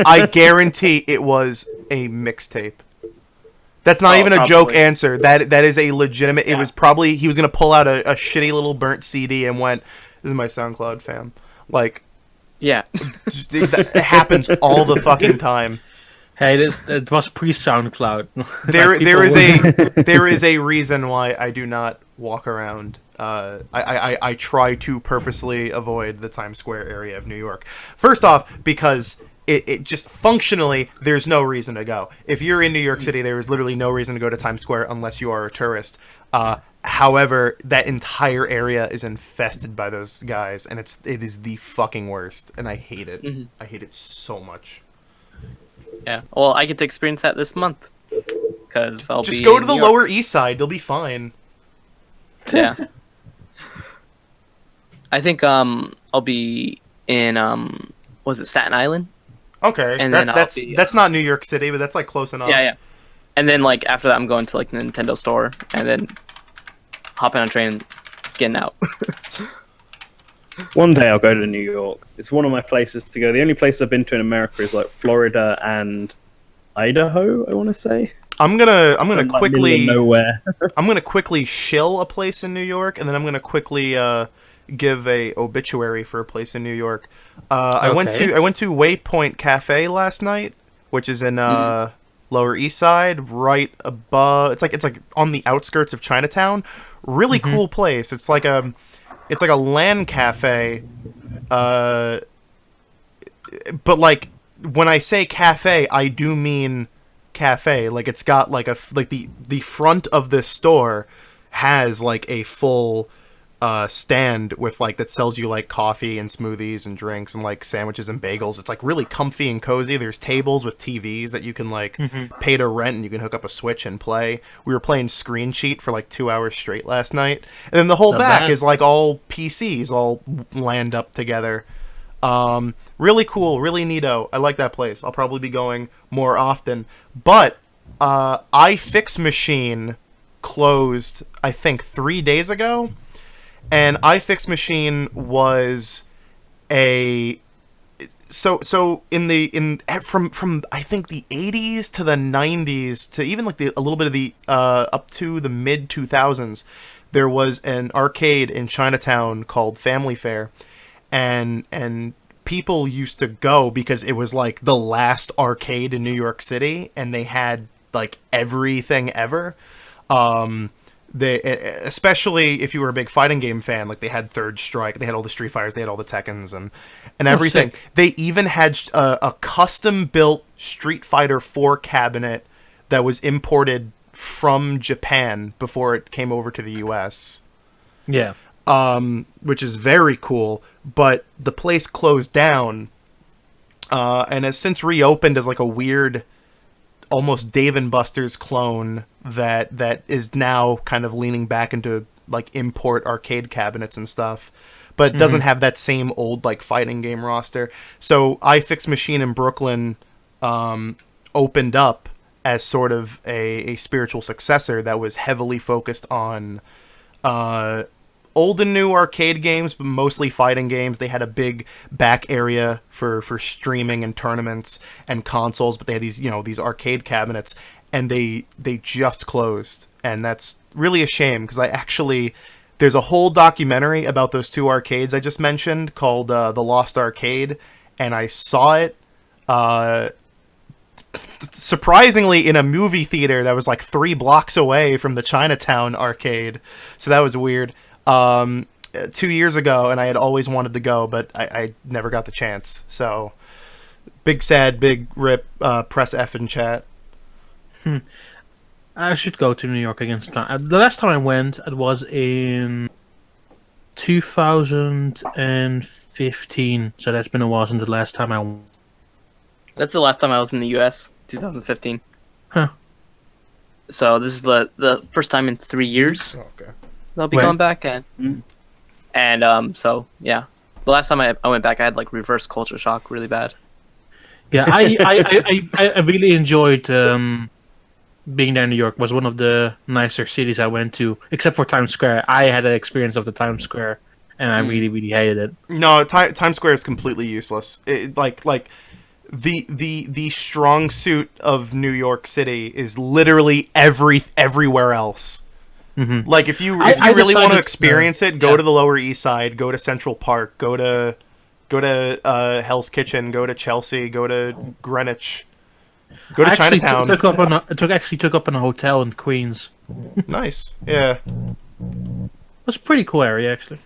I guarantee it was a mixtape. That's not even a joke answer. That is a legitimate. It was probably he was gonna pull out a shitty little burnt CD and went, "This is my SoundCloud fam." Like, yeah, it happens all the fucking time. Hey, it was pre-SoundCloud. There is a reason why I do not walk around. I try to purposely avoid the Times Square area of New York. First off, because it just functionally, there's no reason to go. If you're in New York City, there is literally no reason to go to Times Square unless you are a tourist. However, that entire area is infested by those guys, and it is the fucking worst, and I hate it. Mm-hmm. I hate it so much. Yeah, well, I get to experience that this month because I'll just be go to the Lower East Side. You'll be fine. Yeah. I think I'll be in was it Staten Island? Okay, and that's not New York City, but that's like close enough. Yeah. And then like after that, I'm going to like the Nintendo store, and then hopping on a train, getting out. One day I'll go to New York. It's one of my places to go. The only place I've been to in America is like Florida and Idaho, I want to say. I'm gonna quickly nowhere. I'm gonna quickly shill a place in New York, and then I'm gonna quickly give a obituary for a place in New York. I went to Waypoint Cafe last night, which is in Lower East Side, right above. It's like on the outskirts of Chinatown. Really cool place. It's like a LAN cafe, but like when I say cafe, I do mean cafe. Like it's got like the front of this store has like a full stand with like that sells you like coffee and smoothies and drinks and like sandwiches and bagels. It's like really comfy and cozy. There's tables with TVs that you can like pay to rent, and you can hook up a Switch and play. We were playing Screen Cheat for like 2 hours straight last night, and then the whole back is like all PCs all land up together. Really cool, really neato. I like that place. I'll probably be going more often. But iFix Machine closed, I think, 3 days ago. And iFix Machine was from I think the 80s to the 90s to even like a little bit of the up to the mid 2000s, there was an arcade in Chinatown called Family Fair, and people used to go because it was like the last arcade in New York City, and they had like everything ever. They, especially if you were a big fighting game fan, like they had Third Strike, they had all the Street Fighters, they had all the Tekkens and everything. They even had a custom-built Street Fighter 4 cabinet that was imported from Japan before it came over to the US. Yeah. Which is very cool, but the place closed down and has since reopened as like a weird, almost Dave & Buster's clone that is now kind of leaning back into like import arcade cabinets and stuff, but doesn't have that same old like fighting game roster. So iFix Machine in Brooklyn opened up as sort of a spiritual successor that was heavily focused on old and new arcade games, but mostly fighting games. They had a big back area for streaming and tournaments and consoles, but they had these arcade cabinets, and they just closed, and that's really a shame because there's a whole documentary about those two arcades I just mentioned called The Lost Arcade, and I saw it surprisingly in a movie theater that was like 3 blocks away from the Chinatown arcade, so that was weird. 2 years ago, and I had always wanted to go, but I never got the chance. So, big sad, big rip. Press F in chat. I should go to New York again sometime. The last time I went, it was in 2015. So that's been a while since the last time I went. That's the last time I was in the US, 2015. Huh. So this is the first time in 3 years. Okay. They'll be going back, and so yeah, the last time I went back, I had like reverse culture shock really bad. Yeah, I really enjoyed being there in New York. It was one of the nicer cities I went to, except for Times Square. I had an experience of the Times Square and I really, really hated it. No, Times Square is completely useless. Like the strong suit of New York City is literally everywhere else. Mm-hmm. Like if you I really want to decided, experience it, go to the Lower East Side, go to Central Park, go to Hell's Kitchen, go to Chelsea, go to Greenwich, go to Chinatown. Took up in a hotel in Queens. Nice, yeah. It was a pretty cool area, actually.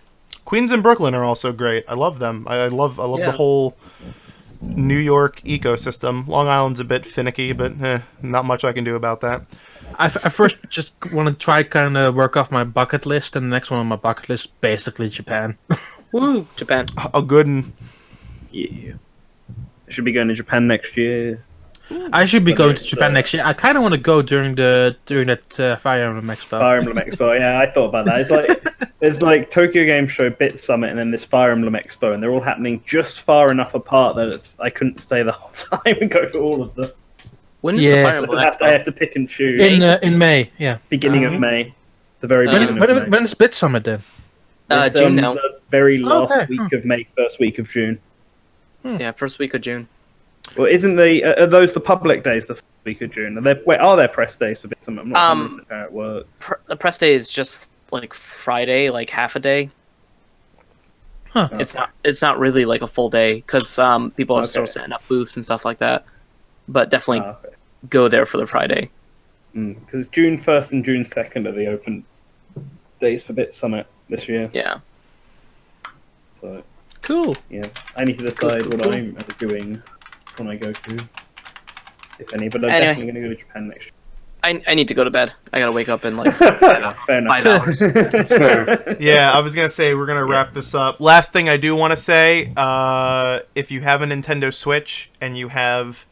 Queens and Brooklyn are also great. I love them. I love the whole New York ecosystem. Long Island's a bit finicky, but not much I can do about that. I first just want to try kind of work off my bucket list, and the next one on my bucket list, basically Japan. Woo, Japan. A good one. Yeah. I should be going to Japan next year. I should be going to Japan next year. I kind of want to go during that Fire Emblem Expo. Fire Emblem Expo, yeah, I thought about that. It's like there's like Tokyo Game Show, Bit Summit, and then this Fire Emblem Expo, and they're all happening just far enough apart that I couldn't stay the whole time and go to all of them. When is the Fire Emblem Expo? I have to pick and choose. In May, yeah. Beginning of May, the very beginning of May. When's Bit Summit then? It's June now. The very last week of May, first week of June. Yeah, first week of June. Well, isn't are those the public days the first week of June? Are there press days for Bit Summit? I'm not sure how it works. The press day is just like Friday, like half a day. Huh. It's not really like a full day because people are still setting up booths and stuff like that. But definitely go there for the Friday. Because June 1st and June 2nd are the open days for Bit Summit this year. Yeah. So, cool. Yeah, I need to decide what I'm doing when I go to, if any. But I'm definitely going to go to Japan next year. I need to go to bed. I gotta wake up in like Fair enough. 5 hours. Yeah, I was gonna say we're gonna wrap this up. Last thing I do want to say, if you have a Nintendo Switch and you have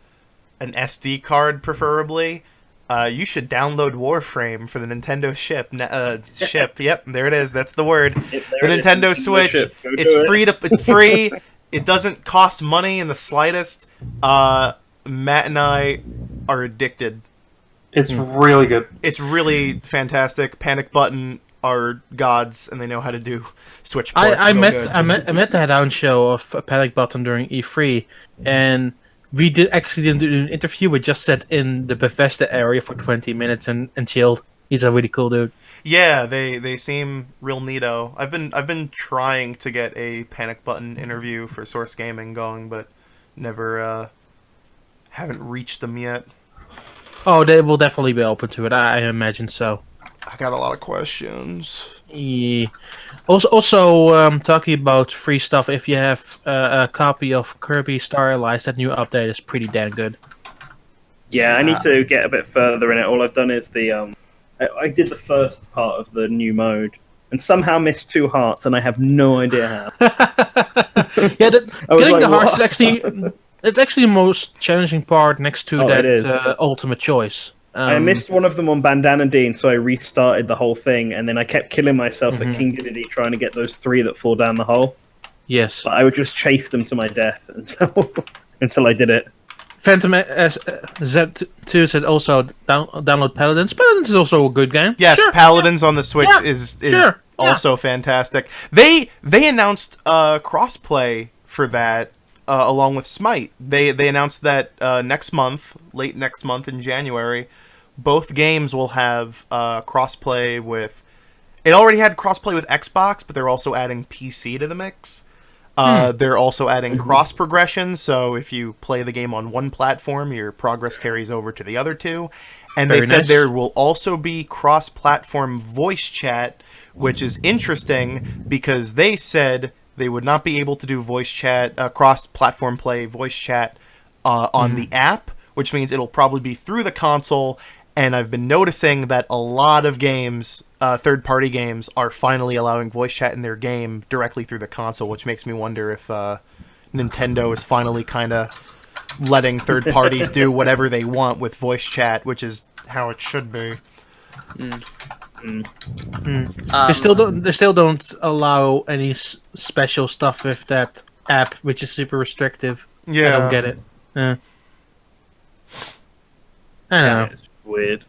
an SD card, preferably, you should download Warframe for the Nintendo ship. Yep, there it is. That's the word. The Nintendo Switch. It's free. It doesn't cost money in the slightest. Matt and I are addicted. It's really good. It's really fantastic. Panic Button are gods, and they know how to do Switch ports. I met the head-on show of Panic Button during E3, and we didn't do an interview. We just sat in the Bethesda area for 20 minutes and chilled. He's a really cool dude. Yeah, they seem real neato. I've been trying to get a Panic Button interview for Source Gaming going, but never haven't reached them yet. Oh, they will definitely be open to it. I imagine so. I got a lot of questions. Yeah. Also, talking about free stuff, if you have a copy of Kirby Star Allies, that new update is pretty damn good. Yeah, I need to get a bit further in it. All I've done is I did the first part of the new mode, and somehow missed 2 hearts, and I have no idea how. Yeah, getting the hearts is actually... It's actually the most challenging part next to that ultimate choice. I missed one of them on Bandana Dean, so I restarted the whole thing, and then I kept killing myself at King Dedede trying to get those 3 that fall down the hole. Yes. But I would just chase them to my death until I did it. Phantom Z2 said also download Paladins. Paladins is also a good game. Yes, sure. Paladins on the Switch is also fantastic. They announced crossplay for that. Along with Smite. They announced that late next month in January, both games will have crossplay with... It already had crossplay with Xbox, but they're also adding PC to the mix. They're also adding cross-progression, so if you play the game on one platform, your progress carries over to the other 2. And they said there will also be cross-platform voice chat, which is interesting because they said... They would not be able to do voice chat, cross-platform play voice chat on the app, which means it'll probably be through the console. And I've been noticing that a lot of games, third-party games, are finally allowing voice chat in their game directly through the console, which makes me wonder if Nintendo is finally kind of letting third parties do whatever they want with voice chat, which is how it should be. They still don't allow any special stuff with that app, which is super restrictive. Yeah, I don't get it. I don't know. It's weird.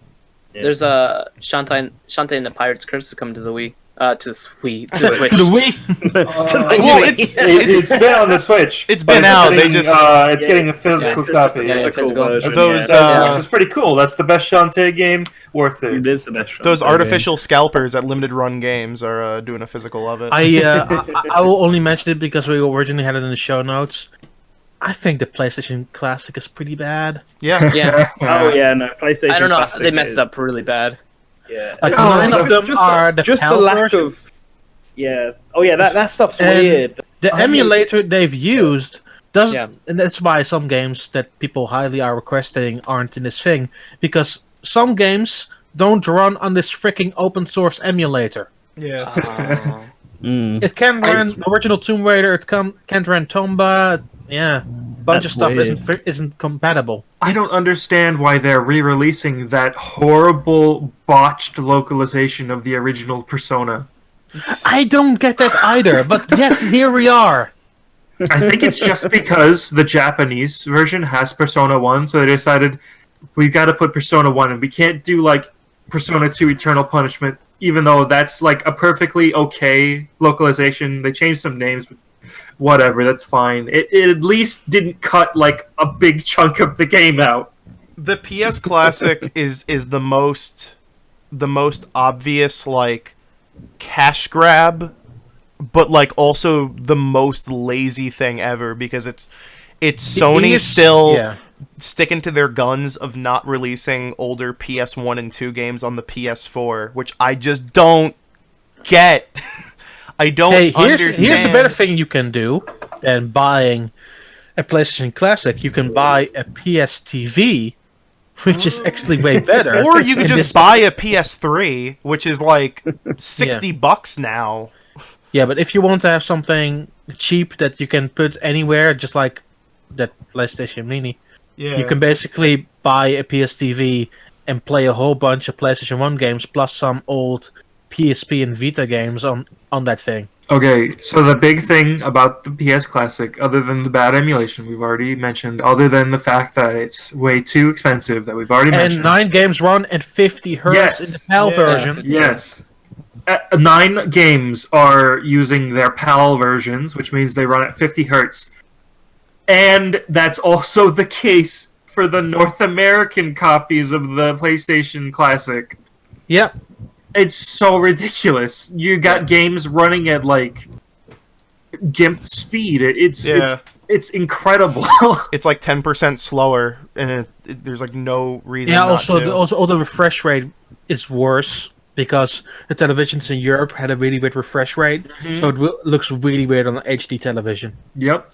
Yeah. There's a Shantae and the Pirate's Curse is coming to the Wii. To the Wii. To the Switch. To the Wii. Well, it's It's been on the Switch. It's been but out, Getting, they just- it's getting a physical it's just a copy. Yeah, physical version, Those, yeah. Which is pretty cool. That's the best Shantae game. Worth it. It is the best. those Shantae artificial scalpers at Limited Run Games are doing a physical of it. I will only mention it because we originally had it in the show notes. I think the PlayStation Classic is pretty bad. Yeah. Yeah. game. Oh yeah, no, PlayStation. I don't know. Classic They messed is- it up really bad. Yeah, Like, No, 9 of them are the just the PAL lack version. of. Yeah. Oh yeah, that stuff's And weird. The emulator they've used doesn't, Yeah. and that's why some games that people highly are requesting aren't in this thing, because some games don't run on this freaking open source emulator. Yeah. It can run the original Tomb Raider, it can't run Tomba, yeah. Bunch That's of stuff weird. isn't compatible. I don't understand why they're re-releasing that horrible, botched localization of the original Persona. I don't get that either, but yet here we are. I think it's just because the Japanese version has Persona 1, so they decided we've got to put Persona 1 and we can't do like Persona 2 Eternal Punishment, even though that's like a perfectly okay localization. They changed some names, but whatever, that's fine. It at least didn't cut like a big chunk of the game out. The PS Classic is the most obvious like cash grab, but like also the most lazy thing ever, because it's Sony still sticking to their guns of not releasing older PS1 and 2 games on the PS4, which I just don't get. I don't understand. Here's a better thing you can do than buying a PlayStation Classic. You can buy a PS TV, which is actually way better. Or you could And just this- buy a PS3, which is like $60 now. Yeah, but if you want to have something cheap that you can put anywhere, just like that PlayStation Mini, Yeah. you can basically buy a PS TV and play a whole bunch of PlayStation 1 games plus some old PSP and Vita games on that thing. Okay, so the big thing about the PS Classic, other than the bad emulation we've already mentioned, other than the fact that it's way too expensive that we've already And mentioned. 9 games run at 50 hertz Yes. in the PAL Yeah. version. Yes. 9 games are using their PAL versions, which means they run at 50 hertz. And that's also the case for the North American copies of the PlayStation Classic. Yep. It's so ridiculous. You got games running at like GIMP speed. It's incredible. It's like 10% slower, and there's like no reason. Yeah, not also to. the refresh rate is worse because the televisions in Europe had a really weird refresh rate, so it looks really weird on an HD television. Yep.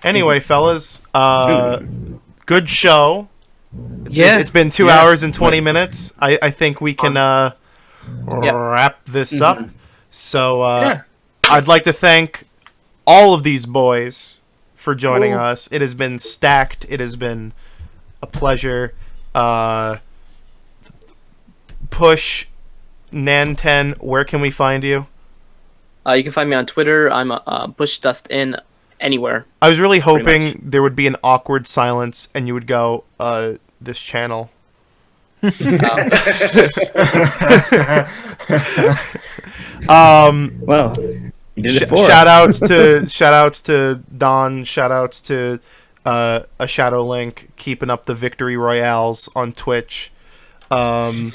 Anyway, fellas, good show. Yeah. It's been 2 hours and 20 minutes. I think we can wrap this up. So I'd like to thank all of these boys for joining us. It has been stacked. It has been a pleasure. Push Nan10, where can we find you? You can find me on Twitter. I'm PushDustIn anywhere. I was really Pretty hoping there would be an awkward silence and you would go, this channel. Well, you did it for us. shout outs to Don, shout outs to a Shadow Link keeping up the victory royales on Twitch. And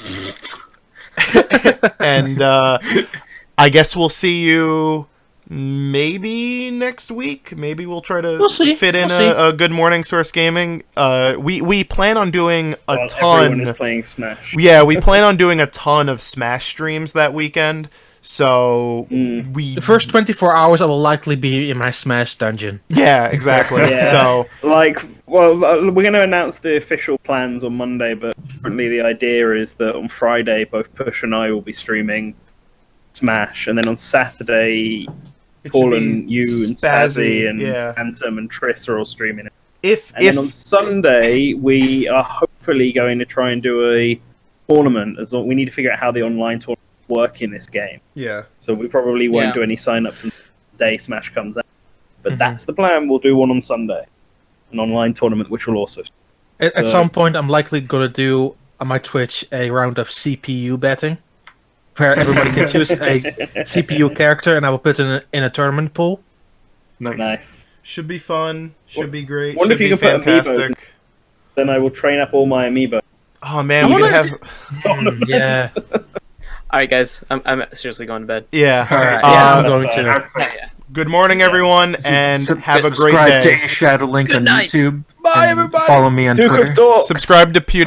I guess we'll see you maybe next week. Maybe we'll try to fit in a Good Morning Source Gaming. We plan on doing a ton. Everyone is playing Smash. Yeah, we plan on doing a ton of Smash streams that weekend. So The first 24 hours I will likely be in my Smash dungeon. yeah, exactly. Yeah. So we're going to announce the official plans on Monday, but currently the idea is that on Friday, both Push and I will be streaming Smash, and then on Saturday, Paul and you and Spazzy and Phantom and Triss are all streaming it. Then on Sunday, we are hopefully going to try and do a tournament. We need to figure out how the online tournament work in this game. yeah. So we probably won't do any sign-ups until the day Smash comes out. But that's the plan. We'll do one on Sunday. An online tournament, which will also... At some point, I'm likely going to do on my Twitch a round of CPU betting. where everybody can choose a CPU character, and I will put it in a tournament pool. Nice. Should be fun. Should be great. Wonder Should if you be can put amiibos fantastic. Then I will train up all my amiibo. Oh man, we could have. Yeah. All right, guys, I'm seriously going to bed. Yeah. Alright, Uh, I'm going to. Yeah. Good morning, everyone, and have a great Subscribe day. to Shadow Link Good on night. YouTube. Bye, and everybody. Follow me on Duke Twitter. of Dorks. Subscribe to PewDiePie.